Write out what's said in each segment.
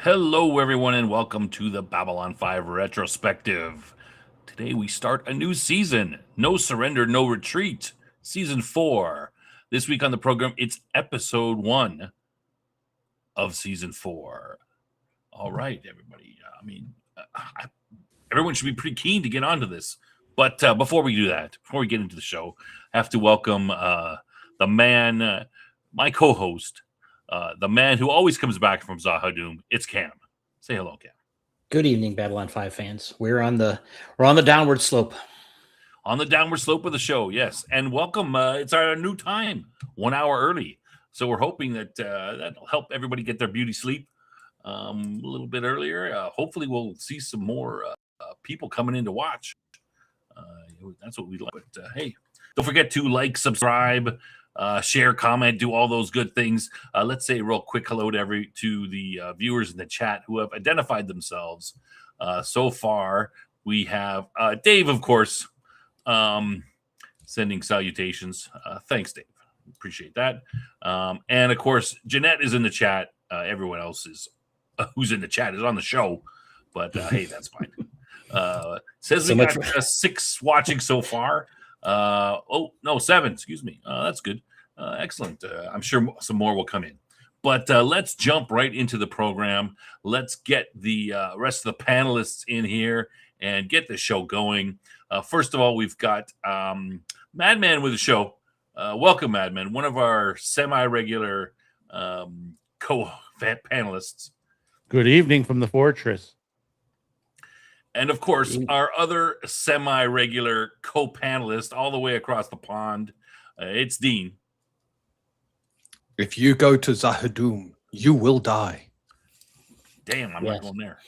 Hello, everyone, and welcome to the Babylon 5 Retrospective. Today we start a new season. No Surrender, No Retreat. Season 4. This week on the program, it's episode 1 of season 4. All right, everybody. Everyone should be pretty keen to get onto this. But before we do that, before we get into the show, I have to welcome the man, my co-host, the man who always comes back from Zahadum. It's Cam. Say hello, Cam. Good evening, Babylon 5 fans. We're on the downward slope. On the downward slope of the show, yes. And welcome. It's our new time, 1 hour early. So we're hoping that that'll help everybody get their beauty sleep a little bit earlier. Hopefully we'll see some more people coming in to watch. That's what we like. But hey, don't forget to like, subscribe, share, comment, do all those good things. Let's say a real quick hello to the viewers in the chat who have identified themselves. So far, we have Dave, of course, sending salutations. Thanks, Dave. Appreciate that. And of course, Jeanette is in the chat. Everyone else is who's in the chat is on the show, but hey, that's fine. Says we got 6 watching so far. 7. Excuse me. That's good. Excellent. I'm sure some more will come in. But let's jump right into the program. Let's get the rest of the panelists in here and get the show going. First of all, we've got Madman with the show. Welcome, Madman, one of our semi-regular co-panelists. Good evening from the fortress. And, of course, our other semi-regular co-panelist all the way across the pond, it's Dean. If you go to Zahadum, you will die. Damn, I'm not going there.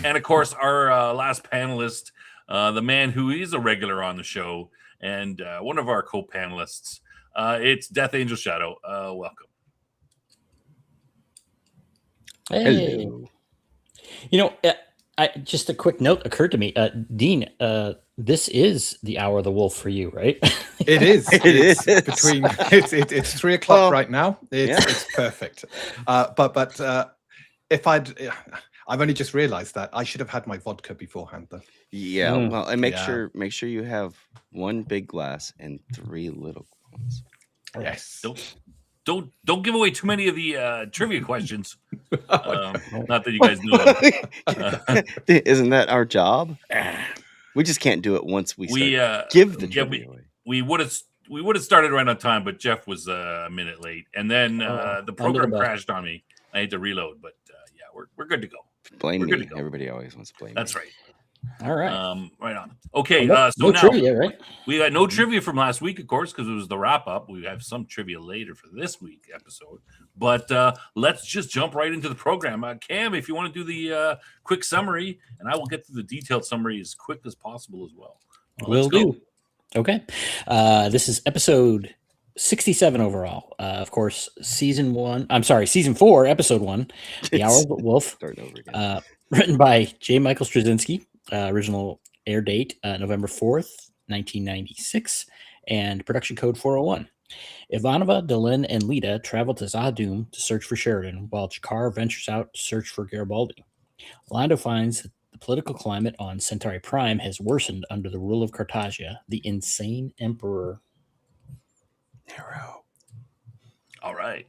And, of course, our last panelist, the man who is a regular on the show and one of our co-panelists, it's Death Angel Shadow. Welcome. Hey. Hello. You know, just a quick note occurred to me. Dean, this is the hour of the wolf for you, right? It is. It's 3 o'clock right now. It's perfect. But if I've only just realized that I should have had my vodka beforehand, though. Yeah. Well, and make sure you have 1 big glass and 3 little ones. Yes. Don't give away too many of the trivia questions. Not that you guys know. Isn't that our job? We just can't do it once we give the trivia away. We would have started right on time, but Jeff was a minute late, and then the program crashed on me. I had to reload, but we're good to go. Blame me. Everybody always wants to blame me. That's right. All right. Right on. Okay. So no now trivia, right? We got no trivia from last week, of course, because it was the wrap up. We have some trivia later for this week episode. But let's just jump right into the program. Cam, if you want to do the quick summary, and I will get to the detailed summary as quick as possible as well. Will do. Okay. This is episode 67 overall. Of course, season 4, episode 1, The Hour of the Wolf. Start over again. Written by J. Michael Straczynski. Original air date, November 4th, 1996, and production code 401. Ivanova, Delenn, and Lita travel to Zahadum to search for Sheridan, while Jakar ventures out to search for Garibaldi. Lando finds that the political climate on Centauri Prime has worsened under the rule of Cartagia, the insane emperor. Nero. All right.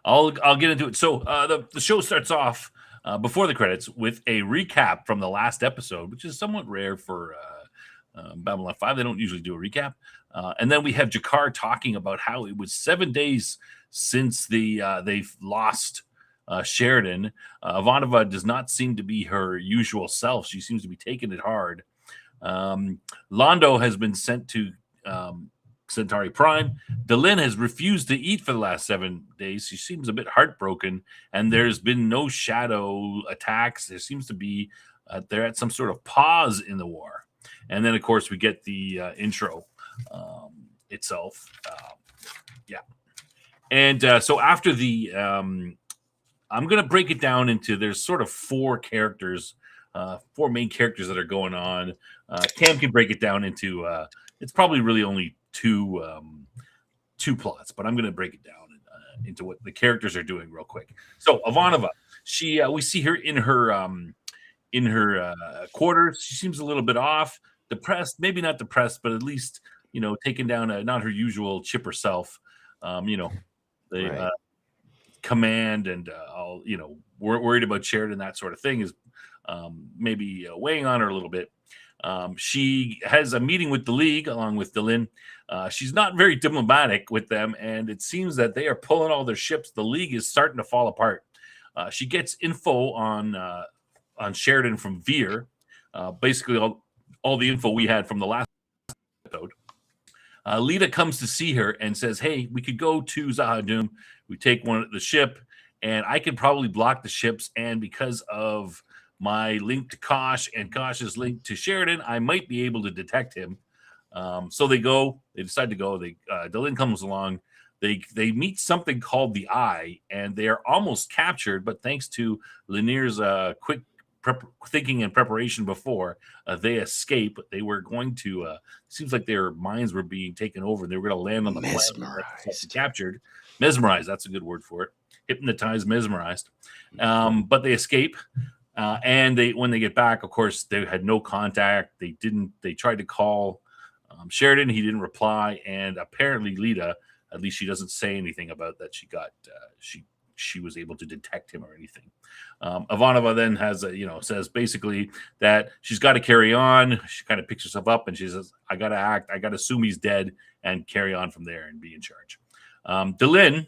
I'll get into it. So the show starts off before the credits with a recap from the last episode, which is somewhat rare for Babylon 5. They don't usually do a recap. And then we have Jakar talking about how it was 7 days since they've lost Sheridan. Ivanova does not seem to be her usual self. She seems to be taking it hard. Lando has been sent to Centauri Prime. Delenn has refused to eat for the last 7 days. She seems a bit heartbroken, and there's been no shadow attacks. There seems to be they're at some sort of pause in the war. And then, of course, we get the intro itself. And so after the I'm going to break it down into there's sort of 4 characters, 4 main characters that are going on. Cam can break it down into it's probably really only two plots, but I'm going to break it down into what the characters are doing real quick. So Ivanova, we see her in her quarters. She seems a little bit off, depressed, maybe not depressed, but at least taken down, not her usual chipper self. The Right. command and all, worried about Sheridan, that sort of thing is maybe weighing on her a little bit. She has a meeting with the League along with Dylan. She's not very diplomatic with them, and it seems that they are pulling all their ships. The League is starting to fall apart. She gets info on Sheridan from Veer, basically all the info we had from the last episode. Lita comes to see her and says, "Hey, we could go to Zahadum. We take the ship, and I could probably block the ships. And because of my link to Kosh and Kosh's link to Sheridan, I might be able to detect him." So they go. They decide to go. Dylan comes along. They meet something called the Eye, and they are almost captured. But thanks to Lanier's quick thinking and preparation before they escape, they were going to. Seems like their minds were being taken over. They were going to land on the planet, captured, mesmerized. That's a good word for it. Hypnotized, mesmerized. But they escape. And when they get back, of course, they had no contact. They tried to call Sheridan. He didn't reply. And apparently Lita, at least she doesn't say anything about that. She was able to detect him or anything. Ivanova then says basically that she's got to carry on. She kind of picks herself up and she says, I got to assume he's dead and carry on from there and be in charge. Dylan,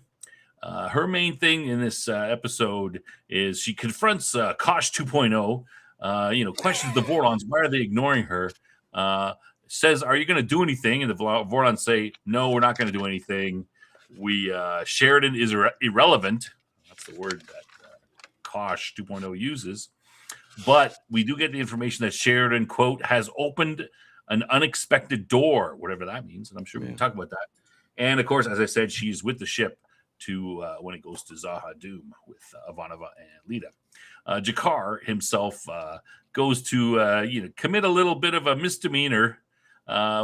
her main thing in this episode is she confronts Kosh 2.0, questions the Vorlons. Why are they ignoring her? Says, are you going to do anything? And the Vorlons say, no, we're not going to do anything. Sheridan is irrelevant. That's the word that Kosh 2.0 uses. But we do get the information that Sheridan, quote, has opened an unexpected door, whatever that means. And I'm sure we can talk about that. And of course, as I said, she's with the ship to when it goes to Zahadum with Ivanova and Lita. Jakar himself goes to commit a little bit of a misdemeanor.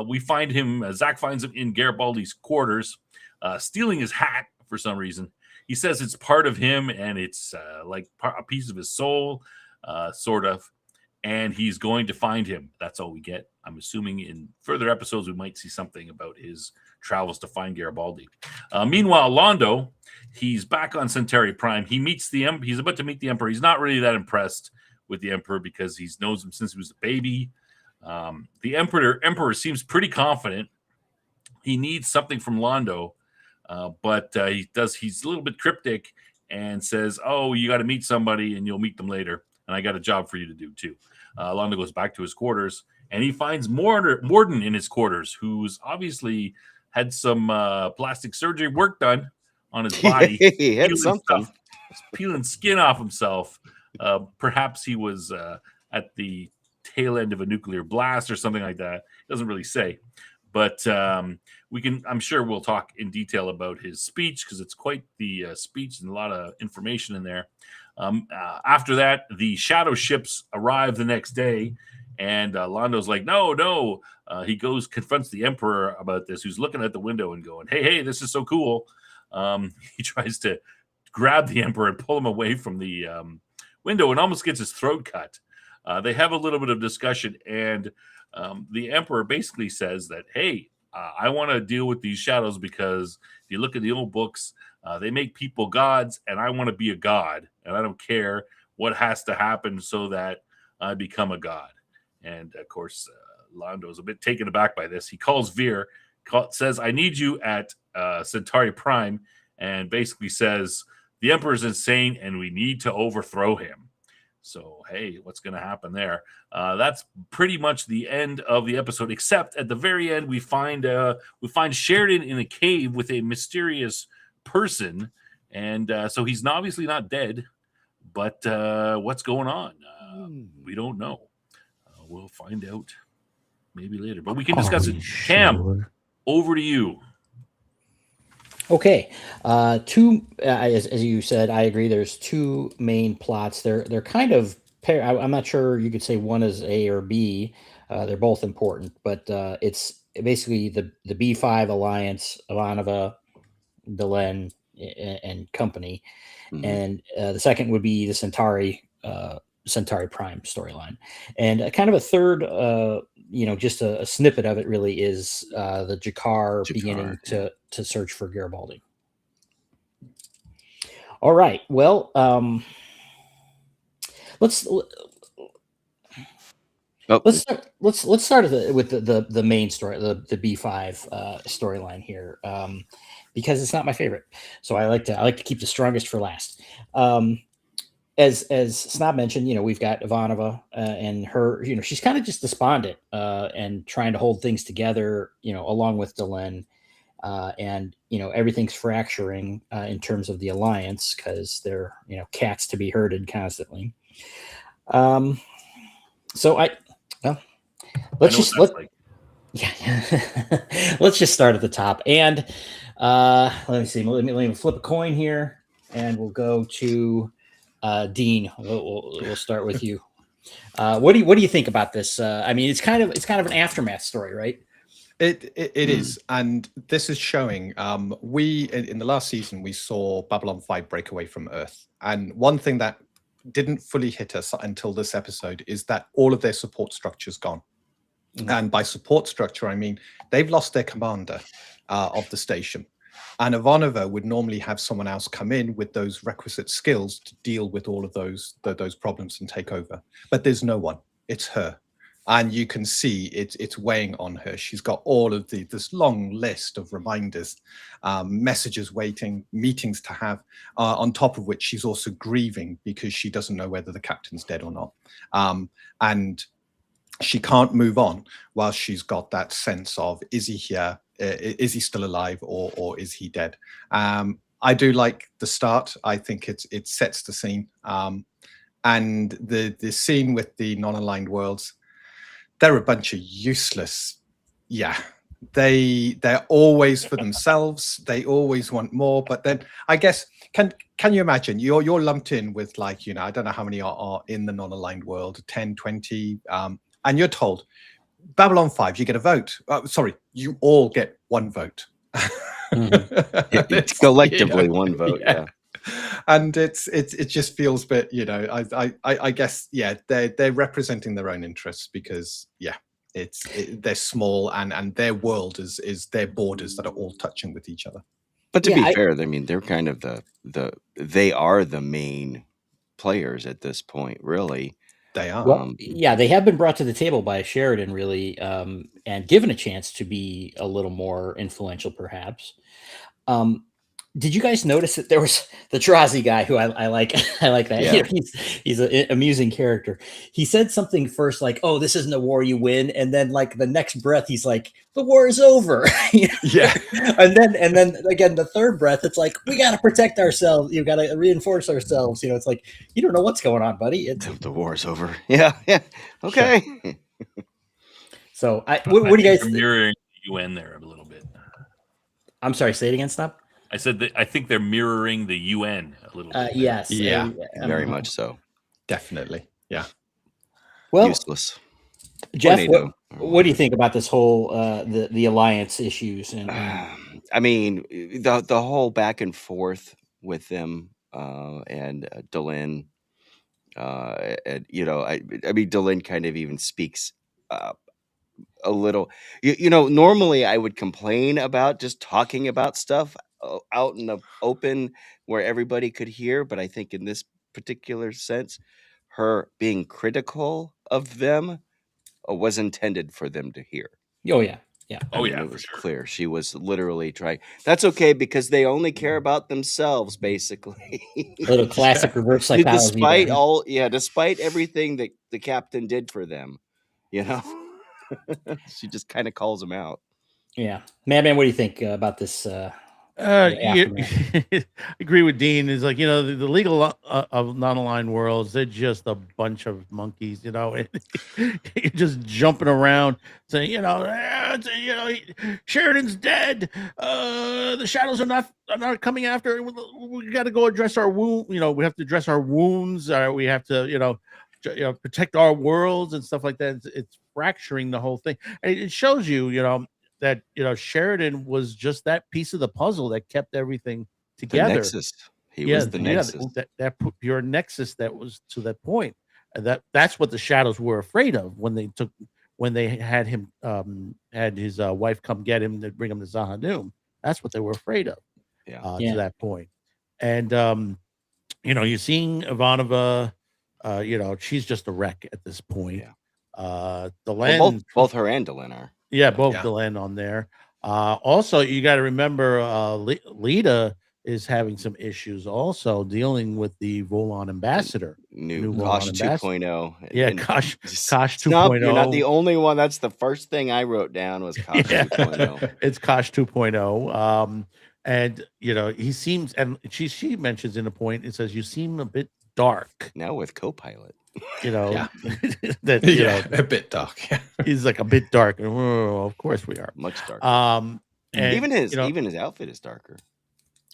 We find him, Zach finds him in Garibaldi's quarters, stealing his hat for some reason. He says it's part of him and it's like a piece of his soul, sort of. And he's going to find him. That's all we get. I'm assuming in further episodes we might see something about his travels to find Garibaldi. Meanwhile, Londo, he's back on Centauri Prime. He meets the Emperor. He's about to meet the Emperor. He's not really that impressed with the Emperor because he knows him since he was a baby. The Emperor seems pretty confident. He needs something from Londo, but he's a little bit cryptic and says, "Oh, you got to meet somebody, and you'll meet them later. And I got a job for you to do too." Londo goes back to his quarters, and he finds Morden in his quarters, who's obviously had some plastic surgery work done on his body. He had something. Peeling skin off himself. Perhaps he was at the tail end of a nuclear blast or something like that. Doesn't really say. But I'm sure we'll talk in detail about his speech because it's quite the speech and a lot of information in there. After that, the shadow ships arrive the next day, and Londo's like, no. He confronts the Emperor about this, who's looking at the window and going, hey, this is so cool. He tries to grab the Emperor and pull him away from the window and almost gets his throat cut. They have a little bit of discussion, and the Emperor basically says that, hey, I want to deal with these shadows because if you look at the old books, they make people gods, and I want to be a god, and I don't care what has to happen so that I become a god. And, of course, Londo's a bit taken aback by this. He calls Veer, says, I need you at Centauri Prime, and basically says, the Emperor's insane, and we need to overthrow him. So, hey, what's going to happen there? That's pretty much the end of the episode, except at the very end, we find Sheridan in a cave with a mysterious person. And so he's obviously not dead, but what's going on? We don't know. We'll find out maybe later, but we can discuss it. Sure? Cam, over to you. Okay, as you said, I agree. There's two main plots. They're kind of I'm not sure you could say one is A or B. They're both important, but it's basically the B5 alliance, Ivanova, Delenn, and company, Mhm. and the second would be the Centauri Prime storyline, and kind of a third, just a snippet of it really is the Jakar beginning to search for Garibaldi. All right, well, let's start with the main story, the B5 storyline here, because it's not my favorite. So I like to keep the strongest for last. As Snob mentioned, we've got Ivanova and her. She's kind of just despondent and trying to hold things together. Along with Delenn, and everything's fracturing in terms of the alliance because they're cats to be herded constantly. So let's just let's just start at the top, and let me see. Let me flip a coin here, and we'll go to Dean. We'll start with you. What do you think about this? I mean, it's kind of an aftermath story, right? It is, and this is showing. We in the last season we saw Babylon 5 break away from Earth, and one thing that didn't fully hit us until this episode is that all of their support structure's gone. And by support structure, I mean they've lost their commander of the station. And Ivanova would normally have someone else come in with those requisite skills to deal with all of those problems and take over. But there's no one. It's her. And you can see it's weighing on her. She's got all of this long list of reminders, messages waiting, meetings to have, on top of which she's also grieving because she doesn't know whether the captain's dead or not. And she can't move on while she's got that sense of, is he here? Is he still alive, or is he dead? I do like the start. I think it sets the scene. And the scene with the non-aligned worlds, they're a bunch of useless. Yeah, they're always for themselves. They always want more. But then I guess can you imagine you're lumped in with, like, I don't know how many are in the non-aligned world, 10, 20, and you're told, Babylon 5, you get a vote. Sorry, you all get one vote. It's collectively one vote. Yeah. And it just feels a bit, I guess, yeah, they're representing their own interests because, yeah, they're small and their world is their borders that are all touching with each other. But to be fair, I mean, they're kind of they are the main players at this point, really. They are. Well, yeah, they have been brought to the table by Sheridan, really, and given a chance to be a little more influential, perhaps. Did you guys notice that there was the Drazi guy who I like? I like that. Yeah. He's an amusing character. He said something first like, "Oh, this isn't a war you win," and then like the next breath, he's like, "The war is over." Yeah. and then again, the third breath, it's like, "We got to protect ourselves. You got to reinforce ourselves." It's like, you don't know what's going on, buddy. The war is over. Yeah. Okay. Sure. So, what do you guys mirroring the UN there a little bit? I'm sorry. Say it again. Stop. I said that I think they're mirroring the UN a little bit. Yes. Yeah. Very much so. Definitely. Yeah. Well, useless. Jeff, what do you think about this whole the alliance issues? And I mean, the whole back and forth with them and Delenn. And I mean, Delenn kind of even speaks a little. Normally I would complain about just talking about stuff out in the open where everybody could hear, but I think in this particular sense, her being critical of them was intended for them to hear. Oh yeah. I mean, it was clear. She was literally trying. That's okay because they only care about themselves, basically. A little classic reverse psychology. Despite everything that the captain did for them, she just kind of calls them out. Yeah, Madman, what do you think about this? I agree with Dean. Is like, the legal of non-aligned worlds, they're just a bunch of monkeys, you're just jumping around saying, Sheridan's dead, the shadows are not coming after, we got to go address our wound, we have to address our wounds, we have to protect our worlds and stuff like that. It's fracturing the whole thing, and it shows you that Sheridan was just that piece of the puzzle that kept everything together. Nexus. He was the Nexus. That put your Nexus that was to that point. And that's what the Shadows were afraid of when they had him had his wife come get him to bring him to Zahadum. That's what they were afraid of. To that point. And you're seeing Ivanova, she's just a wreck at this point. Delenn, both her and Delenn are. Yeah, both Delenn on there. Also, you got to remember Lita is having some issues also dealing with the Volon ambassador. New Kosh 2.0. Yeah, Kosh 2.0. You're not the only one. That's the first thing I wrote down was Kosh 2.0. It's Kosh 2.0. And he seems, and she mentions in a point, it says you seem a bit dark. Now with Copilot. That a bit dark. He's like a bit dark. Oh, of course we are. Much darker. And even his outfit is darker.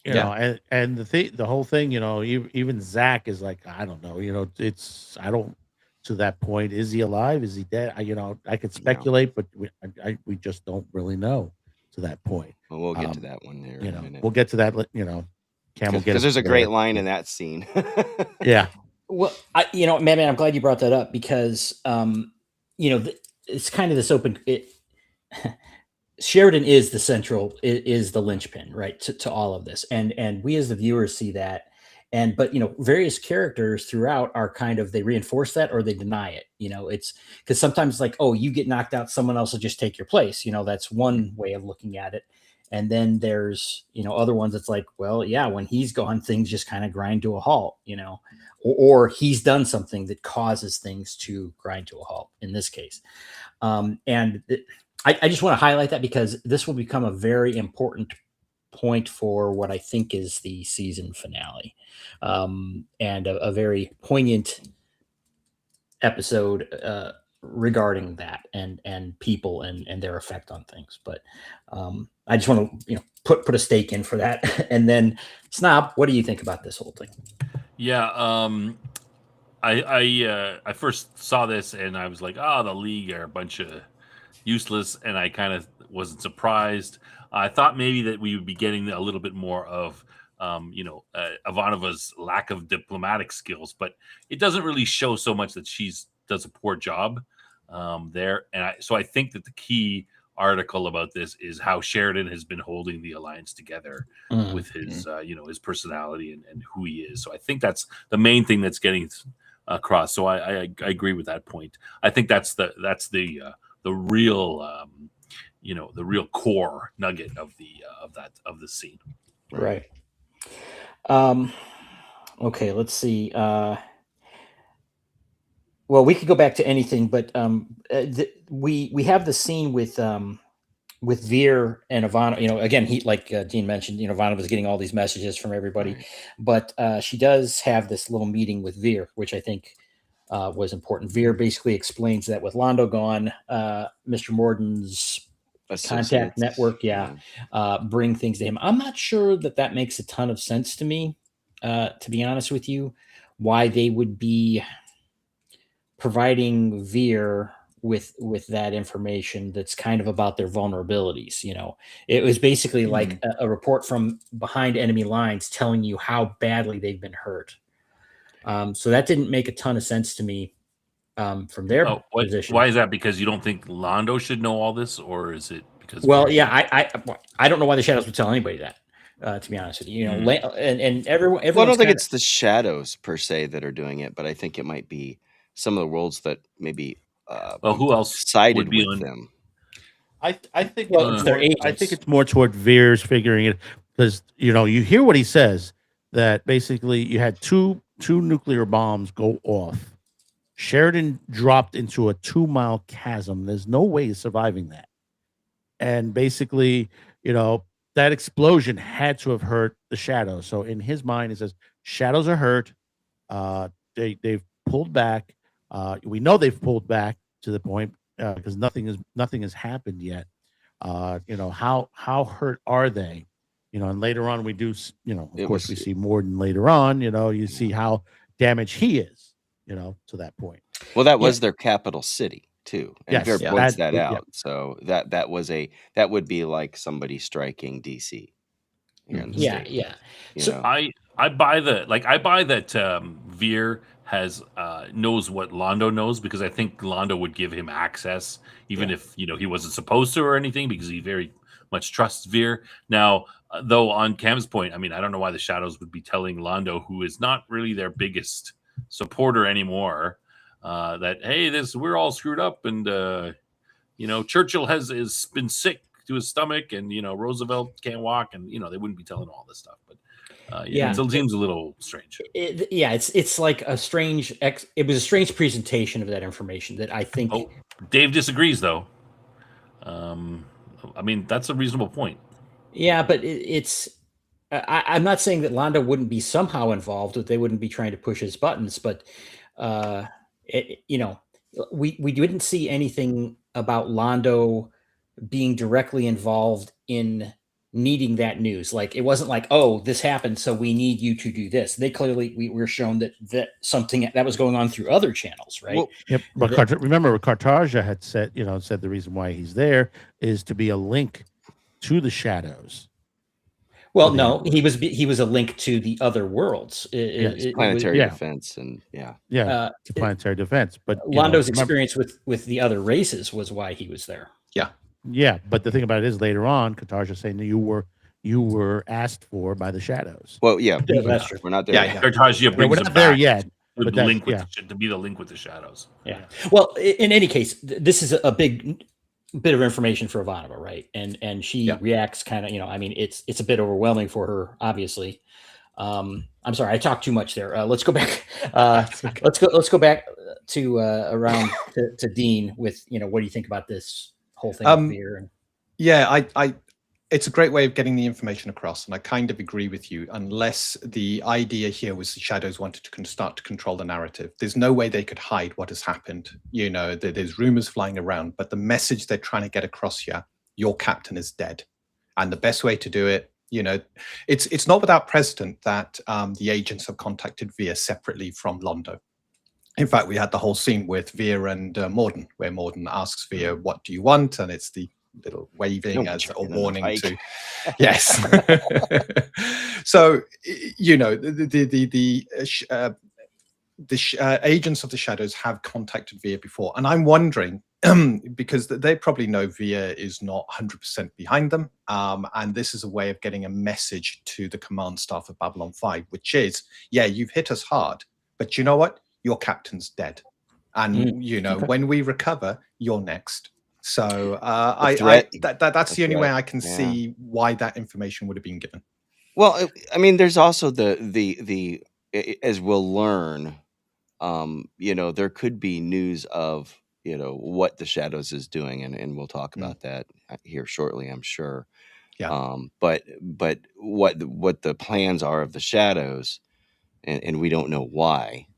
And the whole thing, even Zach is like, I don't know, to that point, is he alive? Is he dead? I could speculate, but we just don't really know to that point. Well, we'll get to that one there in a minute. We'll get to that, Because there's a great line in that scene. Yeah. Well, man, I'm glad you brought that up because, it's kind of this open. Sheridan is the central, is the linchpin, right, to all of this, and we as the viewers see that, but various characters throughout are kind of, they reinforce that or they deny it. It's because sometimes like, oh, you get knocked out, someone else will just take your place. That's one way of looking at it. And then there's other ones that's like, well, yeah, when he's gone, things just kind of grind to a halt, or he's done something that causes things to grind to a halt in this case. I just want to highlight that because this will become a very important point for what I think is the season finale, and a very poignant episode regarding that and people and their effect on things. But I just want to put a stake in for that. And then Snob, what do you think about this whole thing? Yeah, I first saw this and I was like, the League are a bunch of useless, and I kind of wasn't surprised. I thought maybe that we would be getting a little bit more of Ivanova's lack of diplomatic skills, but it doesn't really show so much that does a poor job there. And so I think that the key article about this is how Sheridan has been holding the alliance together with his his personality and who he is. So I think that's the main thing that's getting across. So I agree with that point. I think that's the real the real core nugget of the scene. Right. Okay, let's see. Well, we could go back to anything, but we have the scene with Veer and Ivana. Again, he, like Dean mentioned, Ivana was getting all these messages from everybody, right. But she does have this little meeting with Veer, which I think was important. Veer basically explains that with Londo gone, Mr. Morden's contact network, bring things to him. I'm not sure that makes a ton of sense to me, to be honest with you, why they would be providing Veer with that information that's kind of about their vulnerabilities. It was basically like a report from behind enemy lines telling you how badly they've been hurt. So that didn't make a ton of sense to me from their position. Why is that? Because you don't think Londo should know all this, or is it because? Well, I don't know why the Shadows would tell anybody that. To be honest with you, and everyone. Well, I don't think it's the Shadows per se that are doing it, but I think it might be some of the worlds that maybe. Who else sided with them? I think. Well, I think it's more toward Veer's figuring it, because you hear what he says, that basically you had two nuclear bombs go off. Sheridan dropped into a 2-mile chasm. There's no way he's surviving that. And basically, that explosion had to have hurt the Shadows. So in his mind, he says, Shadows are hurt. They've pulled back. We know they've pulled back to the point because nothing has happened yet. How hurt are they? And later on we do, of course we see Morden later on. You see how damaged he is. To that point. Well, that was their capital city too, and Veer points that out. Yeah. So that would be like somebody striking DC. here in the Yeah, state. yeah. You So know, I buy that Veer has knows what Londo knows, because I think Londo would give him access even if he wasn't supposed to or anything, because he very much trusts Veer. Now, though, on Cam's point, I mean, I don't know why the Shadows would be telling Londo, who is not really their biggest supporter anymore, that hey, we're all screwed up, and Churchill is been sick to his stomach, and Roosevelt can't walk, and they wouldn't be telling all this stuff. But Yeah. it seems a little strange. It's like a strange it was a strange presentation of that information that I think. Oh, Dave disagrees, though. I mean, that's a reasonable point. Yeah, but I'm not saying that Londo wouldn't be somehow involved, that they wouldn't be trying to push his buttons, but we didn't see anything about Londo being directly involved in needing that news. Like, it wasn't like, oh, this happened, so we need you to do this. They clearly, we were shown that something that was going on through other channels, right? Well, Yep. But remember, Cartagia had said the reason why he's there is to be a link to the Shadows. Well, no, he was a link to the other worlds. Planetary defense, and to planetary defense. But Londo's experience with the other races was why he was there. Yeah, but the thing about it is, later on, Cartagia saying that you were asked for by the Shadows. well, That's true. we're not there. yet. Cartagia brings we're him not there back yet. to But link to be the link with the Shadows. Yeah. Well, in any case, this is a big bit of information for Ivanova, right? And she reacts kind of, I mean, it's a bit overwhelming for her, obviously. I'm sorry, I talked too much there. Let's go back. Let's go back to around to Dean with, what do you think about this whole thing with Veer? And it's a great way of getting the information across, and I kind of agree with you. Unless the idea here was the Shadows wanted to start to control the narrative, there's no way they could hide what has happened. There's rumors flying around, but the message they're trying to get across here: your captain is dead, and the best way to do it, it's not without precedent that the agents have contacted Veer separately from Londo. In fact, we had the whole scene with Veer and Morden, where Morden asks Veer, "What do you want?" And it's the little waving as a warning to yes. So the agents of the Shadows have contacted Veer before, and I'm wondering because they probably know Veer is not 100% behind them, and this is a way of getting a message to the command staff of Babylon 5, which is, you've hit us hard, but you know what, your captain's dead, and when we recover, you're next. So that's the only way I can see why that information would have been given. Well, I mean, there's also the as we'll learn, there could be news of what the Shadows is doing, and we'll talk about that here shortly, I'm sure. But what the plans are of the Shadows, and we don't know why.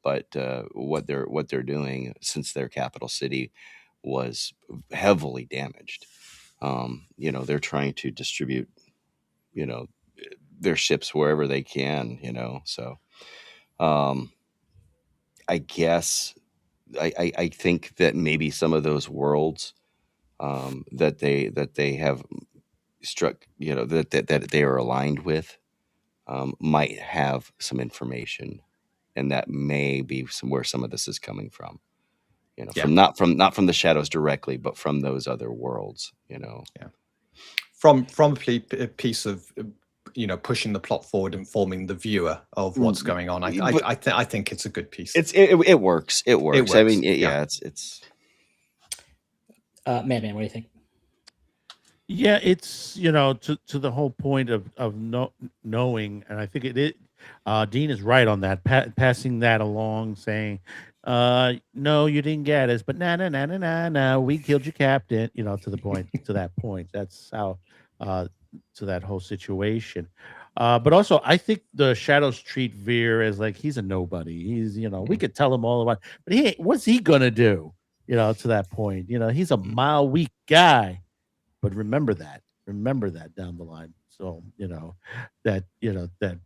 But what they're doing, since their capital city was heavily damaged, they're trying to distribute their ships wherever they can, so I guess I think that maybe some of those worlds that they have struck, that they are aligned with, might have some information, and that may be where some of this is coming from. From not from the Shadows directly, but from those other worlds. From a piece of pushing the plot forward, informing the viewer of what's going on. I think it's a good piece. It works. It works. I mean, it's. Madman, what do you think? Yeah, it's to the whole point of knowing, and I think it is. Dean is right on that. Passing that along, saying, "No, you didn't get us, but nah, we killed your captain." To the point. To that point, that's how. To that whole situation. But also, I think the Shadows treat Veer as like he's a nobody. He's, we could tell him all about, but what's he gonna do? To that point, he's a mile weak guy. But remember that down the line. So that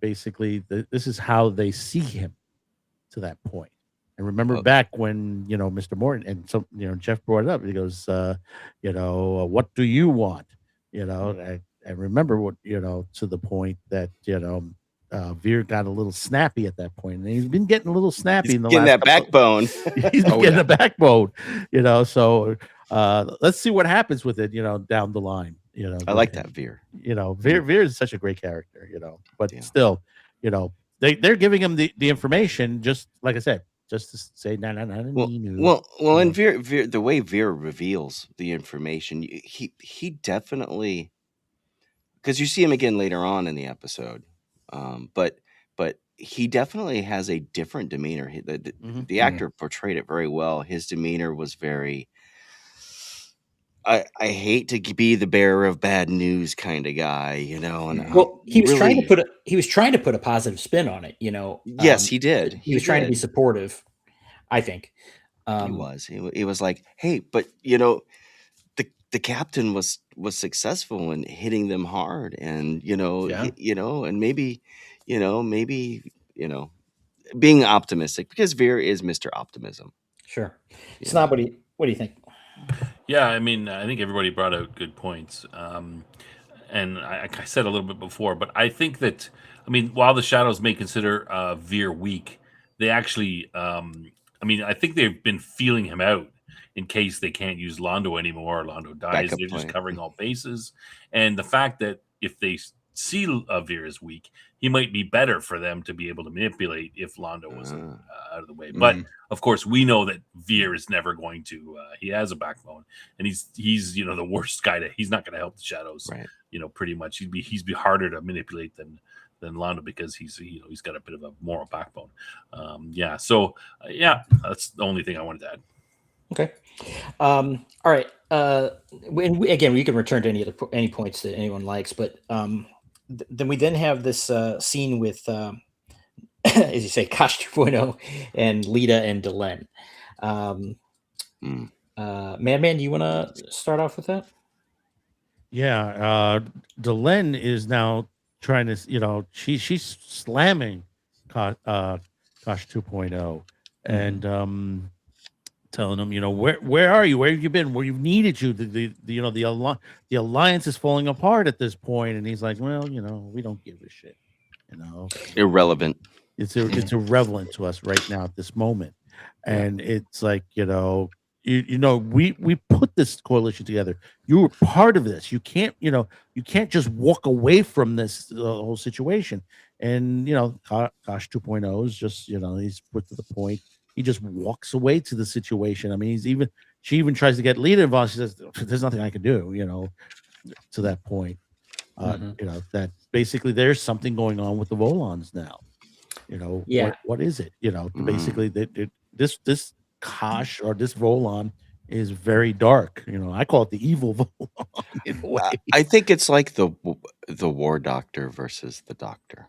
basically this is how they see him to that point. And remember back when Mr. Morton and Jeff brought it up. He goes, what do you want? remember what to the point that Veer got a little snappy at that point, and he's been getting a little snappy He's in the getting last that couple. backbone. He's been Oh, getting yeah. a backbone, So let's see what happens with it, down the line. I with like him. that Veer. Veer is such a great character, but Yeah. still, they're giving him the information, just like I said, just to say no. And Veer, the way Veer reveals the information, he definitely, because you see him again later on in the episode, but he definitely has a different demeanor. The actor portrayed it very well. His demeanor was very, I hate to be the bearer of bad news kind of guy, and Well, he was trying really, to put a positive spin on it. yes, he did. He was trying to be supportive, I think. He was. He was like, hey, but the captain was successful in hitting them hard, and Yeah. and maybe being optimistic, because Veer is Mr. Optimism. Sure. Snob, what do you think? Yeah, I mean, I think everybody brought out good points. And I said a little bit before, but I think that, I mean, while the Shadows may consider Veer weak, they actually, I think they've been feeling him out in case they can't use Londo anymore, or Londo dies. Backup They're just plan. covering all bases. And the fact that if they see Veer as weak, he might be better for them to be able to manipulate if Londo was out of the way. But of course, we know that Veer is never going to. He has a backbone, and he's the worst guy he's not going to help the Shadows. Right. Pretty much he'd be harder to manipulate than Londo, because he's got a bit of a moral backbone. So that's the only thing I wanted to add. Okay. All right. Again, we can return to any points that anyone likes, but then we have this scene with, as you say, Kosh 2.0 and Lita and Delenn. Madman, do you want to start off with that? Yeah, Delenn is now trying to, she's slamming Kosh 2.0 and telling him, where are you? Where have you been? Where you've needed you? The alliance is falling apart at this point, and he's like, well, we don't give a shit, Irrelevant. It's irrelevant to us right now at this moment, and it's like, we put this coalition together. You were part of this. You can't just walk away from this whole situation. And Kosh 2.0 is just he's put to the point. He just walks away to the situation. I mean, she even tries to get Lita involved. She says, "There's nothing I can do," to that point. That basically there's something going on with the Volons now. What is it? Basically this Kosh or this Volon is very dark. I call it the evil Volon in a way. I think it's like the War Doctor versus the Doctor.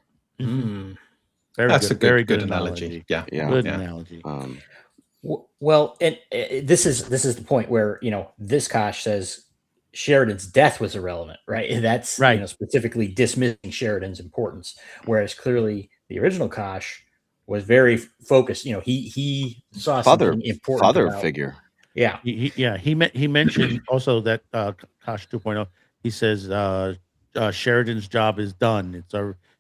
That's a very good analogy. Yeah. Good analogy. Well, and this is the point where this Kosh says Sheridan's death was irrelevant, right? That's right. Specifically dismissing Sheridan's importance, whereas clearly the original Kosh was very focused. He saw something important. Father figure. Yeah. He mentioned also that Kosh 2.0. He says Sheridan's job is done.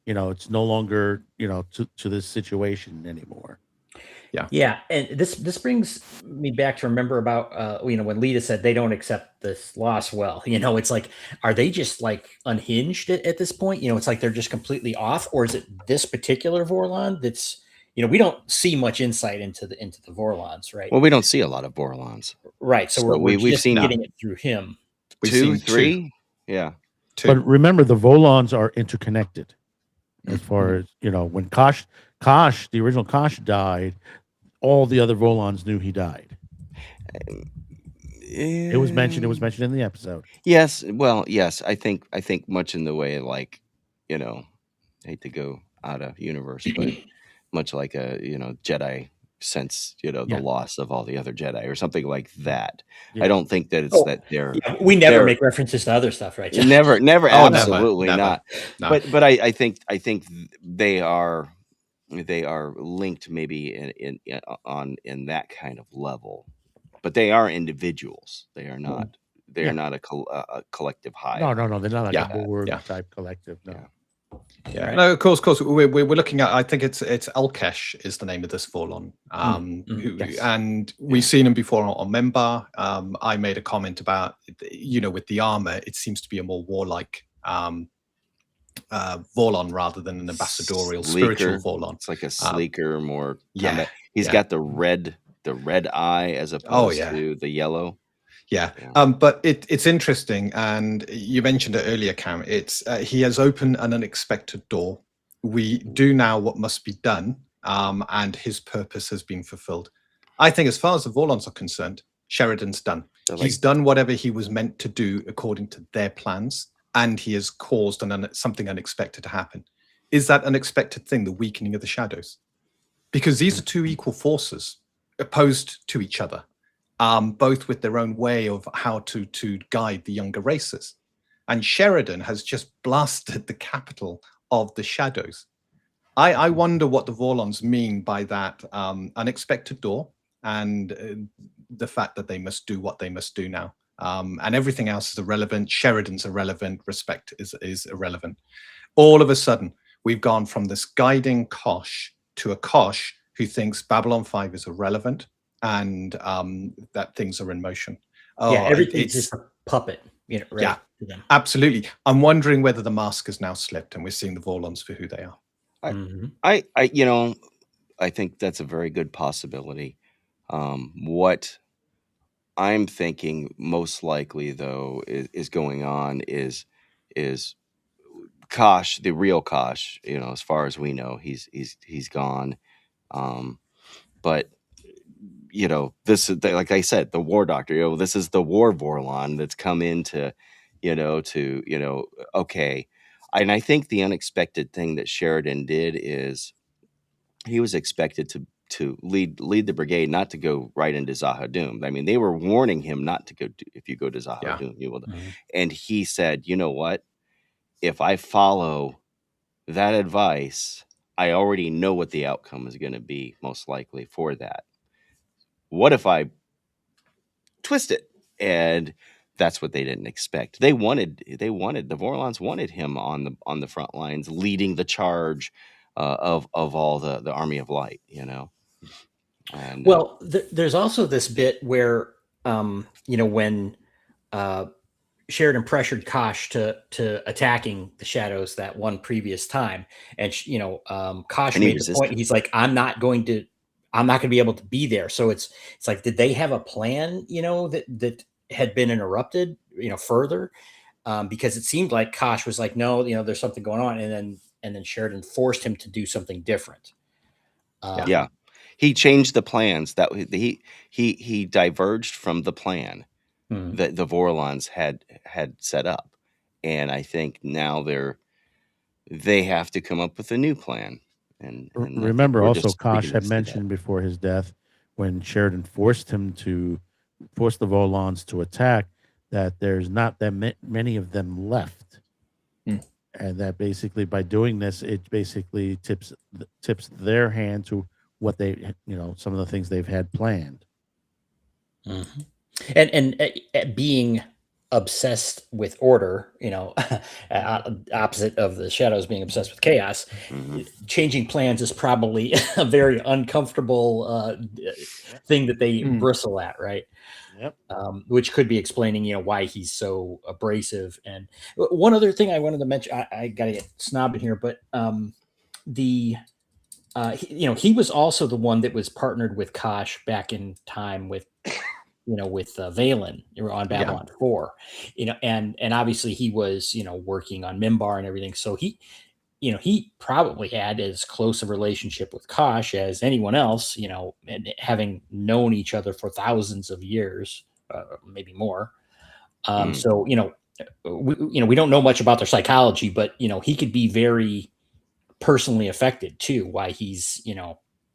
It's no longer to this situation anymore. Yeah, and this brings me back to remember about when Lita said they don't accept this loss well. It's like, are they just like unhinged at this point? It's like they're just completely off, or is it this particular Vorlon that's we don't see much insight into the Vorlons, right? Well, we don't see a lot of Vorlons, right? So we've just seen getting it through him. We've seen 3, yeah. 2. But remember, the Volons are interconnected. As far as when Kosh, the original Kosh died, all the other Volons knew he died. It was mentioned in the episode. Yes. Well, yes. I think much in the way like, I hate to go out of universe, but much like a Jedi sense, the loss of all the other Jedi or something like that. I don't think that it's that they're. Yeah, we never make references to other stuff, right? Never, absolutely never. not. No. But I think they are linked maybe in that kind of level, but they are individuals. They are not they're Yeah. not a collective hive. No. They're not like Yeah, a board yeah. type collective. No. Yeah. Yeah, Right. no, of course. We're looking at. I think it's Elkesh is the name of this Vorlon. Yes. And we've seen him before on Member. I made a comment about, with the armor, it seems to be a more warlike Vorlon rather than an ambassadorial spiritual Vorlon. It's like a sleeker, more yeah, combat. He's yeah. got the red eye as opposed to the yellow. Yeah. But it's interesting, and you mentioned it earlier, Cam. It's he has opened an unexpected door. We do now what must be done, and his purpose has been fulfilled. I think, as far as the Vorlons are concerned, Sheridan's done. He's done whatever he was meant to do according to their plans, and he has caused something unexpected to happen. Is that unexpected thing the weakening of the shadows? Because these are two equal forces opposed to each other. Both with their own way of how to guide the younger races. And Sheridan has just blasted the capital of the shadows. I wonder what the Vorlons mean by that unexpected door, and the fact that they must do what they must do now. And everything else is irrelevant. Sheridan's irrelevant. Respect is irrelevant. All of a sudden, we've gone from this guiding Kosh to a Kosh who thinks Babylon 5 is irrelevant, and that things are in motion. Everything's just a puppet, right? Yeah, absolutely. I'm wondering whether the mask has now slipped, and we're seeing the Vorlons for who they are. I think that's a very good possibility. What I'm thinking most likely, though, is going on is Kosh, the real Kosh. As far as we know, he's gone. But this is, like I said, the War Doctor. This is the War Vorlon that's come into, okay. And I think the unexpected thing that Sheridan did is he was expected to lead the brigade, not to go right into Zahadum. I mean, they were warning him not to go. If you go to Zahadum, you will. And he said, "You know what? If I follow that advice, I already know what the outcome is going to be, most likely for that. What if I twist it?" And that's what they didn't expect. The Vorlons wanted him on the front lines, leading the charge of all the Army of Light, And there's also this bit where when Sheridan pressured Kosh to attacking the shadows that one previous time, and Kosh made the point. He's like, I'm not going to be able to be there. So it's like, did they have a plan, that had been interrupted, further? Because it seemed like Kosh was like, no, there's something going on. And then Sheridan forced him to do something different. He changed the plans that he diverged from the plan that the Vorlons had set up. And I think now they have to come up with a new plan. And remember, also Kosh had mentioned before his death, when Sheridan forced the Volons to attack, that there's not that many of them left, and that basically by doing this, it basically tips their hand to what they, some of the things they've had planned. And being obsessed with order, opposite of the shadows being obsessed with chaos, changing plans is probably a very uncomfortable thing that they bristle at, right? Yep. Which could be explaining, why he's so abrasive. And one other thing I wanted to mention, I gotta get snobbed in here, but he was also the one that was partnered with Kosh back in time with Valen on Babylon 4, and obviously he was, working on Mimbar and everything. So he probably had as close a relationship with Kosh as anyone else, and having known each other for thousands of years, maybe more. So, we don't know much about their psychology, but, he could be very personally affected too, why he's,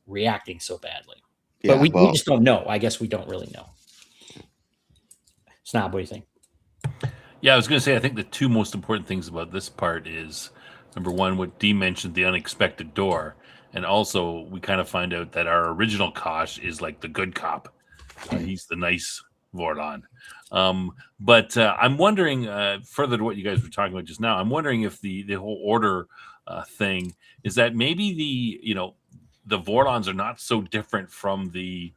reacting so badly. But we just don't know. I guess we don't really know. Snob, what do you think? Yeah, I was going to say, I think the two most important things about this part is, number one, what Dee mentioned, the unexpected door. And also, we kind of find out that our original Kosh is like the good cop. He's the nice Vorlon. But I'm wondering, further to what you guys were talking about just now, I'm wondering if the whole order thing is that maybe the Vorlons are not so different from the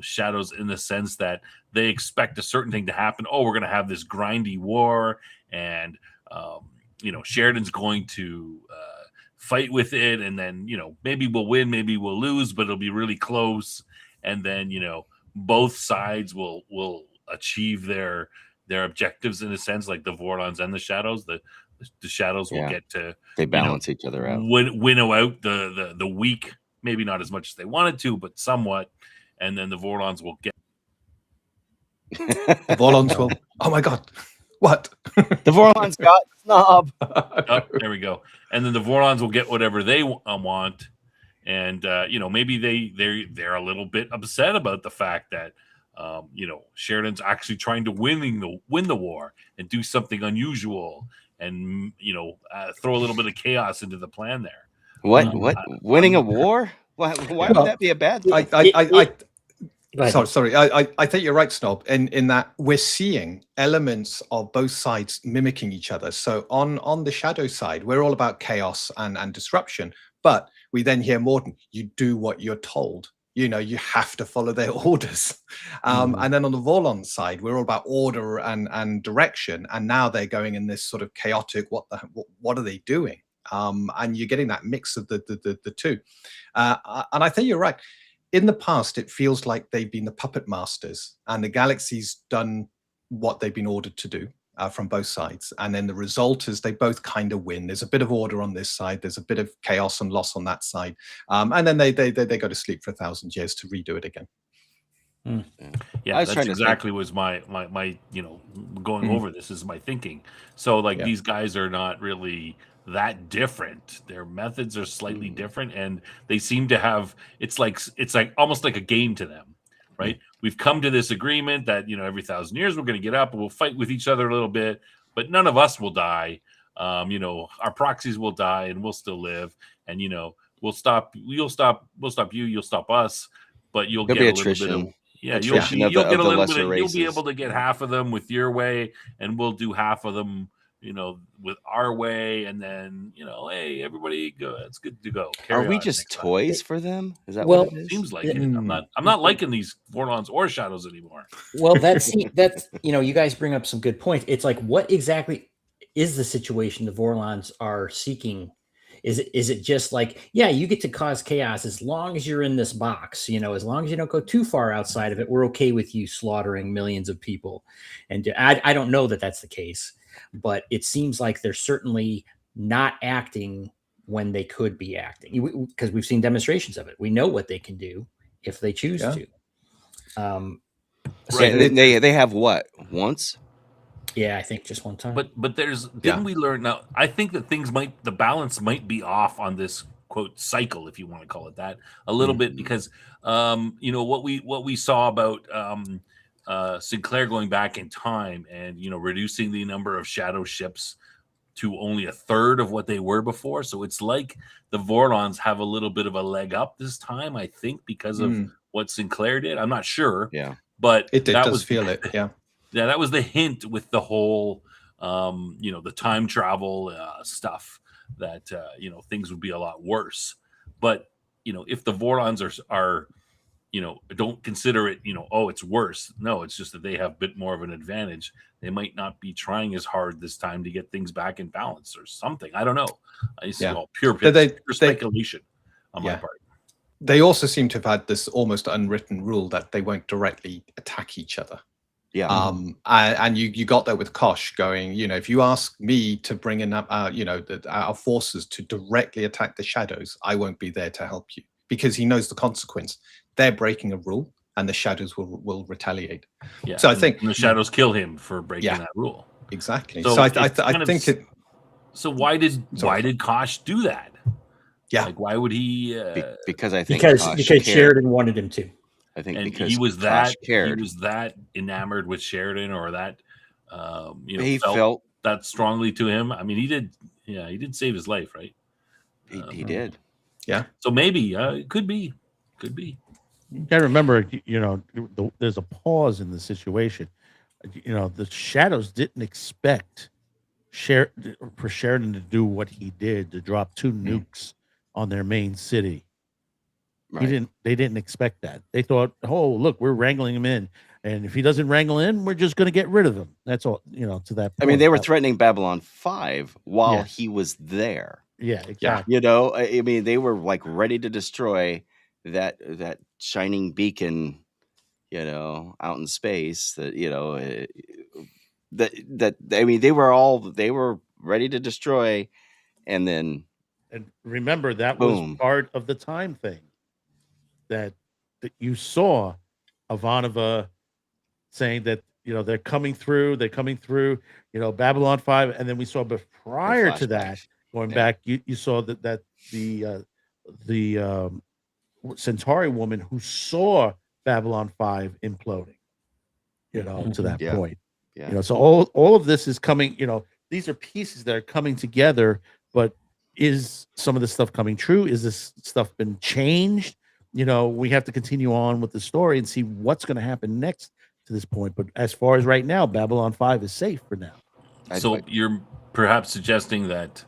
shadows in the sense that they expect a certain thing to happen. Oh, we're going to have this grindy war, and Sheridan's going to fight with it, and then maybe we'll win, maybe we'll lose, but it'll be really close, and then both sides will achieve their objectives in a sense, like the Vorlons and the shadows. The shadows will get to they balance each other out, winnow out the weak, maybe not as much as they wanted to, but somewhat. And then the Vorlons will get. The Vorlons will. Oh my God! What? The Vorlons got snob. Oh, there we go. And then the Vorlons will get whatever they want, and maybe they're a little bit upset about the fact that Sheridan's actually trying to win the war and do something unusual, and throw a little bit of chaos into the plan there. What? Winning a war? Why would that be a bad thing? Sorry. I think you're right, Snob, in that we're seeing elements of both sides mimicking each other. So on the shadow side, we're all about chaos and disruption, but we then hear Morden, you do what you're told. You have to follow their orders. And then on the Vorlon side, we're all about order and direction. And now they're going in this sort of chaotic, what are they doing? And you're getting that mix of the two. And I think you're right. In the past, it feels like they've been the puppet masters, and the galaxy's done what they've been ordered to do from both sides. And then the result is they both kind of win. There's a bit of order on this side. There's a bit of chaos and loss on that side. And then they go to sleep for 1,000 years to redo it again. Yeah, that's exactly was my going over this is my thinking. So these guys are not really that different. Their methods are slightly different, and they seem to have it's like almost like a game to them, right? We've come to this agreement that every 1,000 years we're going to get up and we'll fight with each other a little bit, but none of us will die. Our proxies will die and we'll still live, and we'll stop you'll stop us, but you'll get a little bit of you'll get a little bit of, you'll be able to get half of them with your way, and we'll do half of them with our way, and then hey, everybody go, it's good to go. Are we just toys for them? Is that what it is? Seems like it. I'm not liking these Vorlons or shadows anymore. Well, that's you guys bring up some good points. It's like, what exactly is the situation the Vorlons are seeking? Is it just like, you get to cause chaos as long as you're in this box, as long as you don't go too far outside of it, we're okay with you slaughtering millions of people. And I don't know that that's the case, but it seems like they're certainly not acting when they could be acting, because we've seen demonstrations of it. We know what they can do if they choose to. They have what, once? Yeah, I think just one time. But didn't we learn? Now I think that the balance might be off on this quote cycle, if you want to call it that, a little bit, because what we saw about Sinclair going back in time and reducing the number of shadow ships to only a third of what they were before. So it's like the Vorlons have a little bit of a leg up this time, I think, because of what Sinclair did. I'm not sure. Yeah, but it does feel it. Yeah. Yeah, that was the hint with the whole, the time travel stuff, that things would be a lot worse. But if the Vorlons are don't consider it, it's worse. No, it's just that they have a bit more of an advantage. They might not be trying as hard this time to get things back in balance or something. I don't know. It's all pure speculation on my part. They also seem to have had this almost unwritten rule that they won't directly attack each other. Yeah. And you got there with Kosh going, if you ask me to bring in our forces to directly attack the shadows, I won't be there to help you, because he knows the consequence. They're breaking a rule, and the shadows will retaliate. Yeah. So I think the shadows kill him for breaking that rule. Exactly. So I think it. So why did Kosh do that? Yeah. Like, why would he? Because I think because Sheridan wanted him to. I think and because he was that enamored with Sheridan, or that he felt that strongly to him. I mean, he did save his life, right? He did. Yeah. So maybe it could be. You got to remember, there's a pause in the situation. The Shadows didn't expect for Sheridan to do what he did, to drop 2 nukes on their main city. Right. They didn't expect that. They thought, oh, look, we're wrangling him in, and if he doesn't wrangle in, we're just going to get rid of him. That's all. To that point. I mean, they were threatening Babylon 5 while Yes. he was there. Yeah, exactly. I mean, they were like ready to destroy that shining beacon, out in space. That I mean, they were ready to destroy, and then And remember, that boom. was part of the time thing that you saw Ivanova saying that they're coming through, Babylon 5, and then we saw, but prior to that, flashbacks. going Yeah. back, you saw that the Centauri woman who saw Babylon 5 imploding, to that Yeah. point. Yeah. So all of this is coming, these are pieces that are coming together, but is some of this stuff coming true? Is this stuff been changed? We have to continue on with the story and see what's going to happen next to this point. But as far as right now, Babylon 5 is safe for now. So you're perhaps suggesting that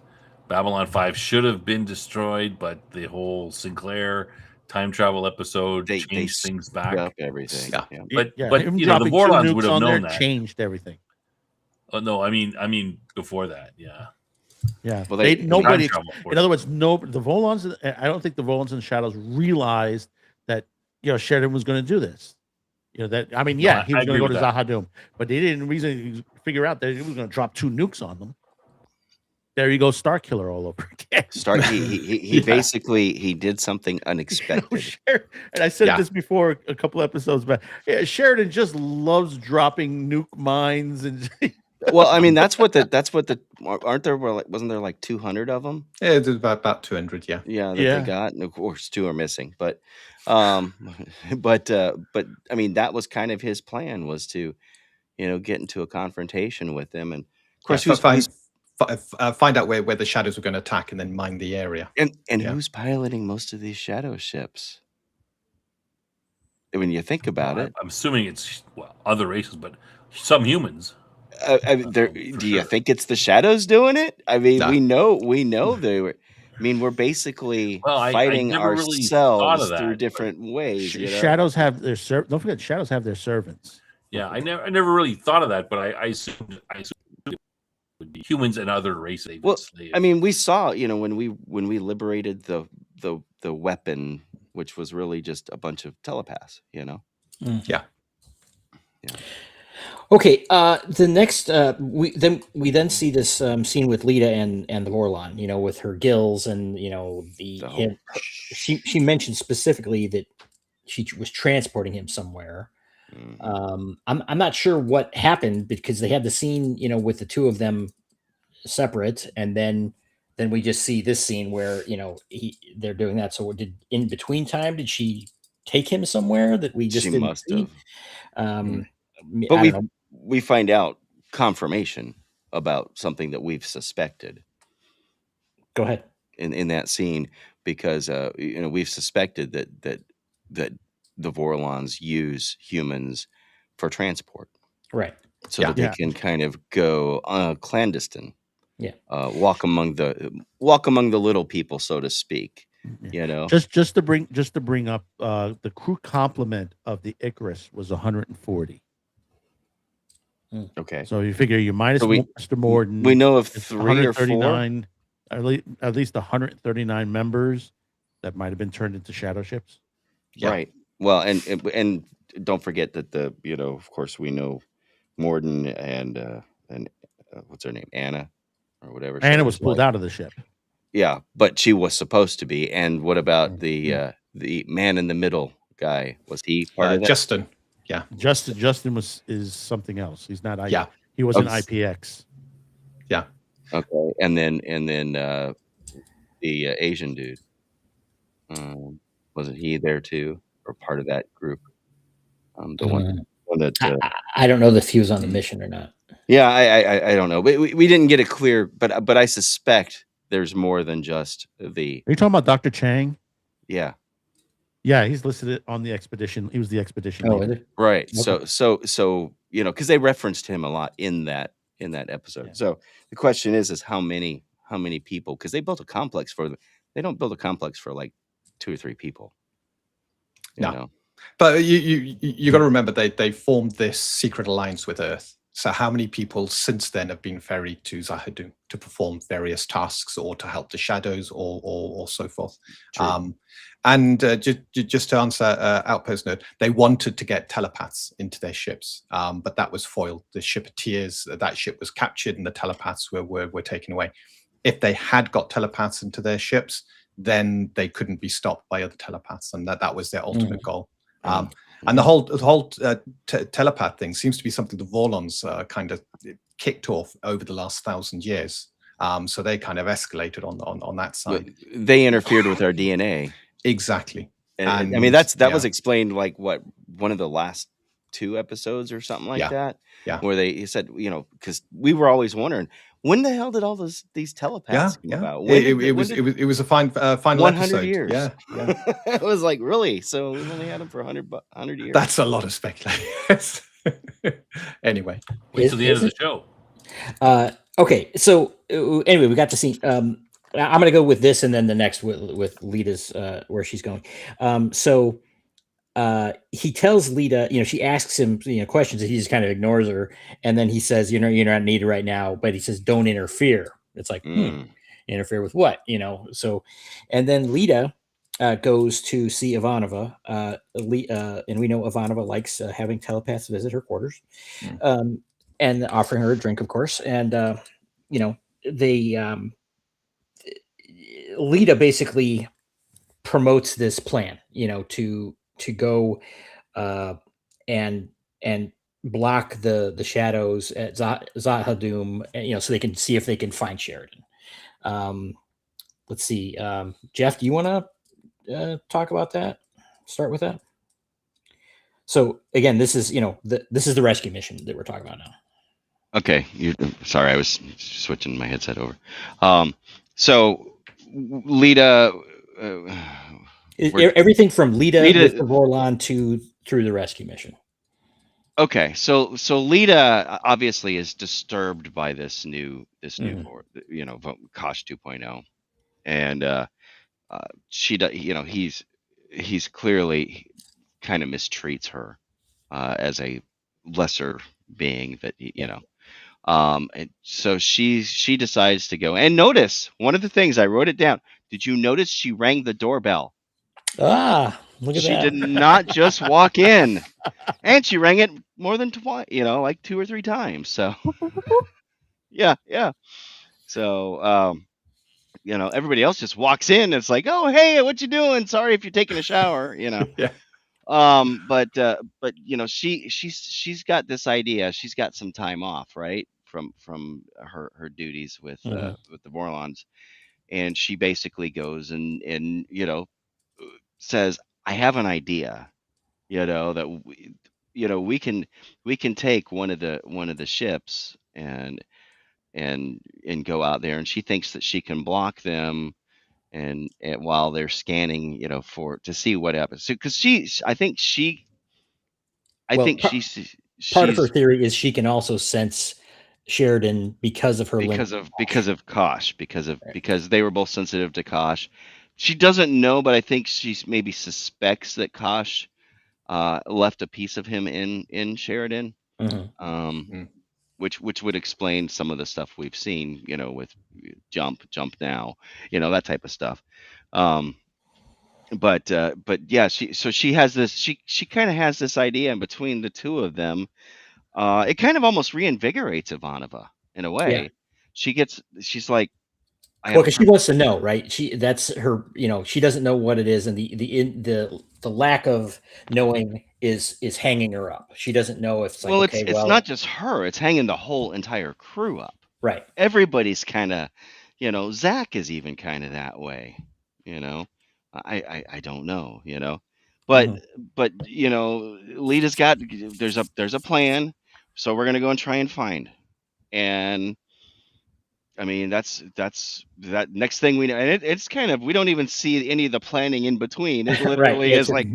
Babylon 5 should have been destroyed, but the whole Sinclair time travel episode They changed things screwed back. up everything. Yeah. But him the dropping 2 Vorlons nukes would have on there known that. changed everything. Oh, no, I mean before that, yeah. Yeah. Well, nobody. Time travel for In other words, the Volons. I don't think the Volons and the Shadows realized that Sheridan was going to do this. That I mean, No, he was I going to agree go to with that. Zahadum, but they didn't figure out that he was going to drop 2 nukes on them. There you go, Star Killer all over again. He basically he did something unexpected. And I said this before a couple episodes back. Yeah, Sheridan just loves dropping nuke mines and. Well, I mean, that's what the aren't there wasn't there like 200 of them? Yeah, there's about 200. Yeah. They got, and of course 2 are missing, but but I mean, that was kind of his plan, was to get into a confrontation with them, and of course find out where the Shadows were going to attack and then mine the area. and who's piloting most of these shadow ships? When you think about it, I'm assuming it's other races, but some humans. do you think it's the Shadows doing it? I mean, No. we know they were. I mean, we're basically I fighting never really thought ourselves of that, through but- different ways. Shadows have their don't forget, Shadows have their servants. Yeah, I never really thought of that, but I assumed it would be humans and other races. Well, I mean, we saw, when we liberated the weapon, which was really just a bunch of telepaths, Yeah. Okay. The next, we then see this scene with Lita and the Vorlon, with her gills and she mentioned specifically that she was transporting him somewhere. Mm-hmm. I'm not sure what happened, because they had the scene, with the 2 of them separate, and then we just see this scene where they're doing that. So in between time, did she take him somewhere that we just She didn't must see? have. But But we find out confirmation about something that we've suspected. Go ahead. In that scene, because we've suspected that the Vorlons use humans for transport, Right. so that they can kind of go clandestine. Yeah. Walk among the little people, so to speak. Just to bring up the crew complement of the Icarus was 140. Okay. So you figure you minus Mr. Morden. We know of it's 3 or 4. At least 139 members that might have been turned into shadow ships. Yeah. Right. Well, and don't forget that of course we know Morden and what's her name, Anna or whatever. Anna was pulled out of the ship. Yeah, but she was supposed to be. And what about the man in the middle guy? Was he part of that? Justin. Yeah. Justin is something else. He's not. Yeah. He wasn't IPX. Yeah. Okay, and then the Asian dude, wasn't he there too, or part of that group? The one that I don't know if he was on the mission or not. yeah, I don't know. We didn't get a clear, but I suspect there's more than just the. Are you talking about Dr. Chang? Yeah. Yeah, he's listed on the expedition. He was the expedition Oh, leader. is it? Right. Okay. So because they referenced him a lot in that episode. Yeah. So the question is how many people? Because they built a complex for them. They don't build a complex for like 2 or 3 people. You No. know. But you got to remember they formed this secret alliance with Earth. So how many people since then have been ferried to Zahadum to perform various tasks or to help the shadows or so forth? True. And just to answer Outpost Nerd, they wanted to get telepaths into their ships, but that was foiled. The ship of Tears, that ship was captured, and the telepaths were taken away. If they had got telepaths into their ships, then they couldn't be stopped by other telepaths, and that was their ultimate goal. And the whole telepath thing seems to be something the Vorlons kind of kicked off over the last 1,000 years. So they kind of escalated on that side. They interfered with our DNA. Exactly. And I And mean that yeah. was explained like what, one of the last 2 episodes or something like Yeah. that. Yeah. Where they said, because we were always wondering, when the hell did all these telepaths come about? It was a fine final 100 episode. years. Yeah. It was like, really? So we've only had them for 100 years. That's a lot of speculation. Anyway, wait till the end of the show. Okay, so anyway, we got to see. I'm going to go with this, and then the next with Lita's where she's going. So he tells Lita, she asks him, questions, and he just kind of ignores her, and then he says, you're not needed right now, but he says, don't interfere. It's like, interfere with what? So, and then Lita goes to see Ivanova, and we know Ivanova likes having telepaths visit her quarters, and offering her a drink, of course. And they Lita basically promotes this plan, to go and block the shadows at Zahadum, so they can see if they can find Sheridan. Let's see, Jeff, do you want to talk about that? Start with that. So again, this is this is the rescue mission that we're talking about now. Okay, sorry, I was switching my headset over. So Lita, everything from Lita with the Vorlon through the rescue mission. Okay, so Lita obviously is disturbed by this new Kosh 2.0, and he's clearly kind of mistreats her as a lesser being that and so she decides to go. And notice one of the things, I wrote it down. Did you notice she rang the doorbell? Look at that. She did not just walk in, and she rang it more than twice, like 2 or 3 times. So yeah. So everybody else just walks in. And it's like, oh, hey, what you doing? Sorry if you're taking a shower. Yeah. But she's got this idea. She's got some time off, right, from her duties with the Vorlons, and she basically goes and says, I have an idea, that we can take one of the ships and go out there, and she thinks that she can block them and while they're scanning, to see what happens. So because part of her theory is she can also sense Sheridan because of her because of Kosh, because they were both sensitive to Kosh. She doesn't know, but I think she maybe suspects that Kosh left a piece of him in Sheridan, which would explain some of the stuff we've seen, with jump now, that type of stuff. But yeah, she has this. She kind of has this idea, and between the two of them, it kind of almost reinvigorates Ivanova in a way. Yeah. She's like, because she wants to know, right? That's her. She doesn't know what it is, and the lack of knowing is hanging her up. She doesn't know if it's like, it's not just her; it's hanging the whole entire crew up. Right. Everybody's kind of, Zach is even kind of that way. I don't know, but Lita's got there's a plan, so we're gonna go and try and find, and I mean, that's that next thing we know, and it's kind of we don't even see any of the planning in between. It Right. literally Yeah, is like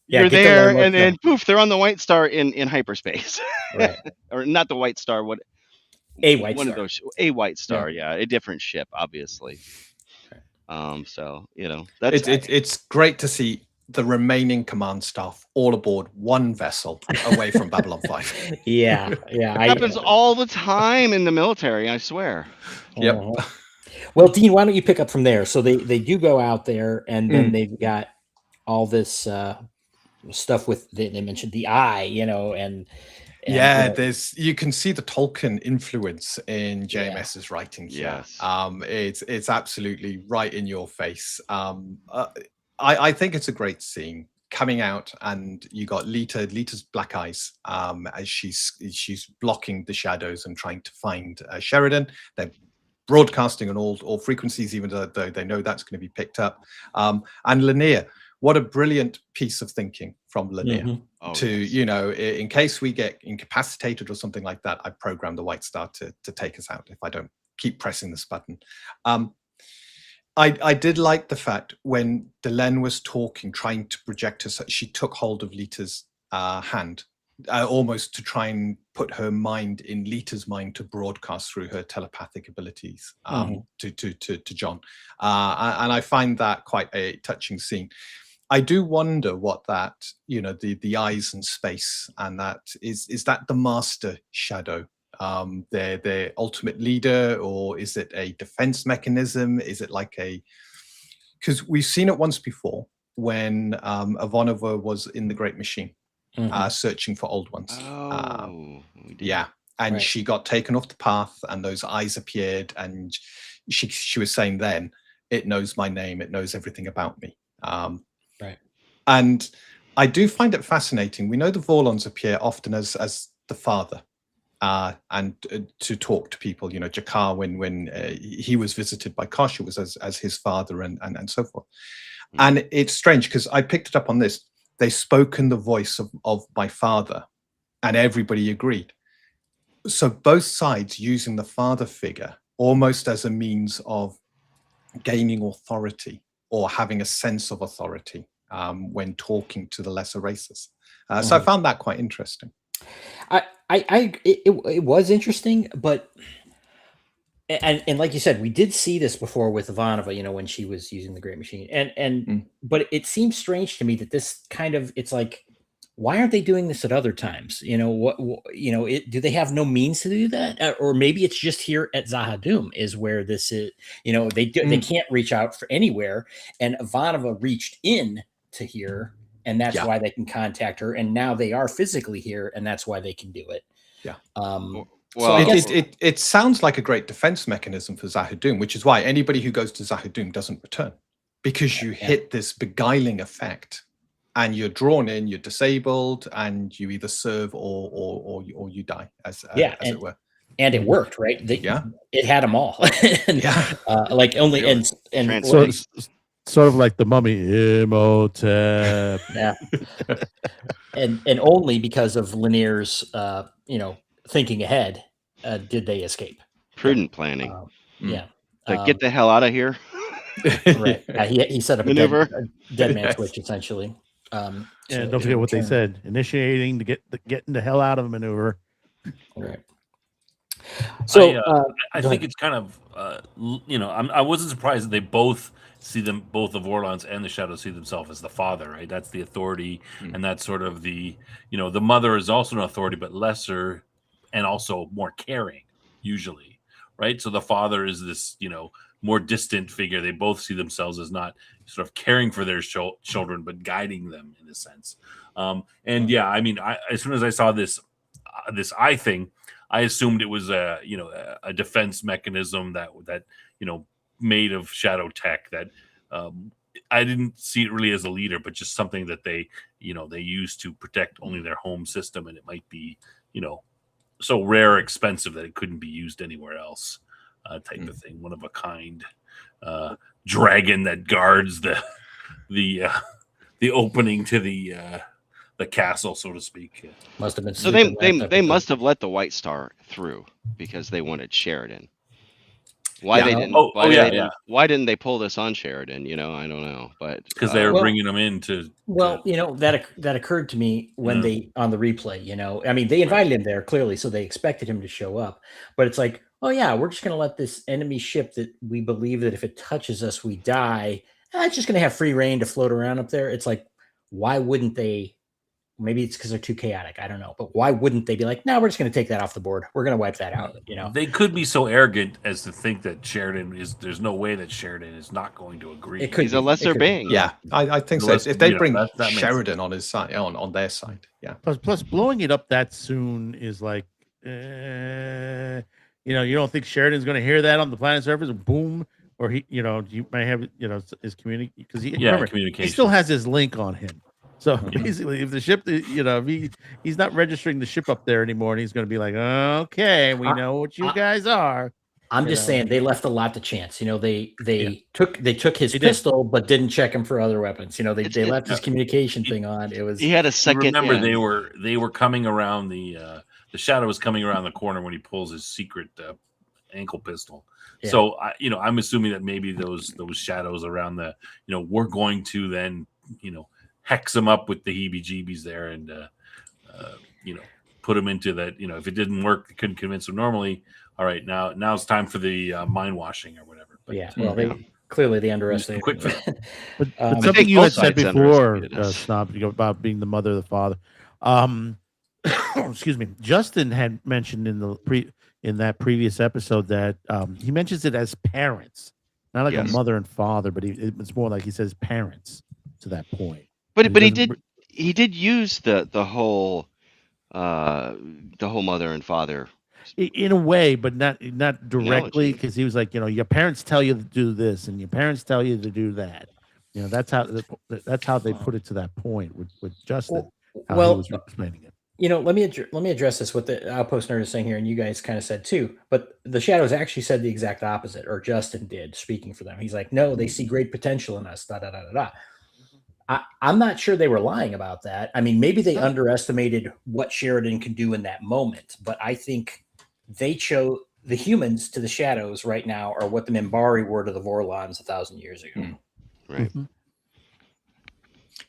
yeah, you're get to learn there, what's and then poof, they're on the White Star in hyperspace, right. or not the White Star. What A White one Star. of those? A White Star, yeah, a different ship, obviously. So that's It's great to see the remaining command staff all aboard one vessel away from Babylon 5. Yeah. happens all the time in the military. I swear. Yep. Mhm. Well, Dean, why don't you pick up from there? So they do go out there, and then they've got all this stuff with they mentioned the eye, and Yeah, you can see the Tolkien influence in JMS's writing here. Yes. It's absolutely right in your face. I think it's a great scene coming out, and you got Lita's black eyes as she's blocking the shadows and trying to find Sheridan. They're broadcasting on all frequencies, even though they know that's going to be picked up. And Lanier, what a brilliant piece of thinking from Lanier. Mhm. In case we get incapacitated or something like that, I program the White Star to take us out if I don't keep pressing this button. I did like the fact when Delenn was talking, trying to project her, she took hold of Lita's hand, almost to try and put her mind in Lita's mind to broadcast through her telepathic abilities to John. And I find that quite a touching scene. I do wonder what that, the eyes in space, and that is that the master shadow, their ultimate leader, or is it a defense mechanism? Is it like because we've seen it once before when Ivanova was in the Great Machine, searching for old ones. Yeah. And she got taken off the path, and those eyes appeared, and she was saying then, it knows my name, it knows everything about me. And I do find it fascinating. We know the Vorlons appear often as the father, and to talk to people. Jakar, when he was visited by Kosh, it was as his father, and so forth. And it's strange because I picked it up on this. They spoke in the voice of my father, and everybody agreed. So both sides using the father figure almost as a means of gaining authority or having a sense of authority when talking to the lesser races. So I found that quite interesting. It was interesting, but and like you said, we did see this before with Ivanova, when she was using the Great Machine, but it seems strange to me that this kind of, it's like, why aren't they doing this at other times? Do they have no means to do that? Or maybe it's just here at Zahadum is where this is, they can't reach out for anywhere. And Ivanova reached in to here, and that's why they can contact her. And now they are physically here, and that's why they can do it. Yeah. So I guess it sounds like a great defense mechanism for Zahadum, which is why anybody who goes to Zahadum doesn't return, because you hit this beguiling effect. And you're drawn in, you're disabled, and you either serve or you die, as it were. And it worked, right? It had them all. Like only Really? and So it's sort of like the Mummy, Imhotep. Yeah, and only because of Lanier's, thinking ahead, did they escape. Prudent planning. Yeah, Get the hell out of here. right. He set up a dead man switch essentially. And don't forget what they said: initiating to getting the hell out of a maneuver. Right. So I think it's kind of I wasn't surprised that they both the Vorlons and the Shadows see themselves as the father, right? That's the authority, and that's sort of the the mother is also an authority, but lesser and also more caring usually, right? So the father is this more distant figure. They both see themselves as not sort of caring for their children, but guiding them in a sense. As soon as I saw this eye thing, I assumed it was a defense mechanism that made of shadow tech that I didn't see it really as a leader, but just something that they use to protect only their home system, and it might be so rare, expensive that it couldn't be used anywhere else. Type of thing, one of a kind dragon that guards the opening to the castle, so to speak. Must have been. So they must have let the White Star through because they wanted Sheridan. Why Yeah. they didn't? Oh, Why oh, they yeah, didn't? yeah. Why didn't they pull this on Sheridan? I don't know, but Because they were Well- bringing them in to. Well, that occurred to me when Yeah. they on the replay. I mean, they invited him there clearly, so they expected him to show up. But it's like, oh yeah, we're just going to let this enemy ship that we believe that if it touches us, we die. It's just going to have free reign to float around up there. It's like, why wouldn't they? Maybe it's because they're too chaotic. I don't know, but why wouldn't they be like, no, we're just going to take that off the board. We're going to wipe that out. They could be so arrogant as to think that Sheridan is. There's no way that Sheridan is not going to agree. It could he's be. a lesser It could be. being. Yeah, I think so. Unless, If they you know, bring that makes Sheridan on his side, on their side, yeah. Plus, blowing it up that soon is like, you don't think Sheridan's going to hear that on the planet surface? Boom, or you might have his community because remember, communication. he still has his link on him. So basically, if the ship, if he's not registering the ship up there anymore, and he's going to be like, okay, we know what you guys are. I'm just saying they left a lot to chance. They took his pistol, but didn't check him for other weapons. They left his communication thing on. It was He had a second. Remember, they were coming around the shadow was coming around the corner when he pulls his secret ankle pistol. Yeah. So I'm assuming that maybe those shadows around the we're going to then hex them up with the heebie-jeebies there and put them into that. If it didn't work, they couldn't convince them normally. All right, now it's time for the mind washing or whatever. But, clearly they underestimated. Quick for them. But something you had said both sides before, underestimated us. Snob, about being the mother of the father. Excuse me. Justin had mentioned in that previous episode that he mentions it as parents, not like a mother and father, but it's more like he says parents to that point. But he did use the whole mother and father in a way, but not directly, because he was like, your parents tell you to do this and your parents tell you to do that. That's how they put it to that point with Justin. How he was explaining it. Let me address this. What the Outpost Nerd is saying here, and you guys kind of said too. But the Shadows actually said the exact opposite, or Justin did, speaking for them. He's like, no, they see great potential in us. Da da da da da. I'm not sure they were lying about that. I mean, maybe they underestimated what Sheridan can do in that moment, but I think they chose the humans to the Shadows right now are what the Minbari were to the Vorlons 1,000 years ago. Right. Mm-hmm.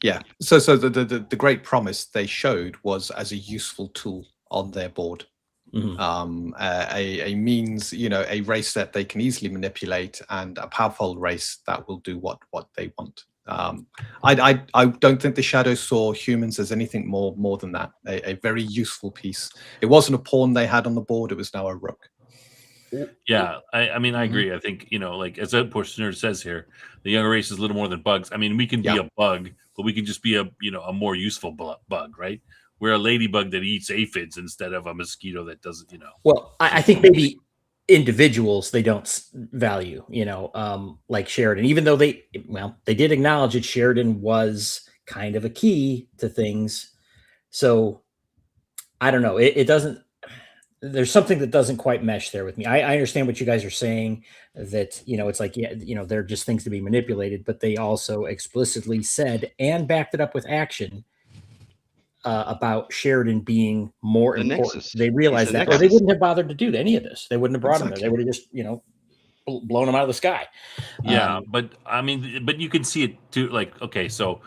Yeah. So the great promise they showed was as a useful tool on their board. Mm-hmm. A means, a race that they can easily manipulate, and a powerful race that will do what they want. I don't think the Shadows saw humans as anything more than that. A very useful piece. It wasn't a pawn they had on the board. It was now a rook. Yeah, I mean, I agree. I think, like as Outpost Nerd says here, the younger race is a little more than bugs. I mean, we can be a bug, but we can just be a more useful bug, right? We're a ladybug that eats aphids instead of a mosquito that doesn't, Well, I think maybe individuals they don't value, like Sheridan, even though they did acknowledge that Sheridan was kind of a key to things. So I don't know. It doesn't. There's something that doesn't quite mesh there with me. I understand what you guys are saying, that it's like they're just things to be manipulated, but they also explicitly said and backed it up with action about Sheridan being more important. Nexus. They realized that, or they wouldn't have bothered to do any of this. They wouldn't have brought him there. They would have just blown him out of the sky. Yeah, but I mean, but you can see it too. Like, okay, so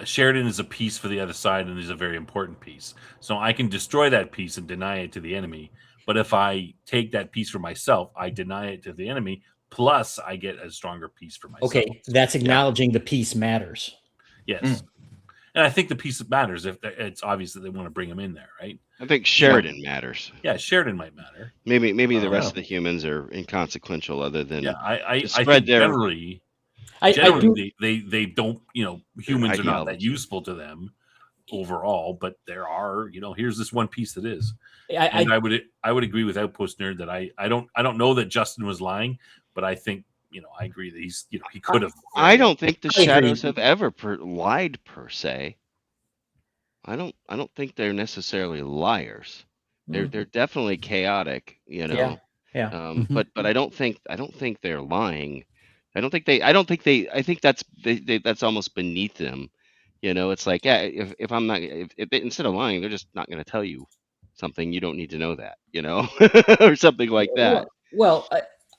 Sheridan is a piece for the other side, and is a very important piece. So I can destroy that piece and deny it to the enemy. But if I take that piece for myself, I deny it to the enemy. Plus, I get a stronger piece for myself. Okay, that's acknowledging the piece matters. Yes, and I think the piece matters. If it's obvious that they want to bring him in there, right? I think Sheridan matters. Yeah, Sheridan might matter. Maybe the rest of the humans are inconsequential, other than I think generally. They don't, humans are not that useful to them overall, but there are, here's this one piece that is. I would agree with Outpost Nerd that I don't know that Justin was lying, but I think, I agree that he's, he could have. I don't think the Shadows have ever lied per se. I don't think they're necessarily liars. They're definitely chaotic, Yeah. But I don't think they're lying. I think that's almost beneath them. It's like, if I'm not, if they, instead of lying, they're just not going to tell you something you don't need to know that, or something like that. Well,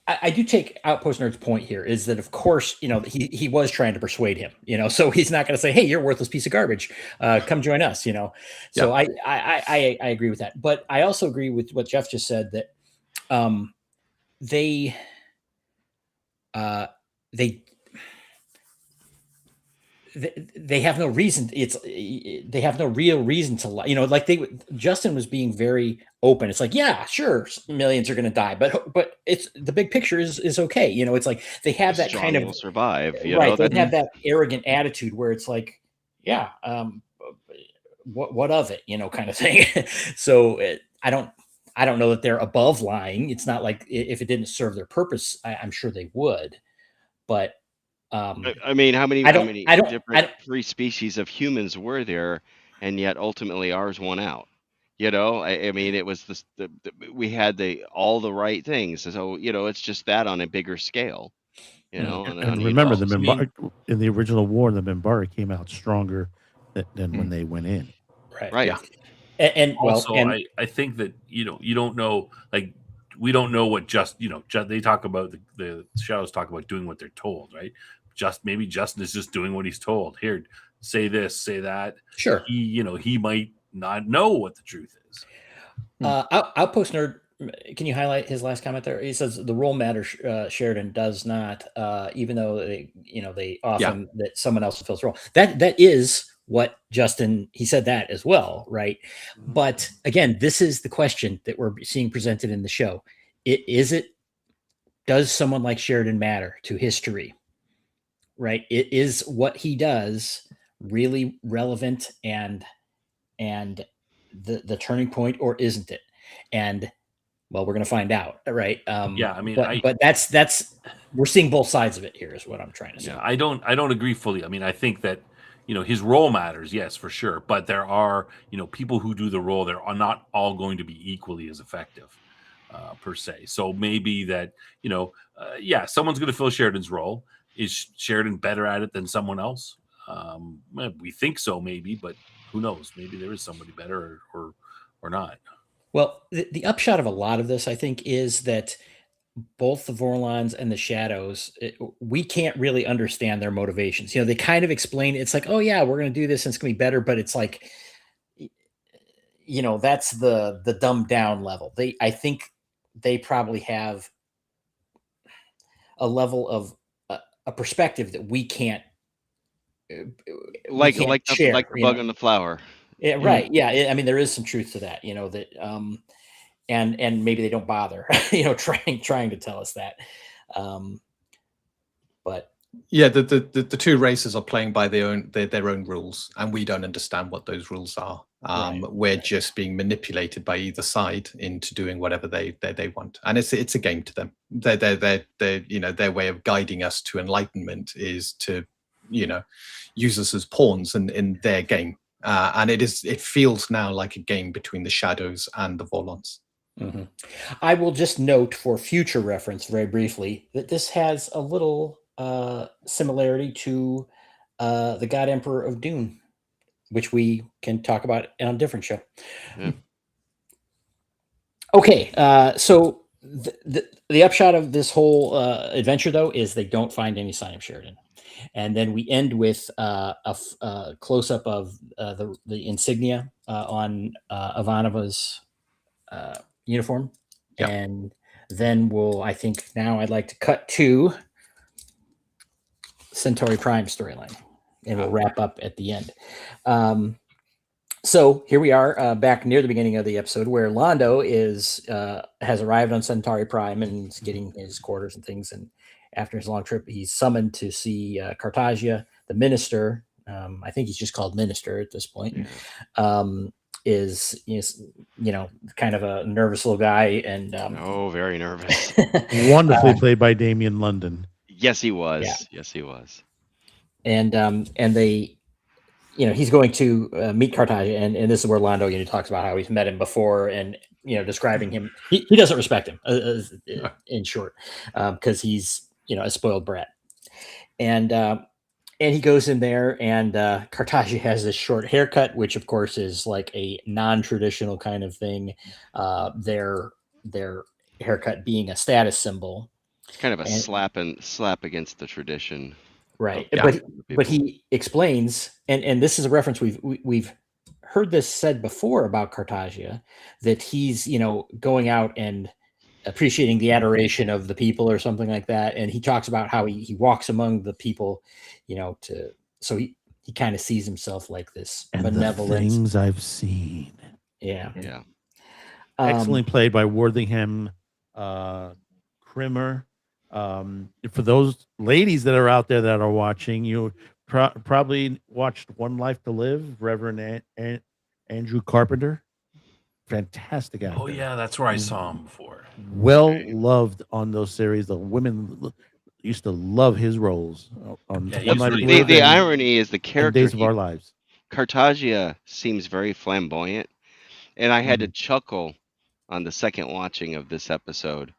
I do take Outpost Nerd's point here is that, of course, he was trying to persuade him, so he's not going to say, hey, you're a worthless piece of garbage. Come join us, So I agree with that. But I also agree with what Jeff just said, that they have no reason. They have no real reason to lie. Like Justin was being very open. It's like, yeah, sure, millions are going to die, but it's the big picture is okay. It's like they have that kind of will survive. Right. They have that arrogant attitude where it's like, yeah, what of it, kind of thing. So I don't know that they're above lying. It's not like if it didn't serve their purpose, I'm sure they would. But I mean, how many different free species of humans were there, and yet ultimately ours won out? I mean, it was we had all the right things. So it's just that on a bigger scale. And remember, in the original war, the Minbari came out stronger than when they went in. Right. Yeah. And also, I think that you don't know, like, we don't know what they talk about, the shadows talk about doing what they're told, right? Maybe Justin is just doing what he's told. Here, say this, say that. Sure. He might not know what the truth is. Outpost Nerd, can you highlight his last comment there? He says the role matters. Sheridan does not, even though they often that someone else fills the role. That is what Justin, he said that as well, right? Mm-hmm. But again, this is the question that we're seeing presented in the show. Does someone like Sheridan matter to history? Right? Is what he does really relevant and the turning point, or isn't it? And well, we're going to find out, right? I mean, but that's we're seeing both sides of it here, is what I'm trying to say. Yeah, I don't agree fully. I mean, I think that his role matters, yes, for sure, but there are people who do the role. They're not all going to be equally as effective, per se. So maybe that someone's going to fill Sheridan's role. Is Sheridan better at it than someone else? We think so, maybe, but who knows? Maybe there is somebody better or not. Well, the upshot of a lot of this, I think, is that both the Vorlons and the Shadows, we can't really understand their motivations. They kind of explain, it's like, oh yeah, we're going to do this and it's going to be better, but it's like, that's the dumbed down level. I think they probably have a level of a perspective that we can't like share, the bug on the flower. Yeah, right. Yeah, I mean, there is some truth to that. That and maybe they don't bother, trying to tell us that. But yeah, the two races are playing by their own rules, and we don't understand what those rules are. We're just being manipulated by either side into doing whatever they want, and it's a game to them. Their way of guiding us to enlightenment is to use us as pawns in their game, and it feels now like a game between the Shadows and the Vorlons. Mm-hmm. I will just note for future reference, very briefly, that this has a little similarity to the God Emperor of Dune, which we can talk about on a different show. Yeah. Okay, so the upshot of this whole adventure, though, is they don't find any sign of Sheridan. And then we end with a close-up of the insignia on Ivanova's uniform. Yeah. And then I'd like to cut to Centauri Prime storyline, and we'll wrap up at the end. So here we are back near the beginning of the episode, where Londo has arrived on Centauri Prime and is getting his quarters and things. And after his long trip, he's summoned to see Cartagia, the minister. I think he's just called minister at this point. Is kind of a nervous little guy, and very nervous. Wonderfully played by Damian London. Yes, he was. Yeah. Yes, he was. And they, he's going to meet Cartagia, and this is where Londo, talks about how he's met him before, and describing him. He doesn't respect him, in short, because he's a spoiled brat, and he goes in there, and Cartagia has this short haircut, which of course is like a non-traditional kind of thing. Their haircut being a status symbol. It's kind of a And- slap against the tradition. Right. of But the but people. he explains, and this is a reference we've heard this said before about Cartagia, that he's, going out and appreciating the adoration of the people or something like that. And he talks about how he walks among the people, so he kind of sees himself like this And the benevolent. things I've seen. Yeah. Yeah. Excellently played by Worthington Krimmer. For those ladies that are out there that are watching, you probably watched One Life to Live, Reverend Andrew Carpenter. Fantastic actor. Oh yeah, that's where I saw him before. Well loved on those series. The women used to love his roles on Yeah, he One was Life to really Live The and, irony is the and character Days of Our Lives. Cartagia seems very flamboyant, and I had to Mm. chuckle on the second watching of this episode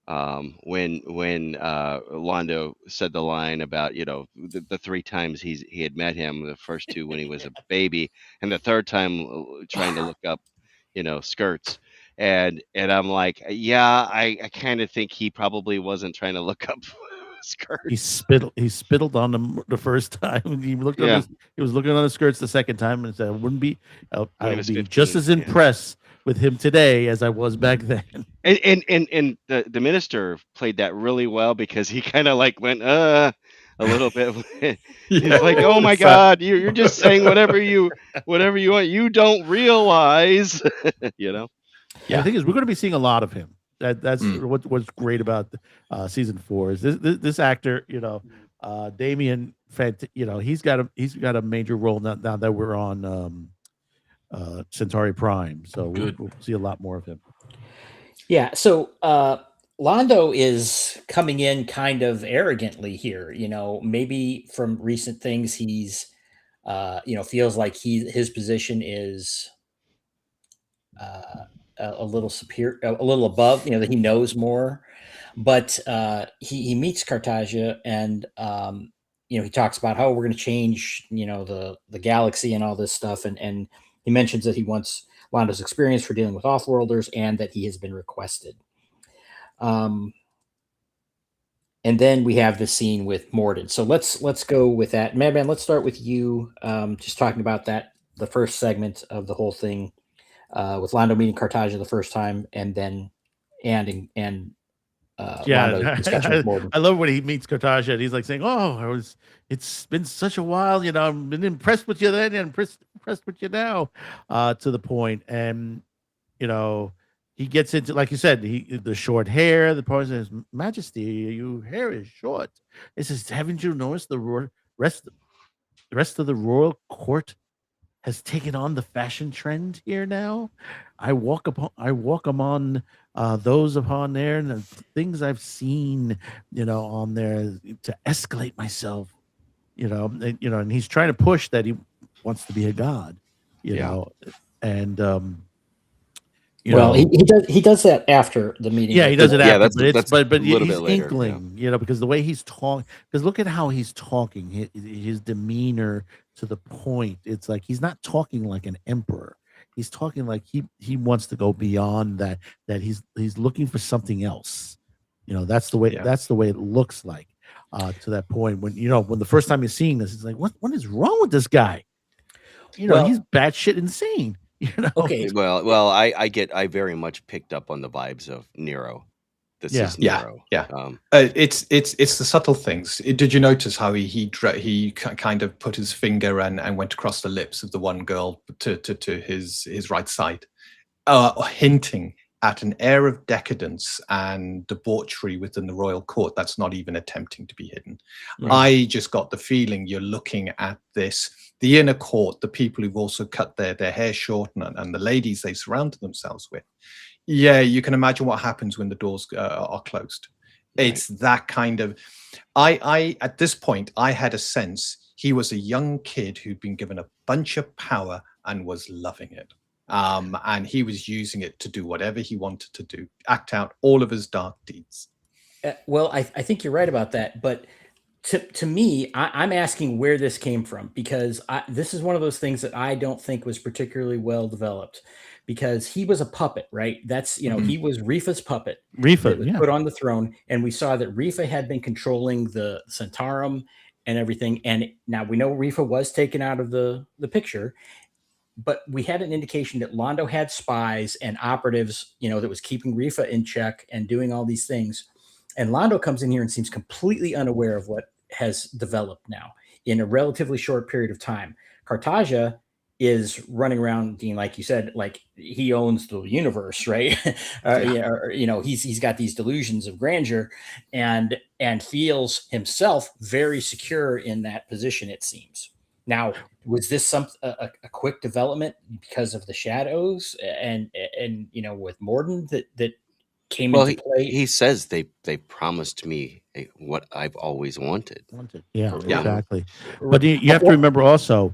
when Londo said the line about the three times he had met him, the first two when he was a baby, and the third time trying to look up skirts, and I'm like, yeah, I kind of think he probably wasn't trying to look up skirts. He spittled on them the first time. He looked Yeah. he was looking on the skirts the second time and said, When he I'll was be 15, just as yeah. impressed with him today as I was back then." And the minister played that really well, because he kind of like went a little bit. He's like, oh my God, you're just saying whatever you want. You don't realize, Yeah, the thing is, we're going to be seeing a lot of him. That's what's great about season 4 is this actor, Damien. He's got a major role now that we're on Centauri Prime, so we'll see a lot more of him. Yeah. So Londo is coming in kind of arrogantly here. Maybe from recent things he's feels like his position is a little superior, a little above, that he knows more. But he meets Cartagia, and he talks about how we're going to change, the galaxy and all this stuff, and he mentions that he wants Londo's experience for dealing with offworlders, and that he has been requested. And then we have the scene with Morden. So let's go with that. Madman, let's start with you, just talking about the first segment of the whole thing, with Londo meeting Cartagia the first time, and then Londo's discussion with Morden. I love when he meets Cartagia and he's like saying, "Oh, it's been such a while, I've been impressed with you then and impressed with you now," to the point. And he gets into, like you said, the short hair. The person says, "Majesty, your hair is short." He says, "Haven't you noticed the rest of the royal court has taken on the fashion trend here now? I walk among those upon there, and the things I've seen, on there to escalate myself, and he's trying to push that he wants to be a god, and he does that after the meeting. Yeah, he does it Yeah, after, that's but a little he's bit later, inkling, because the way he's talking, because look at how he's talking, his demeanor to the point. It's like he's not talking like an emperor. He's talking like he wants to go beyond that. That he's looking for something else. That's the way it looks like to that point. When when the first time you're seeing this, it's like what is wrong with this guy? He's batshit insane. Okay. Well, I very much picked up on the vibes of Nero. This is Nero. Yeah. It's the subtle things. Did you notice how he kind of put his finger and went across the lips of the one girl to his right side, hinting at an air of decadence and debauchery within the royal court that's not even attempting to be hidden. I just got the feeling you're looking at this, the inner court, the people who've also cut their hair short, and the ladies they surrounded themselves with. Yeah, you can imagine what happens when the doors are closed. Right. It's that kind of. I at this point I had a sense he was a young kid who'd been given a bunch of power and was loving it. And he was using it to do whatever he wanted to do, act out all of his dark deeds. Well, I think you're right about that, but to me, I'm asking where this came from, because this is one of those things that I don't think was particularly well developed. because he was a puppet, right? That's, he was Rifa's puppet that was Refa, put on the throne. And we saw that Rifa had been controlling the Centaurum and everything. And now we know Rifa was taken out of the picture, but we had an indication that Londo had spies and operatives, that was keeping Rifa in check and doing all these things. And Londo comes in here and seems completely unaware of what has developed now in a relatively short period of time. Cartagia is running around, Dean, like you said, like he owns the universe, right? He's got these delusions of grandeur and feels himself very secure in that position, it seems. Now, was this a quick development because of the shadows and with Morden that came into play? He says they promised me what I've always wanted. Yeah, Yeah. exactly. But you have to remember also,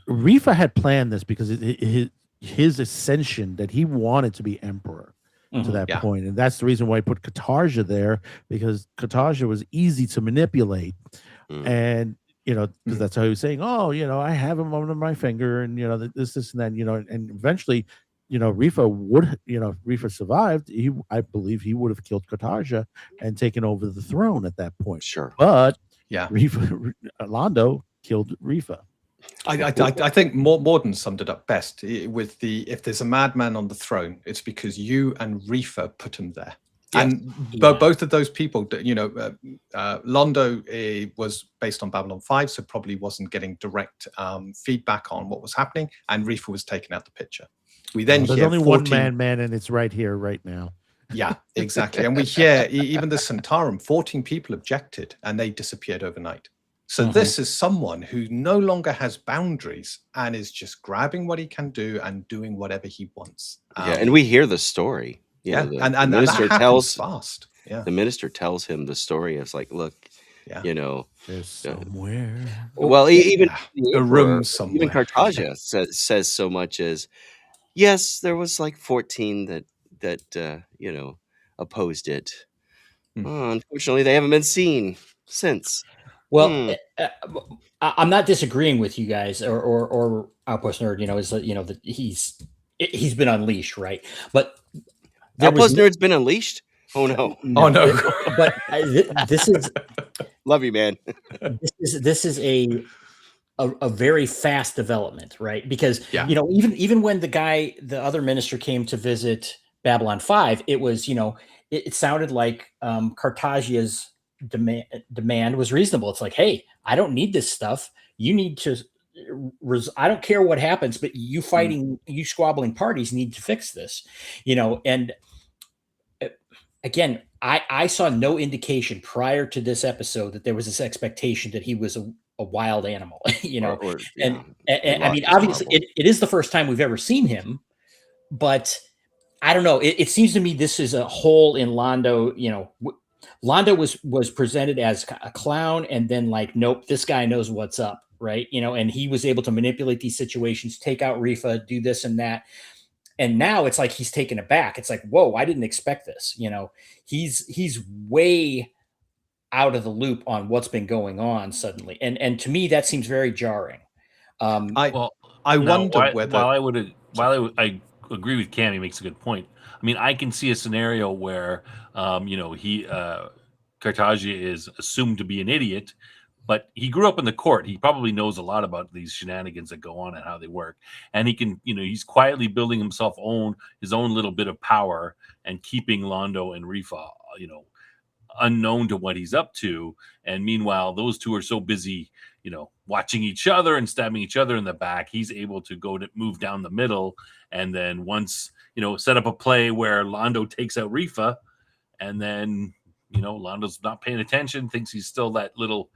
Rifa had planned this because his ascension, that he wanted to be emperor to that point. And that's the reason why he put Cartagia there, because Cartagia was easy to manipulate. And, because that's how he was saying, I have him under my finger and, this, and that, and eventually, Rifa survived. I believe he would have killed Cartagia and taken over the throne at that point. Sure. But Yeah, Londo killed Rifa. I think Morden summed it up best with if there's a madman on the throne, it's because you and Rifa put him there. Yeah. And both of those people, Londo was based on Babylon 5, so probably wasn't getting direct feedback on what was happening, and Rifa was taken out the picture. We then there's hear only 14... one man, and it's right here, right now. Yeah, exactly. And we hear even the Centaurum, 14 people objected, and they disappeared overnight. So this is someone who no longer has boundaries and is just grabbing what he can do and doing whatever he wants. And we hear the story. And the minister that tells fast. Yeah, the minister tells him the story. It's like, look, there's somewhere. Well, even a room somewhere. Even Cartagia says so much as, yes, there was like 14 that opposed it. Unfortunately, they haven't been seen since. Well, I'm not disagreeing with you guys or Outpost Nerd. Is that he's been unleashed, right? But Outpost Nerd's been unleashed. Oh no! Oh no! But this is love you, man. this is a very fast development, right? Because even when the other minister came to visit Babylon 5, it was it sounded like Cartagia's demand was reasonable. It's like, hey, I don't need this stuff. You need to. I don't care what happens, but you squabbling parties need to fix this, And again, I saw no indication prior to this episode that there was this expectation that he was a wild animal, and I mean, obviously, it is the first time we've ever seen him, but I don't know. It seems to me this is a hole in Londo. Londo was presented as a clown, and then like, nope, this guy knows what's up, right? And he was able to manipulate these situations, take out Rifa, do this and that. And now it's like he's taken aback. It's like, whoa, I didn't expect this. He's way out of the loop on what's been going on suddenly, and to me that seems very jarring. I wonder whether I agree with Cam. He makes a good point. I mean, I can see a scenario where, Cartagia is assumed to be an idiot, but he grew up in the court. He probably knows a lot about these shenanigans that go on and how they work. And he can, he's quietly building himself his own little bit of power and keeping Londo and Rifa, unknown to what he's up to. And meanwhile, those two are so busy, watching each other and stabbing each other in the back. He's able to move down the middle. And then once, set up a play where Londo takes out Rifa, and then, Londo's not paying attention, thinks he's still that little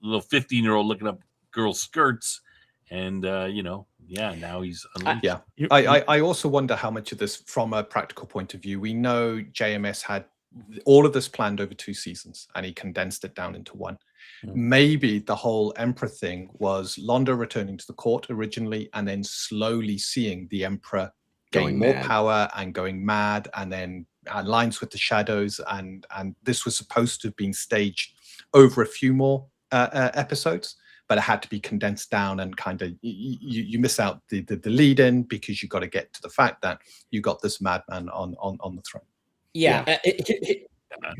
15-year-old looking up girls' skirts. And, now he's unleashed. I also wonder how much of this, from a practical point of view, we know JMS had all of this planned over 2 seasons, and he condensed it down into 1. Maybe the whole Emperor thing was Londo returning to the court originally, and then slowly seeing the Emperor gain more power and going mad, and then aligns with the shadows, and this was supposed to have been staged over a few more episodes. but it had to be condensed down, and kind of you miss out the lead in because you got to get to the fact that you got this madman on the throne. Yeah. You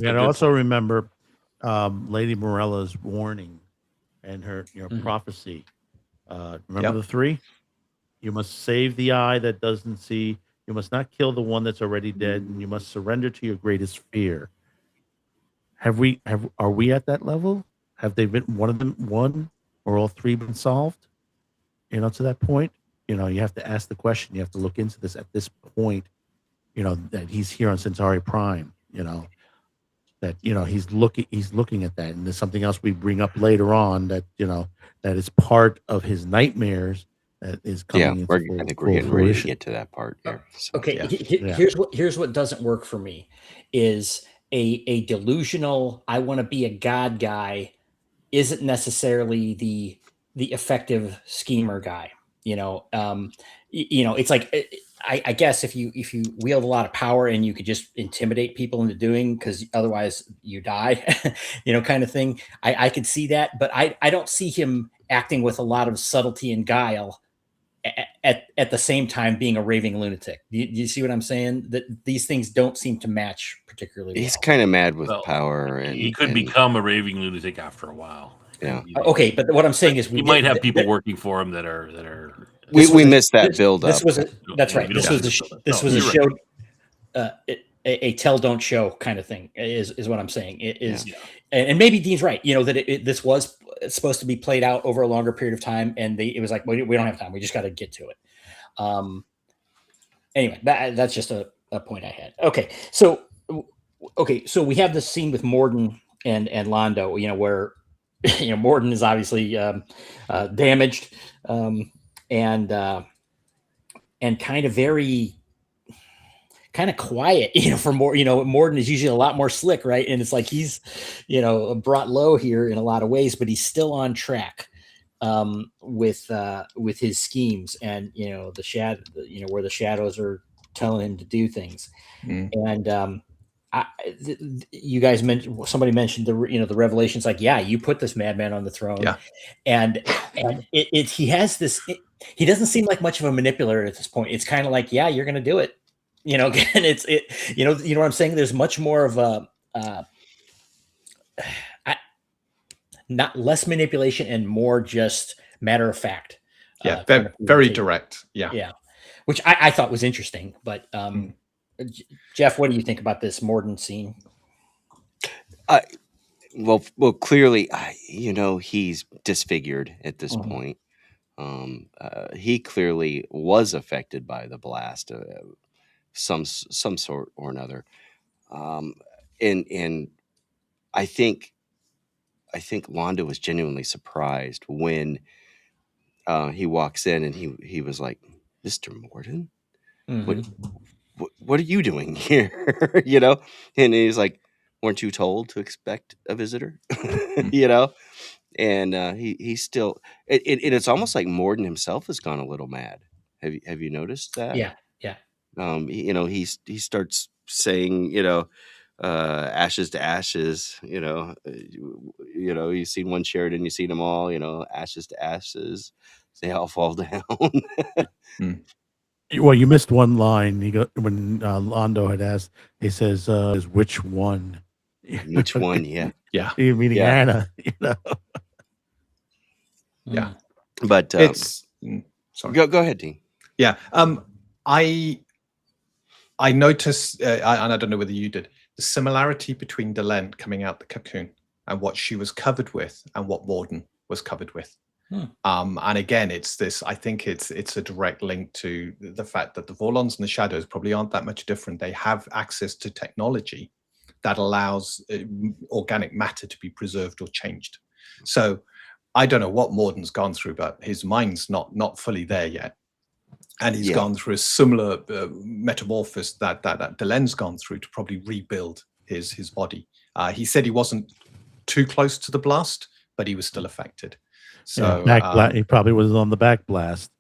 got to also remember Lady Morella's warning and her prophecy. Remember the three? You must save the eye that doesn't see. You must not kill the one that's already dead, and you must surrender to your greatest fear. Are we at that level? Have they been one or all three been solved? To that point, you have to ask the question. You have to look into this at this point. That he's here on Centauri Prime. That he's looking at that, and there's something else we bring up later on that that is part of his nightmares that is coming into I think we're getting ready to get to that part here. So, okay, here's what doesn't work for me is a delusional I want to be a god guy isn't necessarily the effective schemer guy. It's like I guess if you wield a lot of power and you could just intimidate people into doing because otherwise you die, kind of thing. I could see that, but I don't see him acting with a lot of subtlety and guile at the same time being a raving lunatic. Do you see what I'm saying? That these things don't seem to match particularly well. He's kind of mad with power, and he could become a raving lunatic after a while. Yeah. Okay, but what I'm saying is he might have people working for him that are. We missed that build up. That's right. This was a show. A tell don't show kind of thing is what I'm saying. It is, and maybe Dean's right. That this was supposed to be played out over a longer period of time, and it was like we don't have time. We just got to get to it. Anyway, that's just a point I had. Okay, so we have this scene with Morden and Londo. Where Morden is obviously damaged, and kind of very. Kind of quiet, for more, Morden is usually a lot more slick, right? And it's like he's, brought low here in a lot of ways, but he's still on track with his schemes and the shadow, where the shadows are telling him to do things. And you guys mentioned, somebody mentioned the revelations, like, you put this madman on the throne, and he has this. He doesn't seem like much of a manipulator at this point. It's kind of like, you're going to do it. Again, you know what I'm saying? There's much more of a, not less manipulation and more just matter of fact. Very direct. Yeah. Which I thought was interesting, but Jeff, what do you think about this Morden scene? Well, clearly, he's disfigured at this point. He clearly was affected by the blast. Some sort or another, and I think Londo was genuinely surprised when he walks in and he was like, "Mr. Morden, what are you doing here?" And he's like, "Weren't you told to expect a visitor?" And he's still, and it's almost like Morden himself has gone a little mad. Have you noticed that? Yeah. He starts saying, ashes to ashes, you've seen one Sheridan, you've seen them all, ashes to ashes, they all fall down. Well, you missed one line. When Londo had asked, he says, which one? Which one? Yeah. Meaning Anna, Yeah. But it's sorry. Go ahead, Dean. Yeah. I noticed, and I don't know whether you did, the similarity between Delenn coming out the cocoon and what she was covered with and what Morden was covered with. And again, it's this, I think it's a direct link to the fact that the Vorlons and the Shadows probably aren't that much different. They have access to technology that allows organic matter to be preserved or changed. So I don't know what Morden's gone through, but his mind's not fully there yet. And he's gone through a similar metamorphosis that Delenn's gone through to probably rebuild his body. He said he wasn't too close to the blast, but he was still affected. So he probably was on the back blast.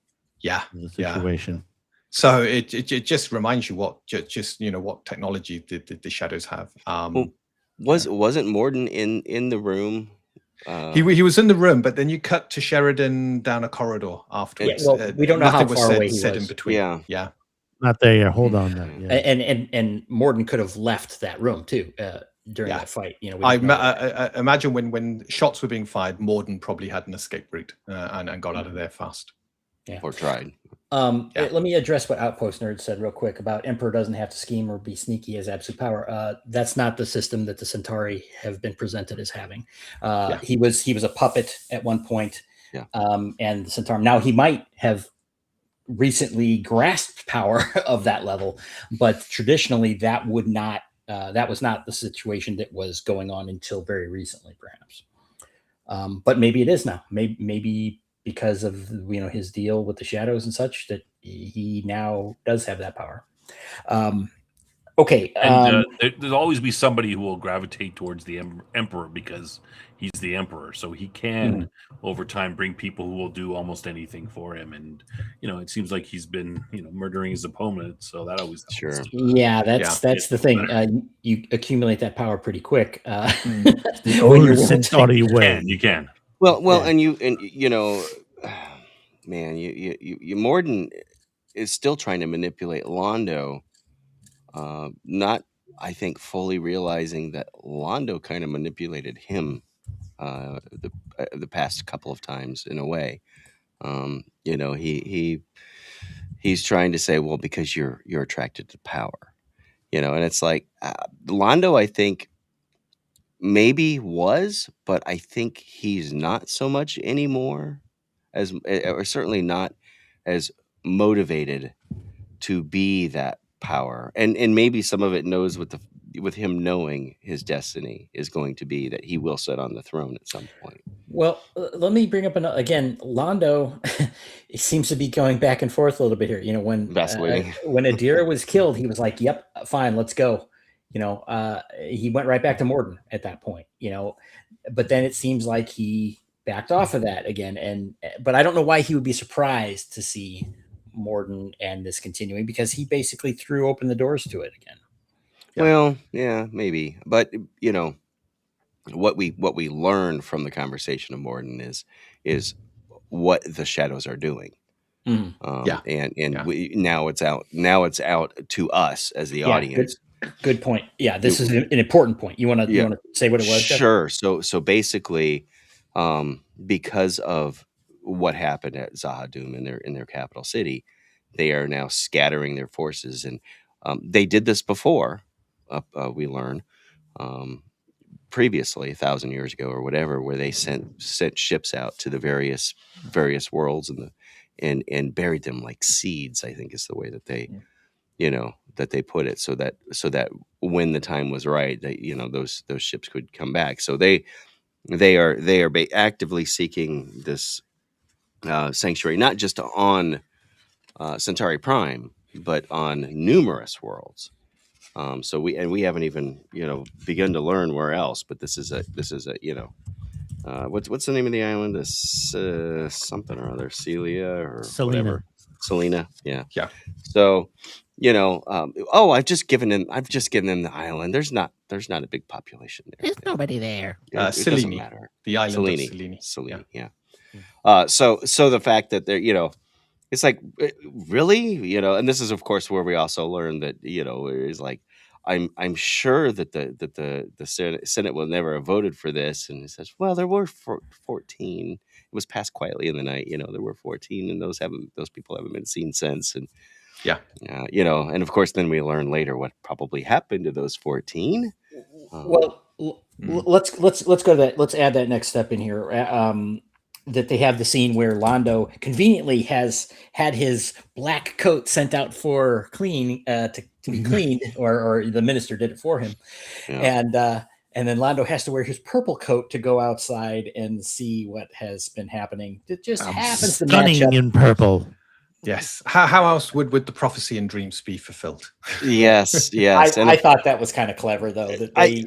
Yeah, the situation. So it just reminds you what what technology the Shadows have. Wasn't Morden in the room He was in the room, but then you cut to Sheridan down a corridor afterwards. well, we don't know how nothing was far away he said in was. between. Yeah. Not there yet. Hold on that. Yeah. And Morden could have left that room too during that fight. You know, we I don't know that. imagine when shots were being fired, Morden probably had an escape route and got out of there fast. Yeah. Or tried. Let me address what Outpost Nerd said real quick about Emperor doesn't have to scheme or be sneaky as absolute power. That's not the system that the Centauri have been presented as having. He was a puppet at one point, and the Centauri. Now he might have recently grasped power of that level, but traditionally that was not the situation that was going on until very recently, perhaps. But maybe it is now. Maybe because of his deal with the shadows and such, that he now does have that power. Okay. And there'll always be somebody who will gravitate towards the emperor because he's the emperor. So he can, over time, bring people who will do almost anything for him. And, it seems like he's been, murdering his opponent. So that always helps. Sure. Yeah, that's the thing. You accumulate that power pretty quick. The older Centauri way. You can. Well, and man, you Morden is still trying to manipulate Londo. Not, I think, fully realizing that Londo kind of manipulated him the past couple of times in a way. He's trying to say, well, because you're attracted to power, and it's like Londo, I think maybe was, but I think he's not so much anymore, or certainly not as motivated to be that power, and maybe some of it knows with him knowing his destiny is going to be that he will sit on the throne at some point. Well, let me bring up again. Londo seems to be going back and forth a little bit here. When Adira was killed, he was like, "Yep, fine, let's go." He went right back to Morden at that point. But then it seems like he backed off of that again. But I don't know why he would be surprised to see Morden and this continuing, because he basically threw open the doors to it again. Well, yeah, maybe, but what we learn from the conversation of Morden is what the shadows are doing. And now it's out to us as the audience. Good point. Yeah, this is an important point. You want to say what it was? Sure. So basically, because of what happened at Zahadum in their capital city, they are now scattering their forces, and they did this before. We learn previously 1,000 years ago or whatever, where they sent ships out to the various worlds and buried them like seeds, I think is the way that they that they put it, so that when the time was right, that those ships could come back. So they are actively seeking this sanctuary, not just on Centauri Prime, but on numerous worlds. So we haven't even begun to learn where else. But this is a what's the name of the island? This something or other, Celia or whatever. Selena. Yeah. So I've just given them the island. There's not a big population there. There's nobody there. It doesn't matter. The island of Selene. Yeah. So the fact that they're it's like, really, and this is of course where we also learn that it's like I'm sure that the Senate will never have voted for this, and it says, well, there were 14. It was passed quietly in the night. There were 14, and those people haven't been seen since, and and of course then we learn later what probably happened to those 14. Let's go to that. Let's add that next step in here. That they have the scene where Londo conveniently has had his black coat sent out for clean to be cleaned, or the minister did it for him, and then Londo has to wear his purple coat to go outside and see what has been happening. It just happens to match up. In purple. Yes. How else would the prophecy and dreams be fulfilled? Yes. I thought that was kind of clever, though. That I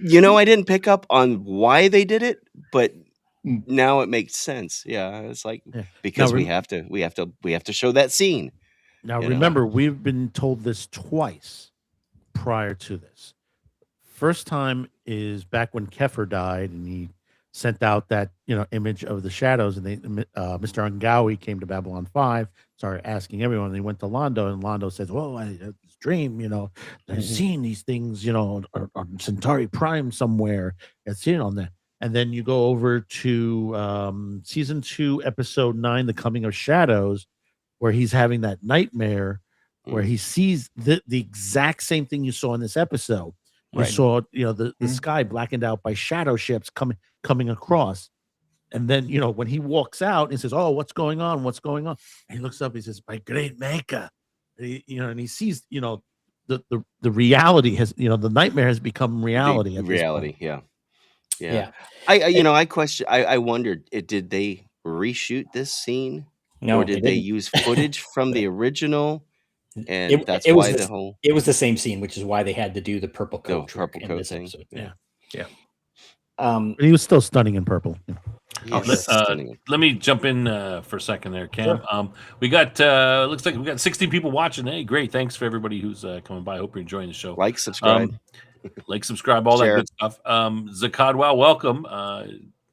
didn't pick up on why they did it, but now it makes sense. Yeah, it's like because we have to show that scene. Now remember, we've been told this twice prior to this. First time is back when Kefir died, and he sent out that image of the shadows, and Mr. Ungawi came to Babylon 5, started asking everyone. And they went to Londo, and Londo says, "Well, I had this dream, I've seen these things, on Centauri Prime somewhere. I've seen it on there." And then you go over to season 2, episode 9, The Coming of Shadows, where he's having that nightmare where he sees the exact same thing you saw in this episode. You saw, the sky blackened out by shadow ships coming across. And then, when he walks out and says, "Oh, what's going on? What's going on?" And he looks up, he says, "My great maker." And he sees, the reality has, the nightmare has become reality. The reality. Yeah. Yeah. I wondered, did they reshoot this scene? No, or did they use footage from the original? And It that's was why the it was the same scene, which is why they had to do the purple coat trick purple in coat this thing. episode. Yeah. But he was still stunning in purple. Let me jump in for a second there, Cam. Sure. We got looks like we got 60 people watching. Hey, great! Thanks for everybody who's coming by. Hope you're enjoying the show. Like, subscribe, subscribe, all share. that good stuff. Zakad, well, welcome,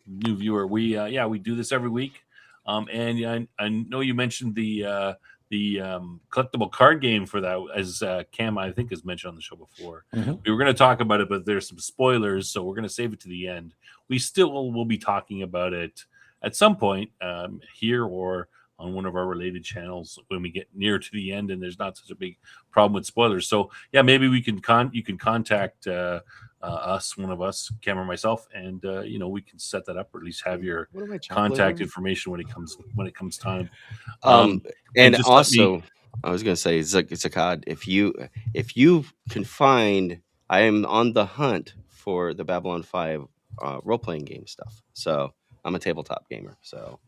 new viewer. We do this every week. And I know you mentioned the collectible card game for that, as Cam I think has mentioned on the show before. We were going to talk about it, but there's some spoilers, so we're going to save it to the end. We still will be talking about it at some point here or on one of our related channels when we get near to the end and there's not such a big problem with spoilers. So yeah, maybe we can you can contact us, one of us, Cam or myself, and we can set that up, or at least have your contact information when it comes time. And also, I was going to say, Zakad, if you can find, I am on the hunt for the Babylon 5 role-playing game stuff. So I'm a tabletop gamer. So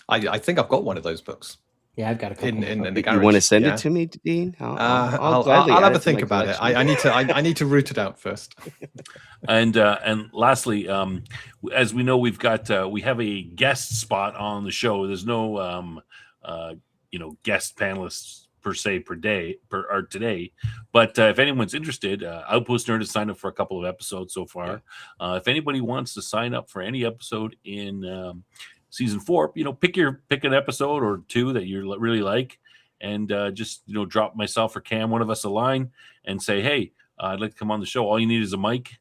I think I've got one of those books. Yeah, I've got a couple. In the garage. You want to send it to me, Dean? I'll have a think about it. I need to root it out first. And lastly, as we know, we have a guest spot on the show. There's no guest panelists per se today, but if anyone's interested, Outpost Nerd has signed up for a couple of episodes so far. If anybody wants to sign up for any episode in season 4, pick an episode or two that you really like, and just drop myself or Cam, one of us, a line and say, "Hey, I'd like to come on the show." All you need is a mic,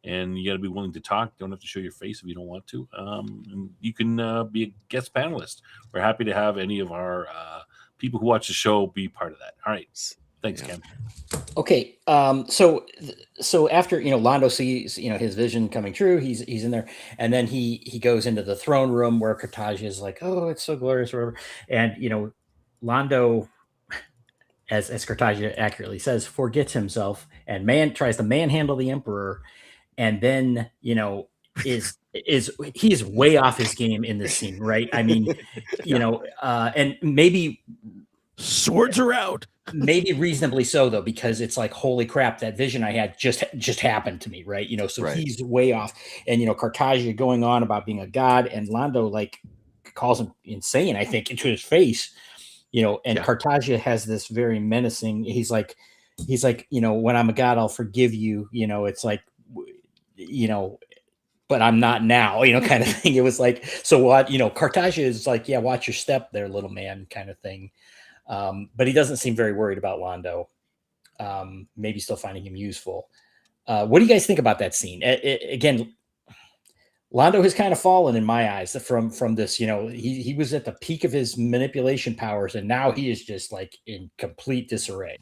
and you got to be willing to talk. Don't have to show your face if you don't want to. And you can be a guest panelist. We're happy to have any of our people who watch the show be part of that. All right, thanks, Cam. Okay, so after Londo sees his vision coming true, he's in there, and then he goes into the throne room where Cartagia is like, "Oh, it's so glorious," or whatever, and Londo, as Cartagia accurately says, forgets himself and tries to manhandle the Emperor, and then he's way off his game in this scene, right? I mean, and maybe swords are out. Maybe reasonably so, though, because it's like, holy crap, that vision I had just happened to me, right? He's way off. And Cartagia going on about being a god, and Londo calls him insane, I think, into his face. Cartagia has this very menacing. He's like, when I'm a god, I'll forgive you. It's like, but I'm not now, kind of thing. It was like, so what? Cartagia is like, yeah, watch your step there, little man, kind of thing. But he doesn't seem very worried about Londo. Maybe still finding him useful. What do you guys think about that scene? Again, Londo has kind of fallen in my eyes from this. He was at the peak of his manipulation powers, and now he is just like in complete disarray.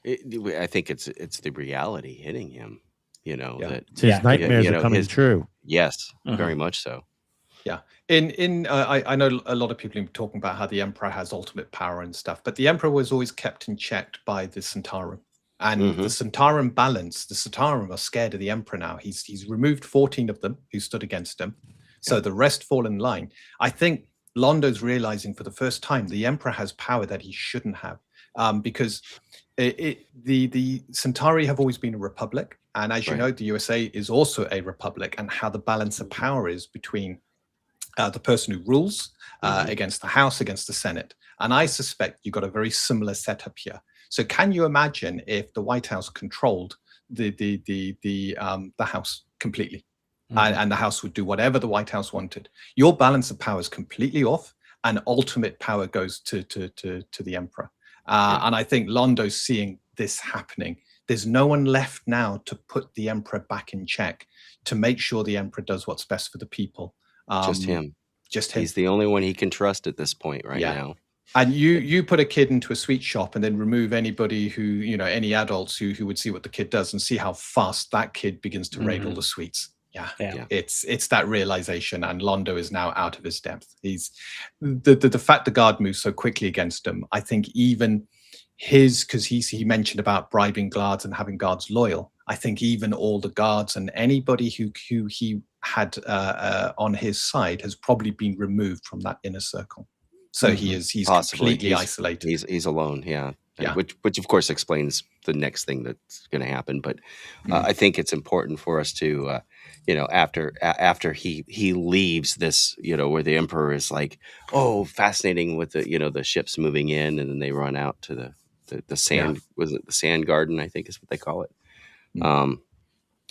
I think it's the reality hitting him. It's his nightmares are coming true. Yes, very much so. Yeah. I know a lot of people are talking about how the Emperor has ultimate power and stuff, but the Emperor was always kept in check by the Centaurum. And the Centaurum balance, the Centaurum are scared of the Emperor now. He's removed 14 of them who stood against him. So the rest fall in line. I think Londo's realizing for the first time the Emperor has power that he shouldn't have, because the Centauri have always been a republic. And as you know, the USA is also a republic, and how the balance of power is between the person who rules against the House, against the Senate. And I suspect you've got a very similar setup here. So can you imagine if the White House controlled the House completely? and the House would do whatever the White House wanted. Your balance of power is completely off, and ultimate power goes to the Emperor. And I think Londo's seeing this happening. There's no one left now to put the Emperor back in check, to make sure the Emperor does what's best for the people. Just him. Just him. He's the only one he can trust at this point now. And you put a kid into a sweet shop and then remove anybody who, you know, any adults who would see what the kid does and see how fast that kid begins to raid all the sweets. Yeah. It's that realization, and Londo is now out of his depth. He's the fact the guard moves so quickly against him. I think even because he mentioned about bribing guards and having guards loyal. I think even all the guards and anybody who he had on his side has probably been removed from that inner circle. So he's completely isolated. He's alone, which of course explains the next thing that's going to happen. But I think it's important for us to, after he leaves this, where the Emperor is like, oh, fascinating with the ships moving in, and then they run out to the sand. Was it the sand garden? I think is what they call it.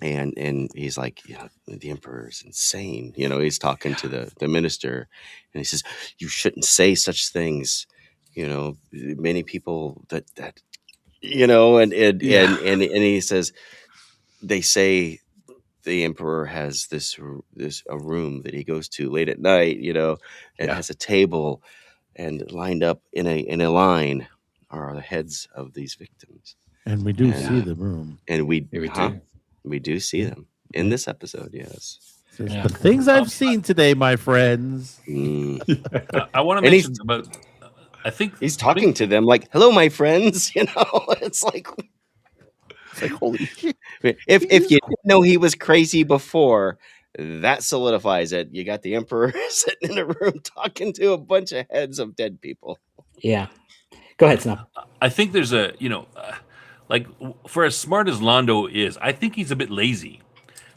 And he's like, the Emperor is insane. He's talking to the minister, and he says, you shouldn't say such things. Many people that and he says, they say the Emperor has this a room that he goes to late at night, and has a table, and lined up in a line are the heads of these victims. And we do see the room. And we do see them in this episode, yes. The things I've seen today, my friends. I want to mention about. I think he's talking to them like, "Hello, my friends." It's like holy shit. If you didn't know he was crazy before, that solidifies it. You got the Emperor sitting in a room talking to a bunch of heads of dead people. Yeah. Go ahead, Snuff. I think there's a like, for as smart as Londo is, I think he's a bit lazy.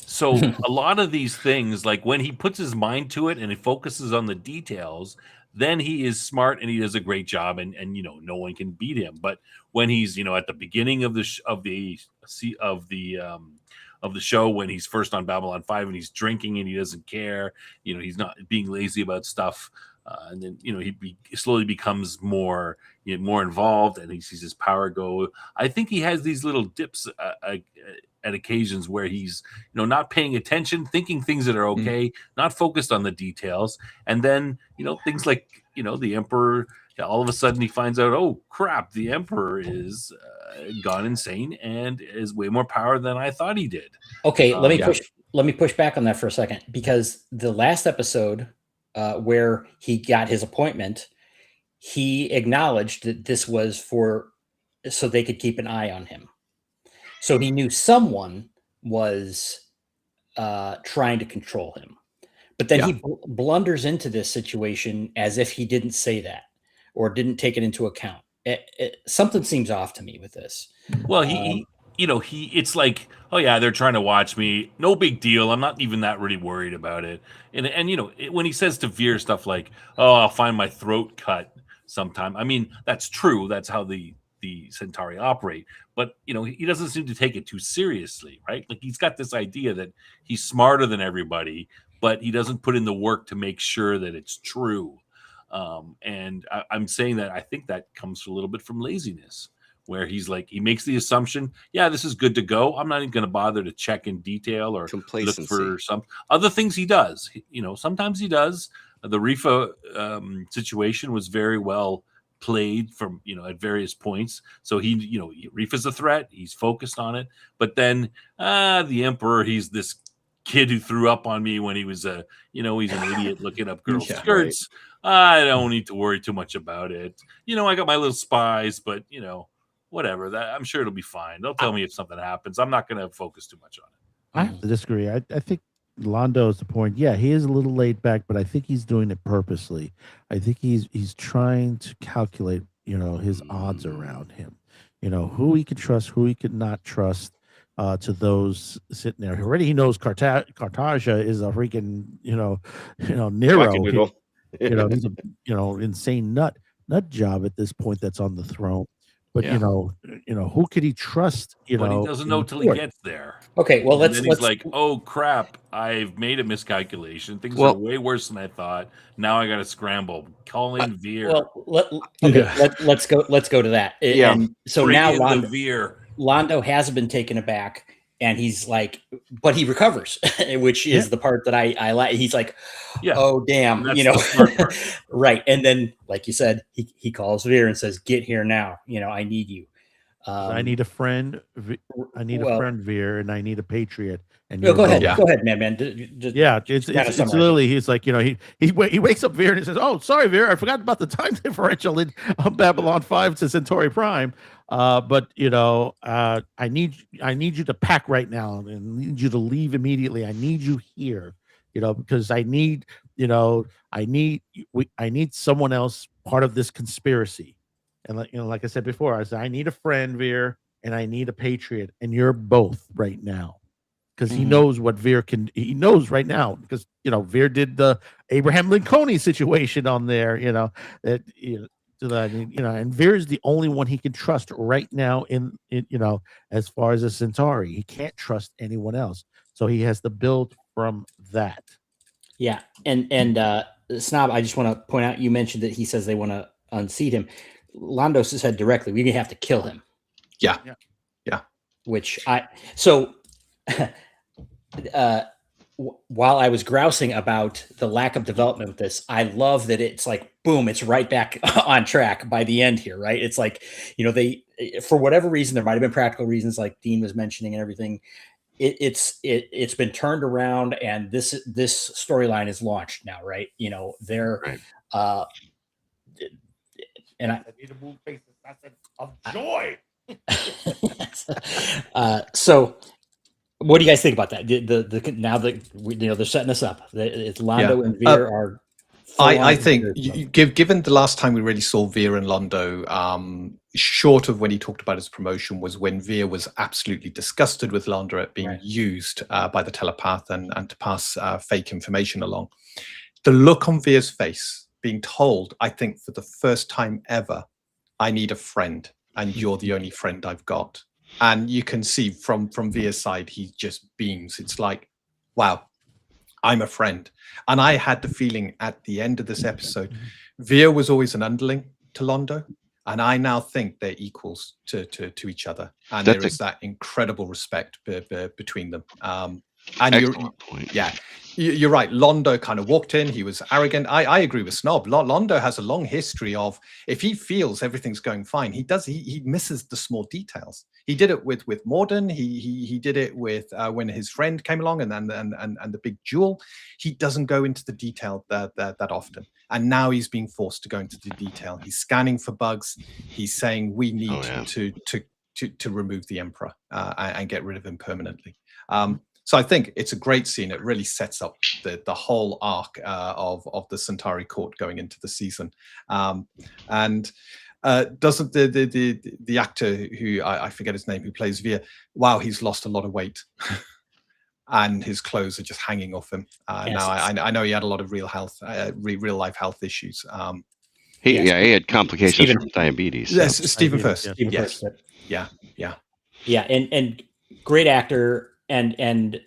So a lot of these things, like when he puts his mind to it and he focuses on the details, then he is smart and he does a great job, and no one can beat him. But when he's at the beginning of the show, when he's first on Babylon 5 and he's drinking and he doesn't care, he's not being lazy about stuff. And then he slowly becomes more involved, and he sees his power go. I think he has these little dips at occasions where he's not paying attention, thinking things that are okay, not focused on the details, and then things like the Emperor. All of a sudden he finds out, oh crap, the Emperor is gone insane and is way more power than I thought he did. Okay, let me push back on that for a second, because the last episode, where he got his appointment, he acknowledged that this was so they could keep an eye on him. So he knew someone was trying to control him. But then he blunders into this situation as if he didn't say that or didn't take it into account. Something seems off to me with this. Well, it's like, oh yeah, they're trying to watch me. No big deal. I'm not even that really worried about it. And when he says to Veer stuff like, oh, I'll find my throat cut sometime. I mean, that's true. That's how the Centauri operate. But, he doesn't seem to take it too seriously, right? Like, he's got this idea that he's smarter than everybody, but he doesn't put in the work to make sure that it's true. And I'm saying that I think that comes a little bit from laziness, where he's like, he makes the assumption, yeah, this is good to go. I'm not even going to bother to check in detail or look for some other things he does. Sometimes he does. The Rifa situation was very well played from, at various points. So Rifa's a threat. He's focused on it. But then the Emperor, he's this kid who threw up on me when he was he's an idiot looking up girls' skirts. Right. I don't need to worry too much about it. I got my little spies, but whatever. That I'm sure it'll be fine. They'll tell me if something happens. I'm not going to focus too much on it. I have to disagree. I think Londo is the point. Yeah, he is a little laid back, but I think he's doing it purposely. I think he's trying to calculate, his odds around him. Who he could trust, who he could not trust. To those sitting there, already he knows Cartagia is a freaking Nero. He's a insane nut job at this point that's on the throne. but Yeah. who could he trust? But he doesn't know till he Ford? gets there. Okay, well And let's then he's like, "Oh crap! I've made a miscalculation. Things are Well- way worse than I thought. Now I got to scramble. Call in Veer. let's go to that. Yeah. And so Bring now in the Veer." Londo has been taken aback, and he's like, but he recovers, which is the part that I like. He's like, Yeah. oh damn, And that's the smart part. right. And then, like you said, he calls Veer and says, "Get here now. I need you. I need a friend. I need a friend, Veer, and I need a patriot. And go ahead, Yeah. go ahead, man. It's literally he's like he wakes up Veer and he says, "Oh, sorry, Veer, I forgot about the time differential in Babylon 5 to Centauri Prime. But I need you to pack right now and need you to leave immediately. I need you here, because I need someone else part of this conspiracy." And like I said before, I said I need a friend, Veer, and I need a patriot, and you're both right now. Because he knows what Veer can. He knows right now because Veer did the Abraham Lincoln situation on there. And Veer is the only one he can trust right now in as far as a Centauri. He can't trust anyone else, so he has to build from that. Yeah, and Snob, I just want to point out, you mentioned that he says they want to unseat him. Londo said directly, "We're gonna have to kill him." Yeah. Which while I was grousing about the lack of development with this, I love that it's like, boom, it's right back on track by the end here, right? It's like, they, for whatever reason, there might've been practical reasons like Dean was mentioning and everything. It's been turned around, and this storyline is launched now, right? They're, Right. and I need to move faces of joy. So what do you guys think about that? Now that they're setting us up, it's Londo and Veer are. I think given the last time we really saw Veer and Londo, short of when he talked about his promotion, was when Veer was absolutely disgusted with Londo at being used by the telepath and to pass fake information along. The look on Veer's face, being told, I think for the first time ever, I need a friend, and you're the only friend I've got. And you can see from Veer's side, he just beams. It's like, wow, I'm a friend. And I had the feeling at the end of this episode, Veer was always an underling to Londo. And I now think they're equals to each other. And there is that incredible respect between them. And you're right. Londo kind of walked in. He was arrogant. I agree with Snob. Londo has a long history of, if he feels everything's going fine, he misses the small details. He did it with Morden. He did it with when his friend came along and the big duel. He doesn't go into the detail that often. And now he's being forced to go into the detail. He's scanning for bugs. He's saying we need to remove the Emperor and get rid of him permanently. So I think it's a great scene. It really sets up the whole arc of the Centauri court going into the season. And doesn't the actor who I forget his name, who plays Veer, wow, he's lost a lot of weight. And his clothes are just hanging off him. Now I know he had a lot of real life health issues. He had complications from diabetes. Yes, Stephen First. First. Yeah. And great actor. And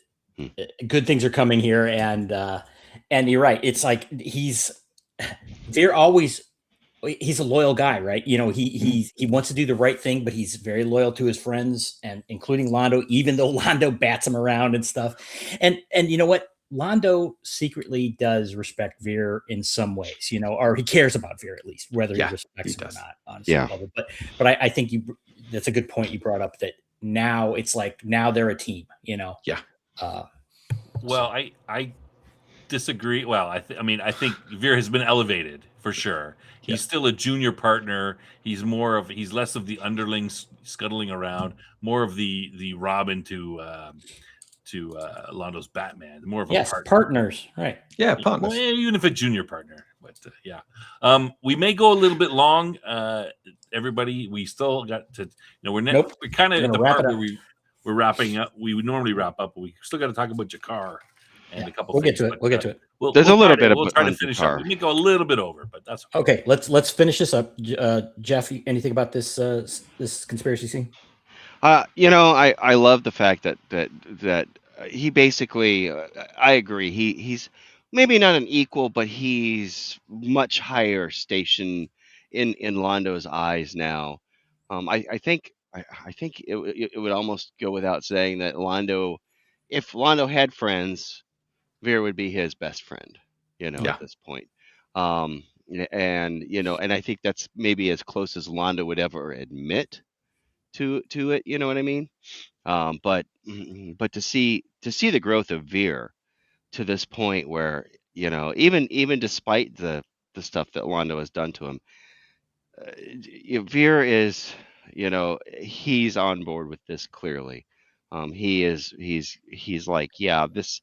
good things are coming here, and you're right. It's like he's a loyal guy, right? He wants to do the right thing, but he's very loyal to his friends, and including Londo, even though Londo bats him around and stuff. And you know what? Londo secretly does respect Veer in some ways, or he cares about Veer at least, whether he respects him or not on some level. But I think that's a good point you brought up, that now it's like, now they're a team, Well, I disagree. Well, I think Veer has been elevated for sure. He's still a junior partner. He's less of the underlings scuttling around, more of the Robin to Londo's Batman, more of a partners, right? Yeah, partners. Well, even if a junior partner, but we may go a little bit long. Everybody, we still got to, we're kind of at the part where we're wrapping up. We would normally wrap up, but we still got to talk about Jakar and a couple. We'll get things, to it. We'll get to it. There's a little bit We'll try to finish up. We may go a little bit over, but that's okay. Let's finish this up. Jeff, anything about this this conspiracy scene? I love the fact that he basically, I agree. He's maybe not an equal, but he's much higher station in Londo's eyes now. I think it would almost go without saying that Londo, if Londo had friends, Veer would be his best friend. At this point. And I think that's maybe as close as Londo would ever admit to it. You know what I mean? But to see the growth of Veer to this point where even despite the stuff that Londo has done to him, Veer is he's on board with this clearly. He's like, yeah, this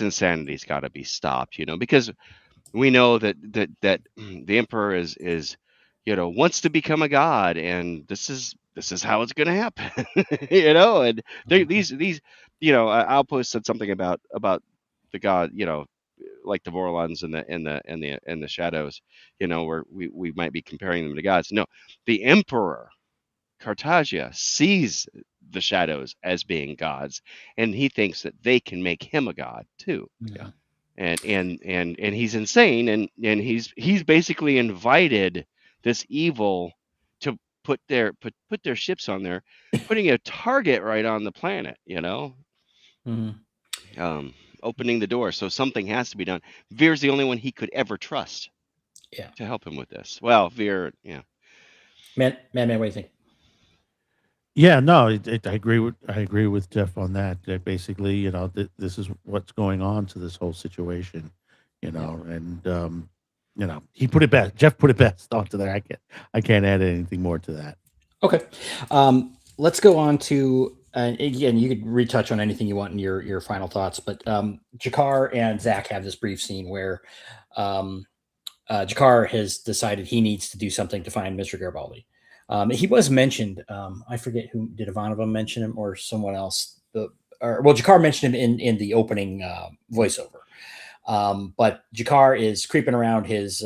insanity's got to be stopped, because we know that the Emperor is wants to become a god, and this is how it's going to happen. And these Outpost said something about the god, like the Vorlons and the shadows, where we might be comparing them to gods. No, the Emperor Cartagia sees the shadows as being gods, and he thinks that they can make him a god too. Yeah. And he's insane, and he's basically invited this evil to put their ships on there, putting a target right on the planet, opening the door. So something has to be done. Veer's the only one he could ever trust to help him with this. Well, Veer, Man, what do you think? Yeah, no, I agree with Jeff on that. That basically, this is what's going on to this whole situation, and he put it best. Jeff put it best onto that. I can't add anything more to that. Okay, let's go on to again. You could retouch on anything you want in your final thoughts, but Jakar and Zach have this brief scene where Jakar has decided he needs to do something to find Mr. Garibaldi. He was mentioned. I forget who did Ivanova mention him or someone else. Jakar mentioned him in the opening voiceover. But Jakar is creeping around his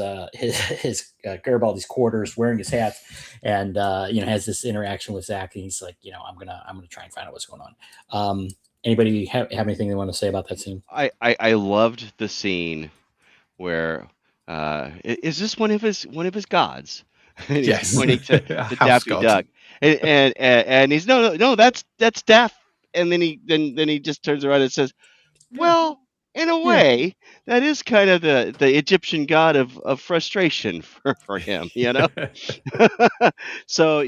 Garibaldi's quarters, wearing his hat, and has this interaction with Zach. And he's like, I'm gonna try and find out what's going on. Anybody have anything they want to say about that scene? I loved the scene where is this one of his gods? And he's Yes. pointing to House Daffy god. Duck, and he's no, that's Daff, and then he just turns around and says, well, in a way, that is kind of the Egyptian god of frustration for him, So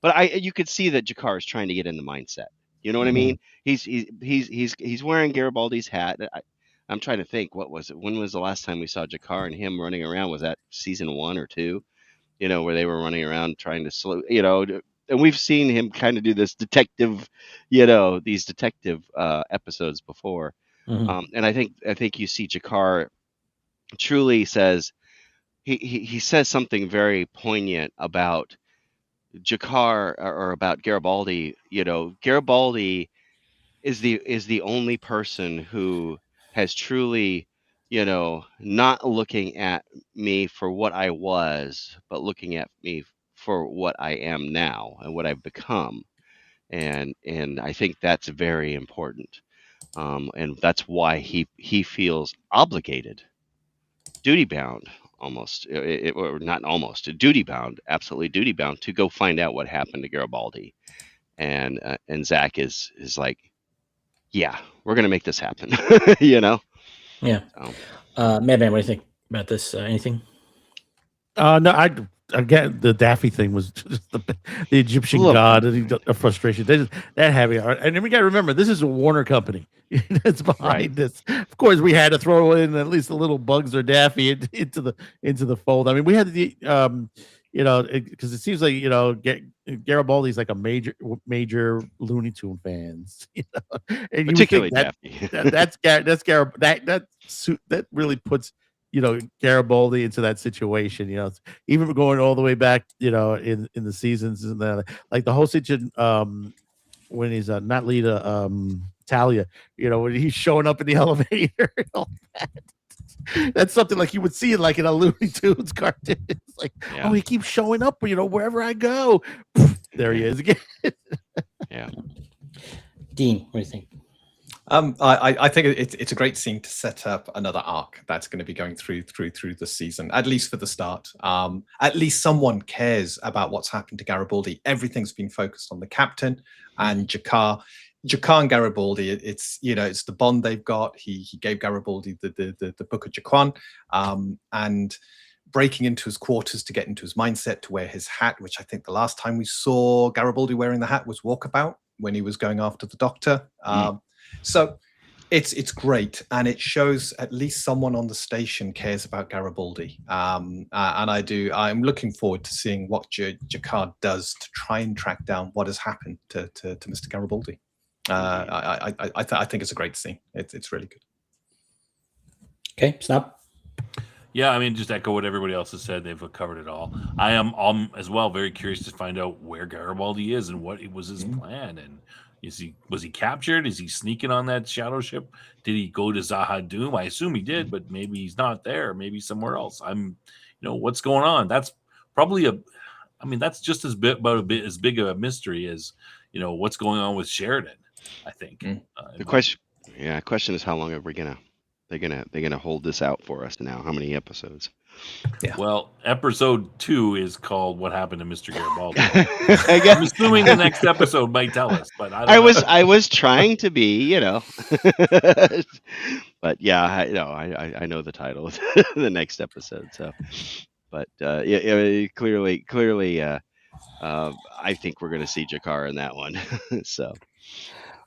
but you could see that Jakar is trying to get in the mindset. You know what I mean? He's wearing Garibaldi's hat. I'm trying to think, what was it? When was the last time we saw Jakar and him running around? Was that season 1 or 2? Where they were running around trying to slow, and we've seen him kind of do this detective, these detective episodes before. And I think you see Jakar truly says, he says something very poignant about Jakar or about Garibaldi. Garibaldi is the only person who has truly, not looking at me for what I was, but looking at me for what I am now and what I've become. And I think that's very important. And that's why he feels obligated, duty bound, almost, or not almost, duty bound, absolutely duty bound to go find out what happened to Garibaldi. And Zach is like, yeah, we're gonna make this happen. Yeah. So. Madman, what do you think about this? Anything? No, again, the Daffy thing was just the Egyptian god of frustration. That heavy, and then we got to remember this is a Warner company that's behind this. Of course, we had to throw in at least a little Bugs or Daffy into the fold. I mean, we had the because it seems like Garibaldi's like a major Looney Tune fans, and particularly Daffy. That really puts Garibaldi into that situation. Even going all the way back, in the seasons and like the whole situation when he's not Lita, Talia, when he's showing up in the elevator and all that. That's something like you would see in like in a Looney Tunes cartoon. It's like, Yeah. oh, he keeps showing up, wherever I go. There he is again. Yeah. Dean, what do you think? I think it's a great scene to set up another arc that's going to be going through the season, at least for the start. At least someone cares about what's happened to Garibaldi. Everything's been focused on the captain and Jakar. Jakar and Garibaldi, it's the bond they've got. He gave Garibaldi the Book of Jaquan, and breaking into his quarters to get into his mindset to wear his hat, which I think the last time we saw Garibaldi wearing the hat was Walkabout when he was going after the Doctor. So it's great, and it shows at least someone on the station cares about Garibaldi. And I'm looking forward to seeing what Jakar does to try and track down what has happened to Mr. Garibaldi. I think it's a great scene. It's really good. Okay, stop. Yeah, I mean, just echo what everybody else has said. They've covered it all. I am as well very curious to find out where Garibaldi is and what was his plan. And was he captured? Is he sneaking on that shadow ship? Did he go to Zaha-Doom? I assume he did, but maybe he's not there. Maybe somewhere else. What's going on? That's probably that's just as big of a mystery as what's going on with Sheridan. I think the question is how long are we gonna they're gonna hold this out for us now? How many episodes? Yeah. Well, episode 2 is called "What Happened to Mr. Garibaldi." I'm assuming the next episode might tell us, but I was trying to be, but yeah, I know the title of the next episode. So, but clearly, I think we're going to see Jakar in that one. So,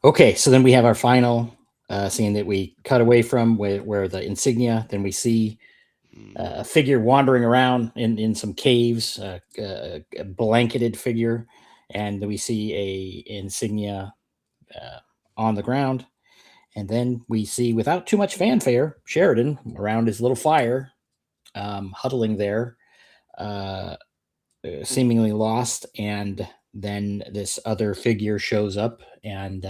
okay, so then we have our final scene that we cut away from where the insignia. Then we see a figure wandering around in some caves, a blanketed figure, and then we see a insignia on the ground. And then we see, without too much fanfare, Sheridan around his little fire, huddling there, seemingly lost. And then this other figure shows up and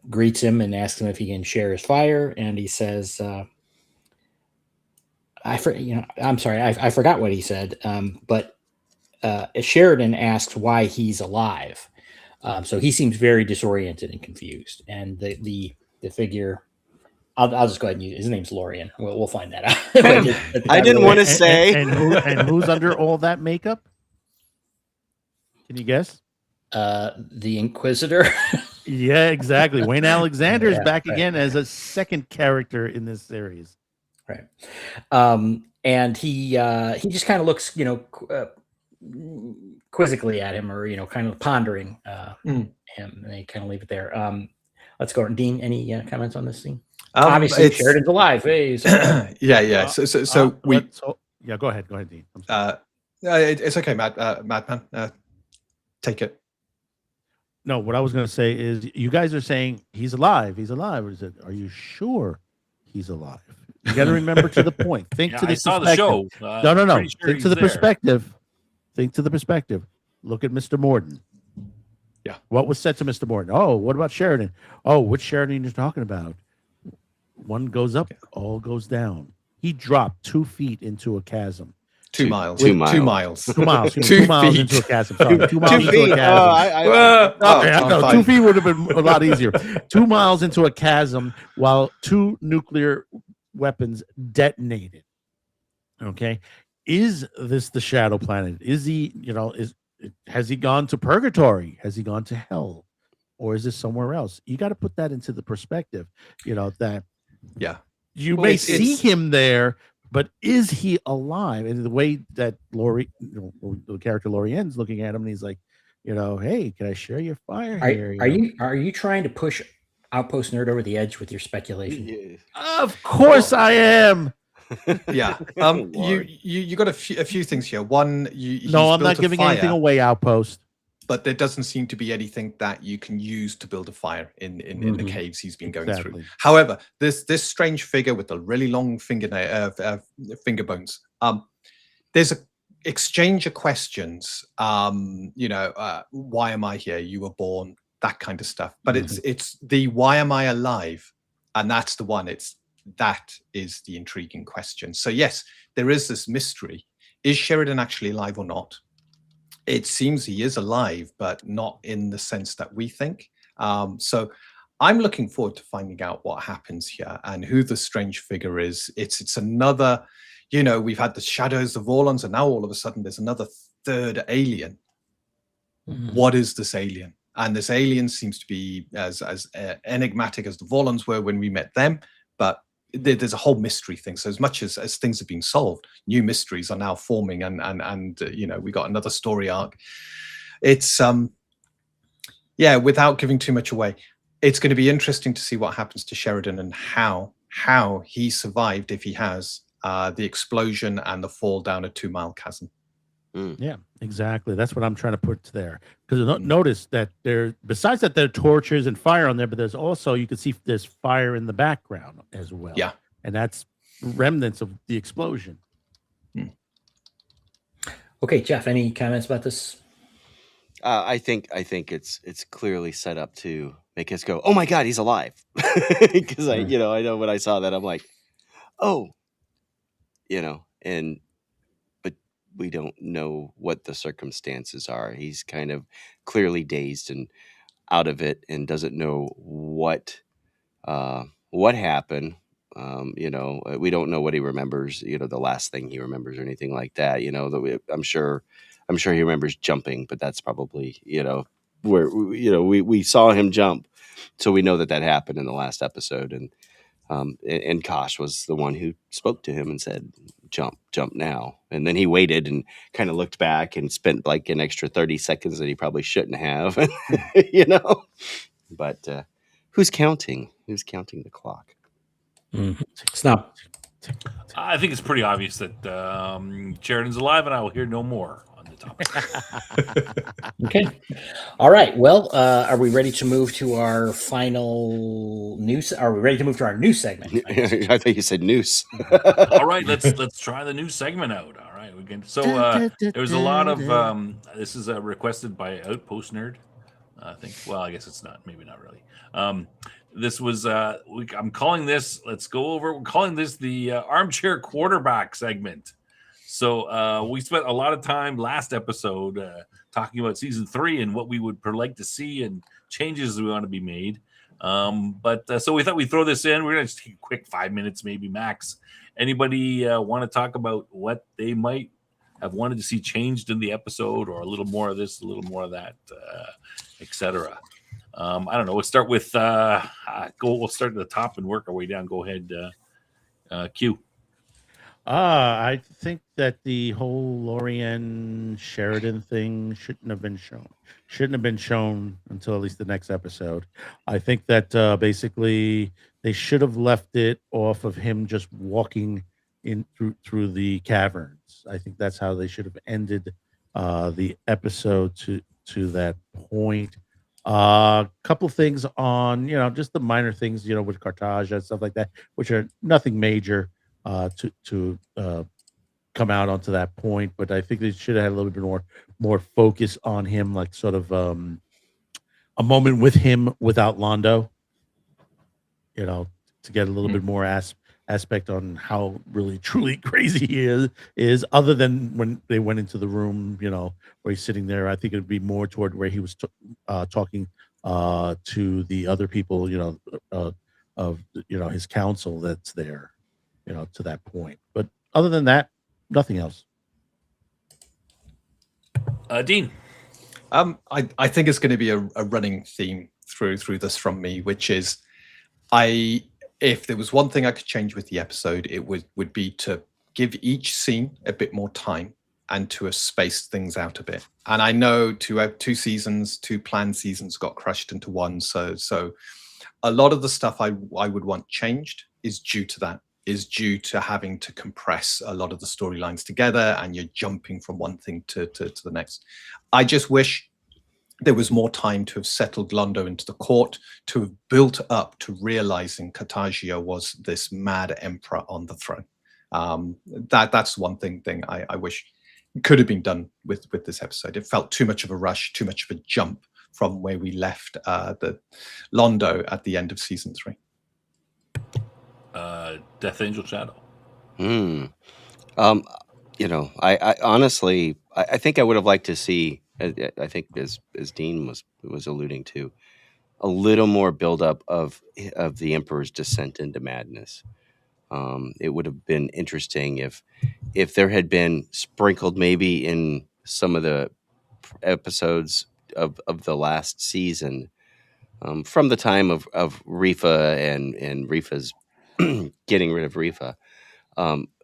greets him and asks him if he can share his fire. And he says, I'm sorry, I forgot what he said. But Sheridan asks why he's alive. So he seems very disoriented and confused. And the figure, I'll just go ahead and use his name's Lorian. We'll find that out. I didn't want to say. And who's under all that makeup? Can you guess? The Inquisitor. Yeah, exactly. Wayne Alexander is back again as a second character in this series. Right. And he just kind of looks, quizzically at him, or kind of pondering him, and they kind of leave it there. Let's go. Dean, any comments on this scene? Obviously, Sheridan's alive. Hey, yeah. So we. Go ahead, Dean. It's okay, Madman. Take it. No, what I was going to say is, you guys are saying he's alive. He's alive. Or is it? Are you sure he's alive? You got to remember to the point. Think to the saw the show. No. Think to the perspective. Think to the perspective. Look at Mr. Morden. Yeah. What was said to Mr. Morden? Oh, what about Sheridan? Oh, which Sheridan you're talking about? One goes up, all goes down. He dropped 2 feet into a chasm. 2 miles. 2 miles. 2 miles. 2 miles. 2 2 miles feet. into a chasm. Sorry, 2 miles 2 into feet. a chasm. No, 2 fine. feet would have been a lot easier. 2 miles into a chasm while 2 nuclear weapons detonated. Okay. Is this the Shadow Planet? Is he, has he gone to purgatory? Has he gone to hell? Or is this somewhere else? You got to put that into the perspective, that you may see him there, but is he alive? And the way that the character Lorien's looking at him, and he's like, hey, can I share your fire here? Are you trying to push Outpost Nerd over the edge with your speculation? Yeah. Of course I am. Yeah. You got a few things here. One, no, I'm not giving anything away, Outpost. But there doesn't seem to be anything that you can use to build a fire in the caves he's been going through. However, this strange figure with the really long finger bones. exchange of questions. Why am I here? You were born, that kind of stuff. But it's the why am I alive? And that's the one. That is the intriguing question. So yes, there is this mystery. Is Sheridan actually alive or not? It seems he is alive, but not in the sense that we think. So I'm looking forward to finding out what happens here and who the strange figure is. It's another, we've had the shadows of Vorlons, and now all of a sudden there's another third alien. What is this alien? And this alien seems to be as enigmatic as the Vorlons were when we met them, but there's a whole mystery thing. So as much as things have been solved, new mysteries are now forming, and we got another story arc. It's without giving too much away, it's going to be interesting to see what happens to Sheridan and how he survived, if he has, the explosion and the fall down a 2-mile chasm. Yeah, exactly. That's what I'm trying to put there. Because notice that besides that, there are torches and fire on there, but there's also, you can see there's fire in the background as well. Yeah. And that's remnants of the explosion. Okay, Jeff, any comments about this? I think it's clearly set up to make us go, oh my God, he's alive. Because I know when I saw that, I'm like, oh, but we don't know what the circumstances are. He's kind of clearly dazed and out of it and doesn't know what happened. We don't know what he remembers, the last thing he remembers or anything like that. I'm sure he remembers jumping, but that's probably, where, we saw him jump. So we know that happened in the last episode. And Kosh was the one who spoke to him and said, jump now. And then he waited and kind of looked back and spent like an extra 30 seconds that he probably shouldn't have, but who's counting the clock? It's not. I think it's pretty obvious that Sheridan's alive, and I will hear no more on the topic. Okay. All right. Well, are we ready to move to our final news? Are we ready to move to our news segment? I thought you said noose. All right, let's try the new segment out. All right, we can. So there was a lot of this is requested by Outpost Nerd. I think. Well, I guess it's not. Maybe not really. This was. I'm calling this. Let's go over. We're calling this the armchair quarterback segment. So we spent a lot of time last episode talking about season 3 and what we would like to see and changes we want to be made. So we thought we'd throw this in. We're going to just take a quick 5 minutes, maybe max. Anybody want to talk about what they might have wanted to see changed in the episode, or a little more of this, a little more of that, etc. I don't know. Let's start with we'll start at the top and work our way down. Go ahead, Q. I think that the whole Lorian Sheridan thing shouldn't have been shown. Shouldn't have been shown until at least the next episode. I think that basically they should have left it off of him just walking in through the caverns. I think that's how they should have ended the episode to that point. Couple things on just the minor things with Carthage and stuff like that, which are nothing major. To come out onto that point, but I think they should have had a little bit more focus on him, like sort of a moment with him without Londo, to get a little bit more aspect on how really truly crazy he is other than when they went into the room, where he's sitting there. I think it'd be more toward where he was talking to the other people, of his council that's there. To that point. But other than that, nothing else. Dean. I think it's going to be a running theme through this from me, which is if there was one thing I could change with the episode, it would be to give each scene a bit more time and to space things out a bit. And I know to have 2 seasons, 2 planned seasons got crushed into one. So a lot of the stuff I would want changed is due to that. Is due to having to compress a lot of the storylines together, and you're jumping from one thing to the next. I just wish there was more time to have settled Londo into the court, to have built up to realizing Cartagia was this mad emperor on the throne. That's one thing I wish could have been done with this episode. It felt too much of a rush, too much of a jump from where we left the Londo at the end of season 3. Death Angel Shadow. I honestly, I think I would have liked to see. I think as Dean was alluding to, a little more buildup of the Emperor's descent into madness. It would have been interesting if there had been sprinkled maybe in some of the episodes of the last season, from the time of Rifa and Rifa's getting rid of Rifa,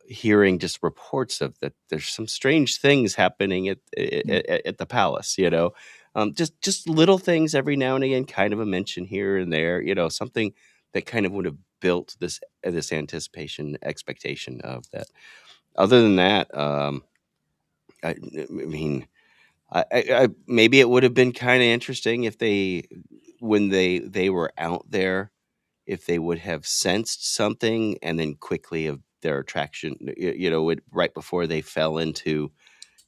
hearing just reports of that there's some strange things happening at the palace, just little things every now and again, kind of a mention here and there, something that kind of would have built this anticipation, expectation of that. Other than that, I mean, I maybe it would have been kind of interesting if when they were out there, if they would have sensed something and then quickly of their attraction, right before they fell into,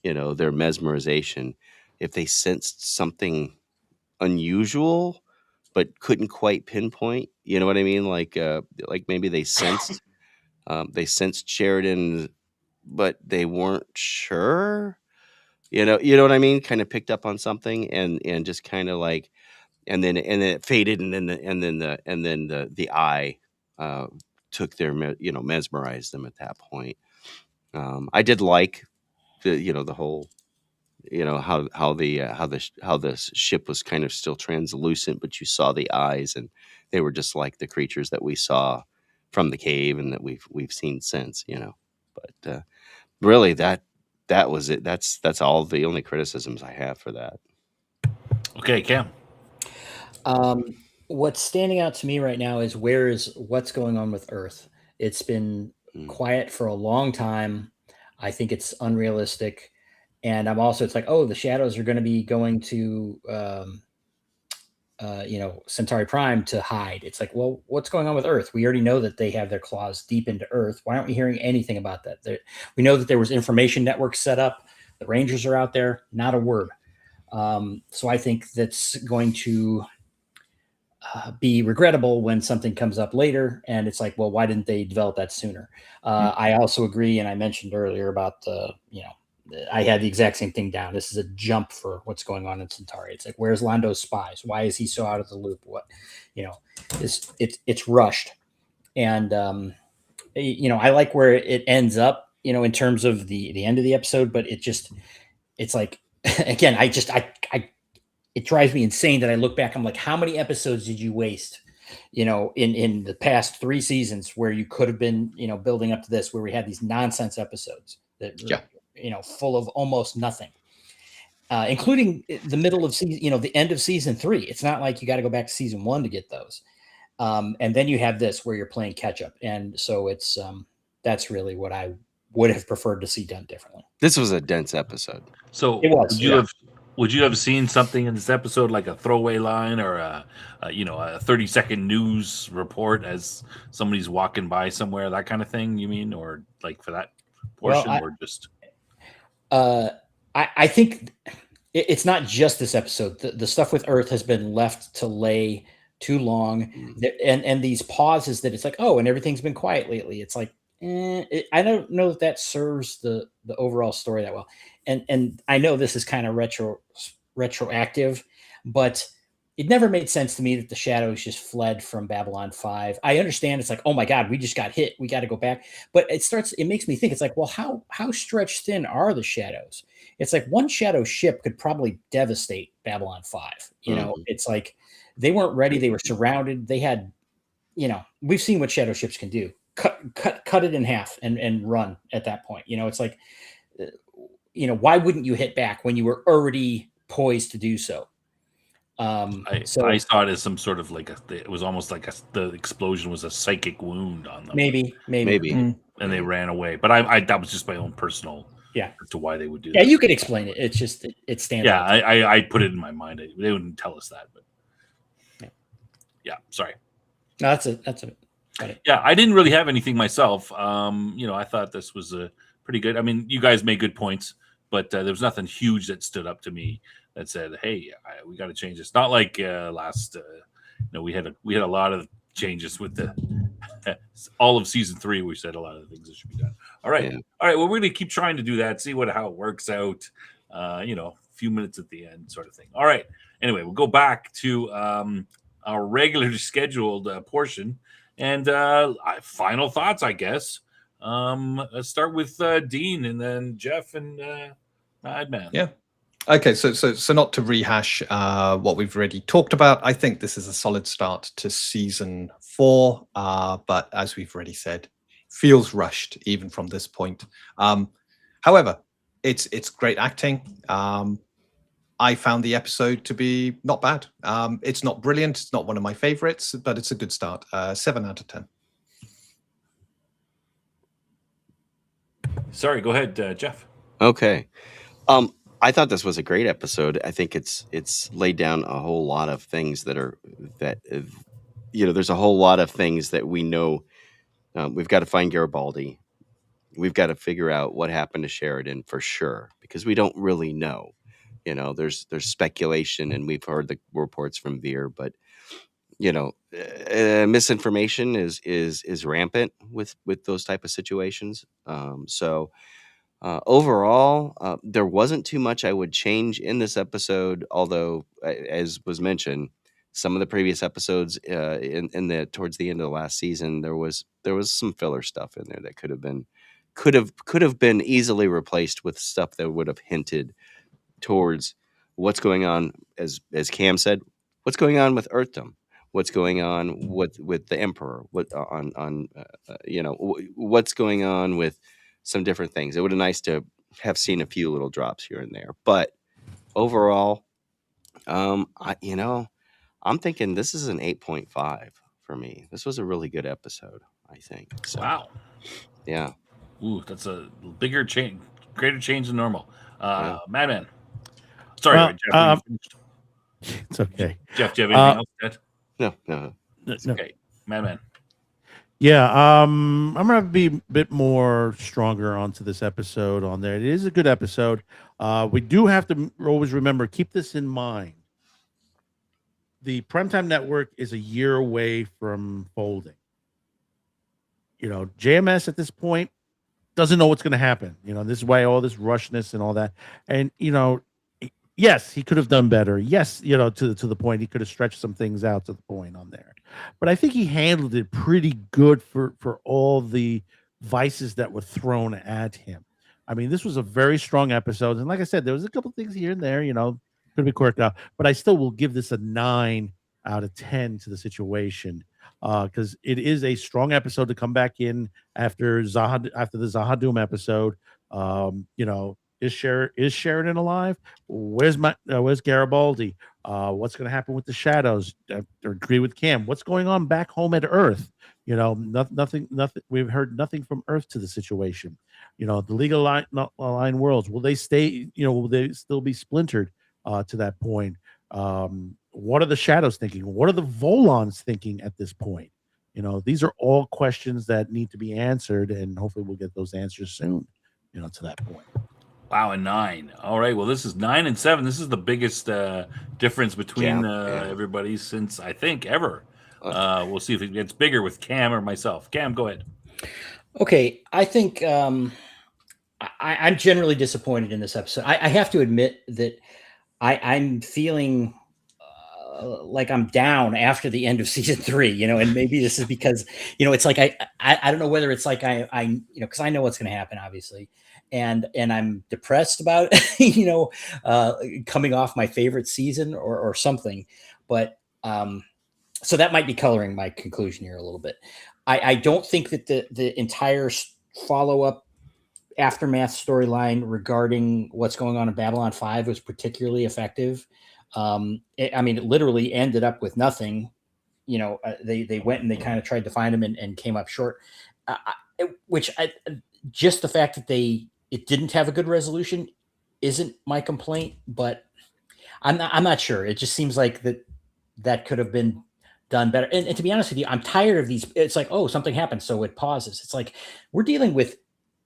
their mesmerization, if they sensed something unusual but couldn't quite pinpoint, you know what I mean? Like maybe they sensed Sheridan, but they weren't sure. You know what I mean? Kind of picked up on something and just kind of like, and then it faded, and then the eye took their mesmerized them at that point. I did like the whole, how the ship was kind of still translucent, but you saw the eyes, and they were just like the creatures that we saw from the cave and that we've seen since. But really that was it. That's all the only criticisms I have for that. Okay, Cam. What's standing out to me right now is what's going on with Earth. It's been quiet for a long time. I think it's unrealistic. And it's like, oh, the shadows are going to be going to, Centauri Prime to hide. It's like, well, what's going on with Earth? We already know that they have their claws deep into Earth. Why aren't we hearing anything about that? We know that there was information networks set up. The Rangers are out there. Not a word. So I think that's going to be regrettable when something comes up later and it's like, well, why didn't they develop that sooner? I also agree, and I mentioned earlier about I had the exact same thing down. This is a jump for what's going on in Centauri. It's like, where's Lando's spies? Why is he so out of the loop? What, it's rushed. And I like where it ends up, in terms of the end of the episode, but it's like, again, it drives me insane that I look back. I'm like, how many episodes did you waste, in the past 3 seasons where you could have been, building up to this, where we had these nonsense episodes that, full of almost nothing, including the middle of season, the end of season 3. It's not like you got to go back to season 1 to get those. And then you have this where you're playing catch up. And so it's, that's really what I would have preferred to see done differently. This was a dense episode. So it was. Would you have seen something in this episode, like a throwaway line or a 30-second news report as somebody's walking by somewhere, that kind of thing? You mean, or like for that portion, or just? I think it's not just this episode. The stuff with Earth has been left to lay too long, and these pauses that it's like, oh, and everything's been quiet lately. It's like, I don't know if that serves the overall story that well. And I know this is kind of retroactive, but it never made sense to me that the shadows just fled from Babylon 5. I understand it's like, oh my God, we just got hit. We got to go back. But it makes me think, it's like, well, how stretched thin are the shadows? It's like one shadow ship could probably devastate Babylon 5. It's like they weren't ready. They were surrounded. They had, we've seen what shadow ships can do. Cut it in half and run at that point. It's like, why wouldn't you hit back when you were already poised to do so? I saw it as some sort of like it was almost like the explosion was a psychic wound on them. Maybe. And they ran away. But I that was just my own personal to why they would do that. Yeah, you could explain it. It's just it stands out. I put it in my mind. They wouldn't tell us that, but sorry. No, that's it. Yeah, I didn't really have anything myself. I thought this was a pretty good. I mean, you guys made good points, but there was nothing huge that stood up to me that said, "Hey, we got to change this." Not like last. We had a lot of changes with the all of season 3. We said a lot of the things that should be done. All right, Yeah. all right. Well, we're gonna keep trying to do that. See how it works out. A few minutes at the end, sort of thing. All right. Anyway, we'll go back to our regularly scheduled portion and final thoughts, I guess. Let's start with Dean and then Jeff and Madman. Yeah. Okay, so not to rehash what we've already talked about, I think this is a solid start to season 4, but as we've already said, feels rushed even from this point. However, it's great acting. I found the episode to be not bad. It's not brilliant. It's not one of my favorites, but it's a good start. 7 out of 10. Sorry, go ahead, Jeff. Okay. I thought this was a great episode. I think it's laid down a whole lot of things there's a whole lot of things that we know. We've got to find Garibaldi. We've got to figure out what happened to Sheridan for sure, because we don't really know. There's speculation, and we've heard the reports from Veer, but misinformation is rampant with those type of situations. So overall, there wasn't too much I would change in this episode, although, as was mentioned, some of the previous episodes towards the end of the last season, there was some filler stuff in there that could have been easily replaced with stuff that would have hinted towards what's going on, as Cam said, what's going on with Earthdom, what's going on with the Emperor, what's going on with some different things. It would have been nice to have seen a few little drops here and there, but overall, I'm thinking this is an 8.5 for me. This was a really good episode, I think. So, Wow. Yeah. Ooh, that's a bigger change, greater change than normal. Yeah. Madman. Sorry, Well, Jeff. Were you finished? It's okay. Jeff, do you have anything else, Ted? No. It's No. okay. Madman. Yeah, I'm gonna be a bit more stronger onto this episode on there. It is a good episode. We do have to always remember, keep this in mind. The Primetime Network is a year away from folding. JMS at this point doesn't know what's going to happen. This is why all this rushness and all that. And yes, he could have done better. Yes, to the point he could have stretched some things out to the point on there. But I think he handled it pretty good for all the vices that were thrown at him. I mean, this was a very strong episode, and like I said, there was a couple things here and there, could be quirked out. But I still will give this a 9 out of 10 to the situation, because it is a strong episode to come back in after the Zahadum episode. Is Sheridan alive? Where's Garibaldi? What's going to happen with the shadows? I agree with Cam. What's going on back home at Earth? Nothing. We've heard nothing from Earth to the situation. The legal line worlds, will they stay? Will they still be splintered to that point? What are the shadows thinking? What are the Volons thinking at this point? These are all questions that need to be answered, and hopefully we'll get those answers soon. To that point. Wow, a 9. All right. Well, this is 9 and 7. This is the biggest difference between everybody since, I think, ever. We'll see if it gets bigger with Cam or myself. Cam, go ahead. Okay. I think I'm generally disappointed in this episode. I have to admit that I'm feeling like I'm down after the end of season 3, and maybe this is because, it's like, I don't know whether it's like I because I know what's going to happen, obviously. And I'm depressed about, coming off my favorite season or something. But so that might be coloring my conclusion here a little bit. I don't think that the entire follow-up aftermath storyline regarding what's going on in Babylon 5 was particularly effective. It literally ended up with nothing. They went and they kind of tried to find him and came up short. Just the fact that it didn't have a good resolution isn't my complaint, but I'm not sure. It just seems like that could have been done better. And to be honest with you, I'm tired of these. It's like, oh, something happened, so it pauses. It's like we're dealing with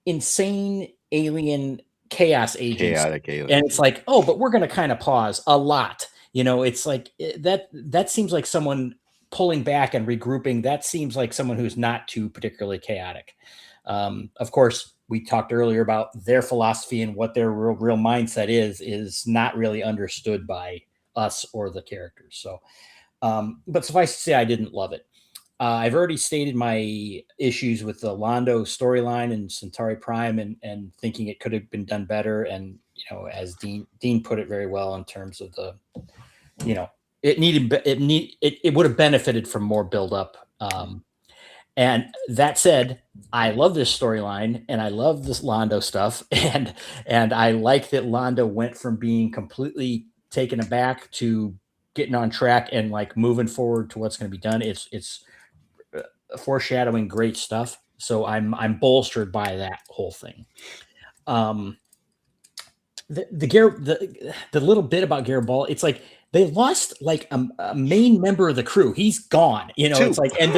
insane alien chaos agents. Chaotic aliens. And it's like, oh, but we're going to kind of pause a lot. It's like that seems like someone pulling back and regrouping. That seems like someone who's not too particularly chaotic. Of course, we talked earlier about their philosophy and what their real mindset is not really understood by us or the characters. So, but suffice to say, I didn't love it. I've already stated my issues with the Londo storyline and Centauri Prime and thinking it could have been done better. And, as Dean put it very well in terms of the, it would have benefited from more buildup. And that said, I love this storyline and I love this Londo stuff. And I like that Londo went from being completely taken aback to getting on track and like moving forward to what's going to be done. It's foreshadowing great stuff. So I'm bolstered by that whole thing. The little bit about Garibaldi, it's like they lost like a main member of the crew. He's gone. It's like, and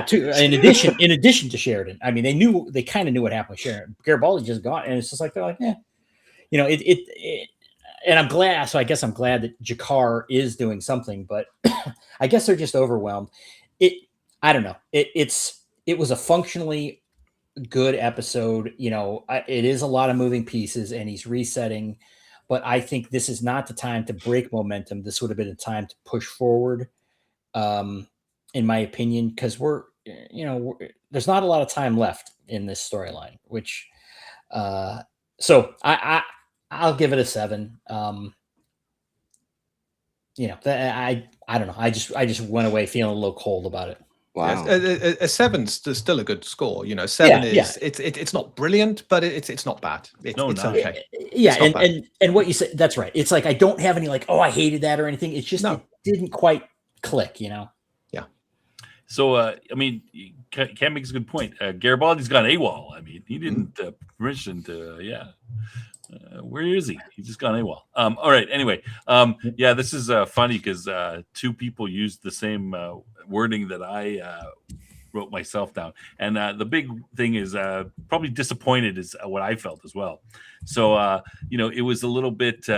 two. In addition to Sheridan, I mean, they kind of knew what happened with Sheridan. Garibaldi's just gone, and it's just like they're like, and I'm glad. So I guess I'm glad that Jakar is doing something, but I guess they're just overwhelmed. I don't know. It was a functionally good episode. It is a lot of moving pieces and he's resetting, but I think this is not the time to break momentum. This would have been a time to push forward, in my opinion, because there's not a lot of time left in this storyline, which, so I'll give it a 7. I don't know. I just went away feeling a little cold about it. Wow. Yes, a 7's still a good score. 7 is it's not brilliant, but it's not bad. It's okay. And what you said, that's right. It's like I don't have any like, oh, I hated that or anything. It's just it didn't quite click, Yeah. So I mean, Cam makes a good point. Garibaldi's gone AWOL. I mean, he didn't permission to where is he? He's just gone AWOL. All right. Anyway, this is funny because 2 people used the same wording that I wrote myself down. And the big thing is probably disappointed is what I felt as well. So, it was a little bit.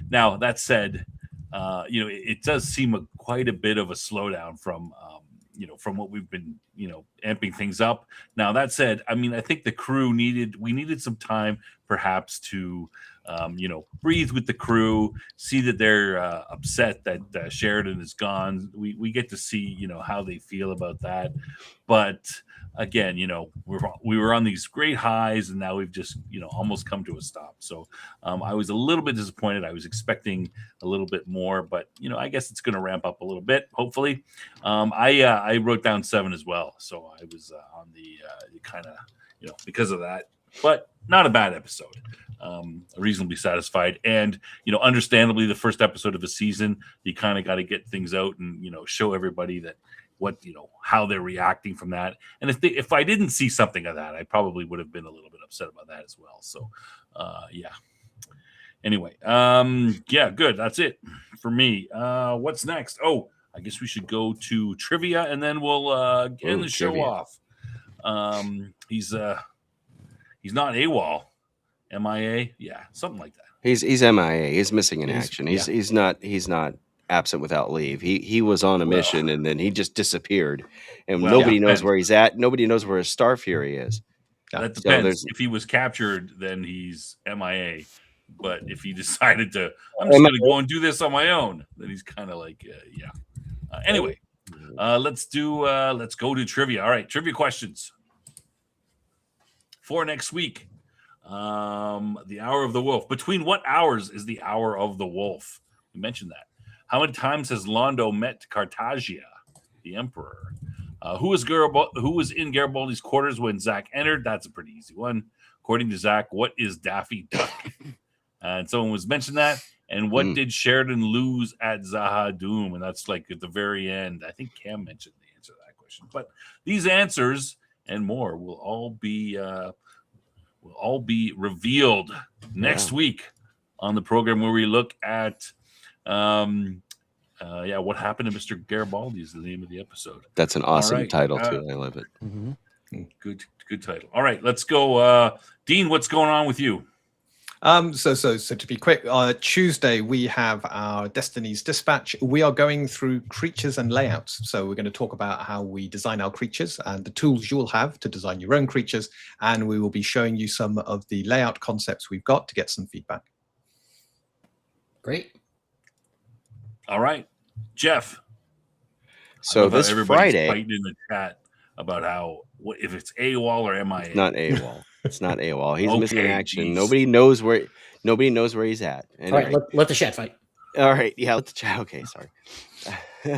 Now, that said, it does seem quite a bit of a slowdown from from what we've been, amping things up. Now, that said, I mean, I think the crew needed some time perhaps to, breathe with the crew, see that they're upset that Sheridan is gone. We get to see, how they feel about that. But again, we were on these great highs and now we've just, almost come to a stop. So I was a little bit disappointed. I was expecting a little bit more, but, I guess it's going to ramp up a little bit, hopefully. I wrote down 7 as well. So I was on the kind of, because of that, but not a bad episode. Reasonably satisfied. And, understandably, the first episode of a season, you kind of got to get things out and, show everybody that how they're reacting from that. And if I didn't see something of that, I probably would have been a little bit upset about that as well. So, Anyway, good. That's it for me. What's next? Oh, I guess we should go to trivia and then we'll end the show trivia. off. He's not AWOL. MIA, something like that. He's MIA. He's missing in action. He's not absent without leave. He was on a mission and then he just disappeared, and nobody knows where he's at. Nobody knows where his Star Fury is. That depends. If he was captured, then he's MIA. But if he decided to, I'm just going to go and do this on my own, then he's kind of like, anyway, let's go to trivia. All right, trivia questions for next week. The Hour of the Wolf. Between what hours is the Hour of the Wolf? We mentioned that. How many times has Londo met Cartagia, the Emperor? Who was in Garibaldi's quarters when Zach entered? That's a pretty easy one. According to Zach, what is Daffy Duck? And someone was mentioned that. And what did Sheridan lose at Zahadum? And that's like at the very end. I think Cam mentioned the answer to that question. But these answers and more will all be revealed next week on the program, where we look at what happened to Mr. Garibaldi is the name of the episode. That's an awesome title too. I love it. Good title. All right, let's go. Dean, what's going on with you? So to be quick, Tuesday we have our Destiny's Dispatch. We are going through creatures and layouts. So we're going to talk about how we design our creatures and the tools you'll have to design your own creatures. And we will be showing you some of the layout concepts we've got to get some feedback. Great. All right, Jeff. So this everybody's Friday, fighting in the chat about if it's AWOL or MIA. it's not AWOL. It's not AWOL. He's missing Okay, action. geez. Nobody knows where he's at. Anyway. All right, let the chat fight. All right, yeah, let the chat. Okay, sorry.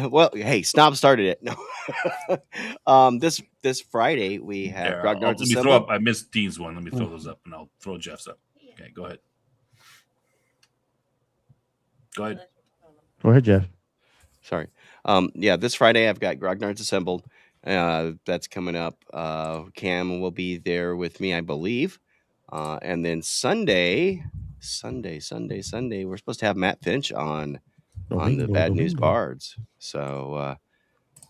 Well, hey, Snob started it. No. This Friday we have There, Grognard's let me throw up. I missed Dean's one. Let me throw those up, and I'll throw Jeff's up. Okay, go ahead. Go ahead. Go ahead, Jeff. Sorry. Yeah, this Friday I've got Grognard's Assembled. That's coming up. Cam will be there with me, I believe. And then Sunday, we're supposed to have Matt Finch on the Bad News Bards. So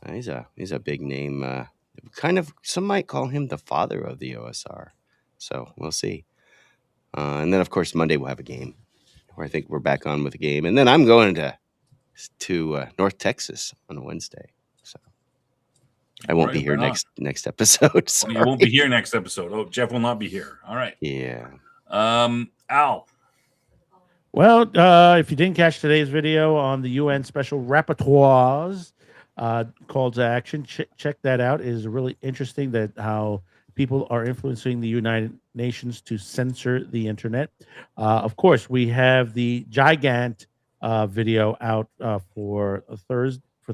he's a big name. Kind of, some might call him the father of the OSR. So we'll see. And then of course Monday we'll have a game where I think we're back on with a game. And then I'm going to North Texas on a Wednesday. So I won't be here next episode. You won't be here next episode. Oh, Jeff will not be here. All right. Yeah. Al. Well, if you didn't catch today's video on the UN Special Rapporteurs call to action, check that out. It is really interesting that how people are influencing the United Nations to censor the internet. Of course, we have the Gigant video out for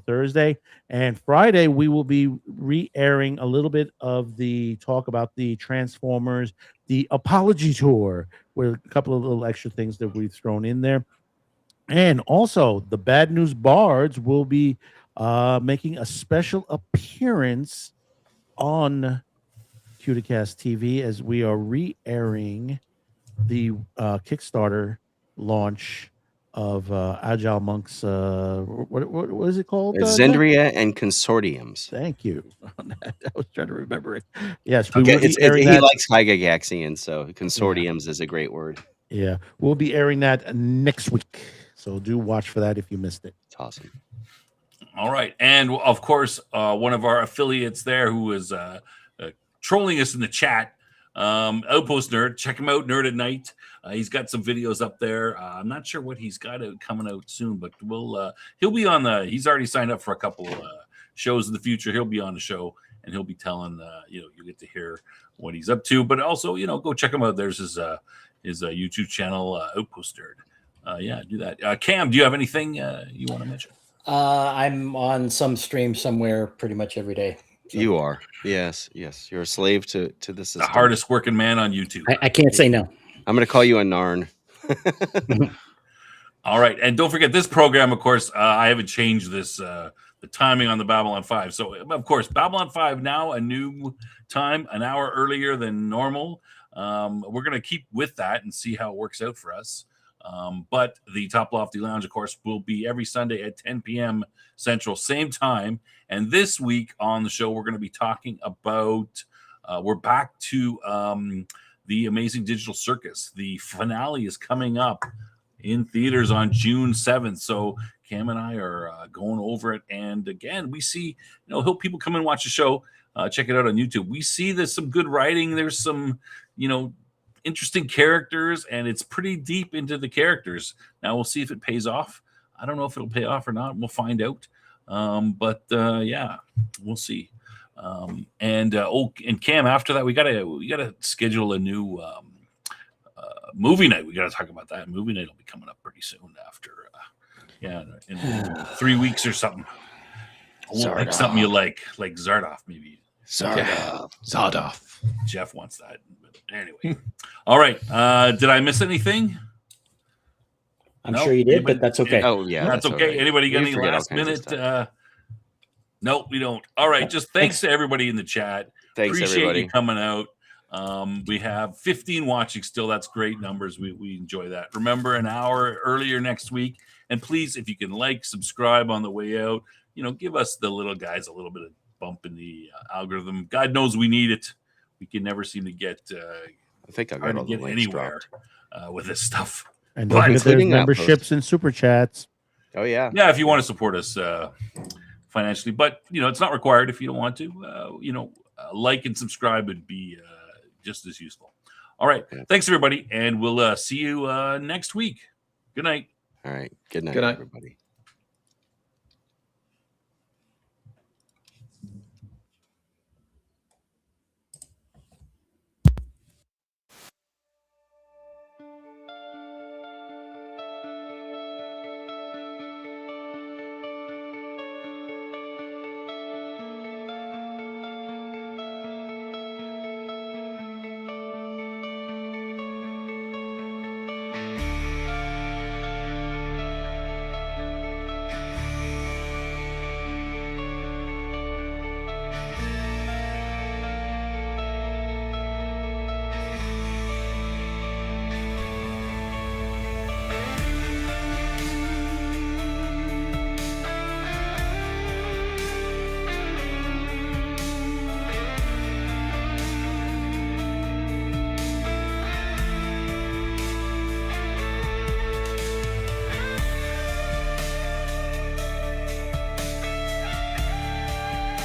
Thursday, and Friday we will be re-airing a little bit of the talk about the Transformers, the Apology Tour, with a couple of little extra things that we've thrown in there. And also the Bad News Bards will be making a special appearance on Cuticast TV as we are re-airing the Kickstarter launch of Agile Monks. What is it called? Zendria and Consortiums. Thank you. I was trying to remember it. Yes, we will be airing that. He likes Gygaxian, so Consortiums is a great word. Yeah, we'll be airing that next week. So do watch for that if you missed it. It's awesome. All right. And of course, one of our affiliates there who is trolling us in the chat, Outpost Nerd. Check him out, Nerd at Night. He's got some videos up there. I'm not sure what he's got coming out soon, but he'll be on he's already signed up for a couple of shows in the future. He'll be on the show and he'll be telling, you get to hear what he's up to, but also, go check him out. There's his YouTube channel, Outpost Nerd. Yeah, do that. Cam, do you have anything you want to mention? I'm on some stream somewhere pretty much every day. So. You are. Yes. You're a slave to the system. The hardest working man on YouTube. I can't say no. I'm going to call you a Narn. All right. And don't forget this program, of course, I haven't changed this, the timing on the Babylon 5. So, of course, Babylon 5 now a new time, an hour earlier than normal. We're going to keep with that and see how it works out for us. But the Top Lofty Lounge, of course, will be every Sunday at 10 p.m. Central, same time. And this week on the show, we're going to be talking about, we're back to the Amazing Digital Circus. The finale is coming up in theaters on June 7th. So Cam and I are going over it. And again, we see, hope people come and watch the show. Check it out on YouTube. We see there's some good writing. There's some, interesting characters, and it's pretty deep into the characters. Now we'll see if it pays off. I don't know if it'll pay off or not. We'll find out. But yeah, we'll see. And Cam, after that, we gotta schedule a new movie night. We gotta talk about that. Movie night will be coming up pretty soon after, in 3 weeks or something. Like something you like Zardoff, maybe. Zardoff. Jeff wants that. But anyway. All right. Did I miss anything? I'm sure you did, but that's okay. Oh, yeah. That's okay. Right. Anybody got any last minute? No, we don't. All right. Just thanks to everybody in the chat. Thanks, Appreciate everybody. you coming out. We have 15 watching still. That's great numbers. We enjoy that. Remember, an hour earlier next week. And please, if you can subscribe on the way out, give us the little guys a little bit of bump in the algorithm. God knows we need it. We can never seem to get I think I got all the links anywhere. dropped. with this stuff. And don't But- forget there's Including memberships and super chats. Oh yeah. Yeah, if you want to support us financially, but it's not required if you don't want to. Like and subscribe would be just as useful. All right, thanks everybody, and we'll see you next week. Good night. All right. Good night, Good night. everybody.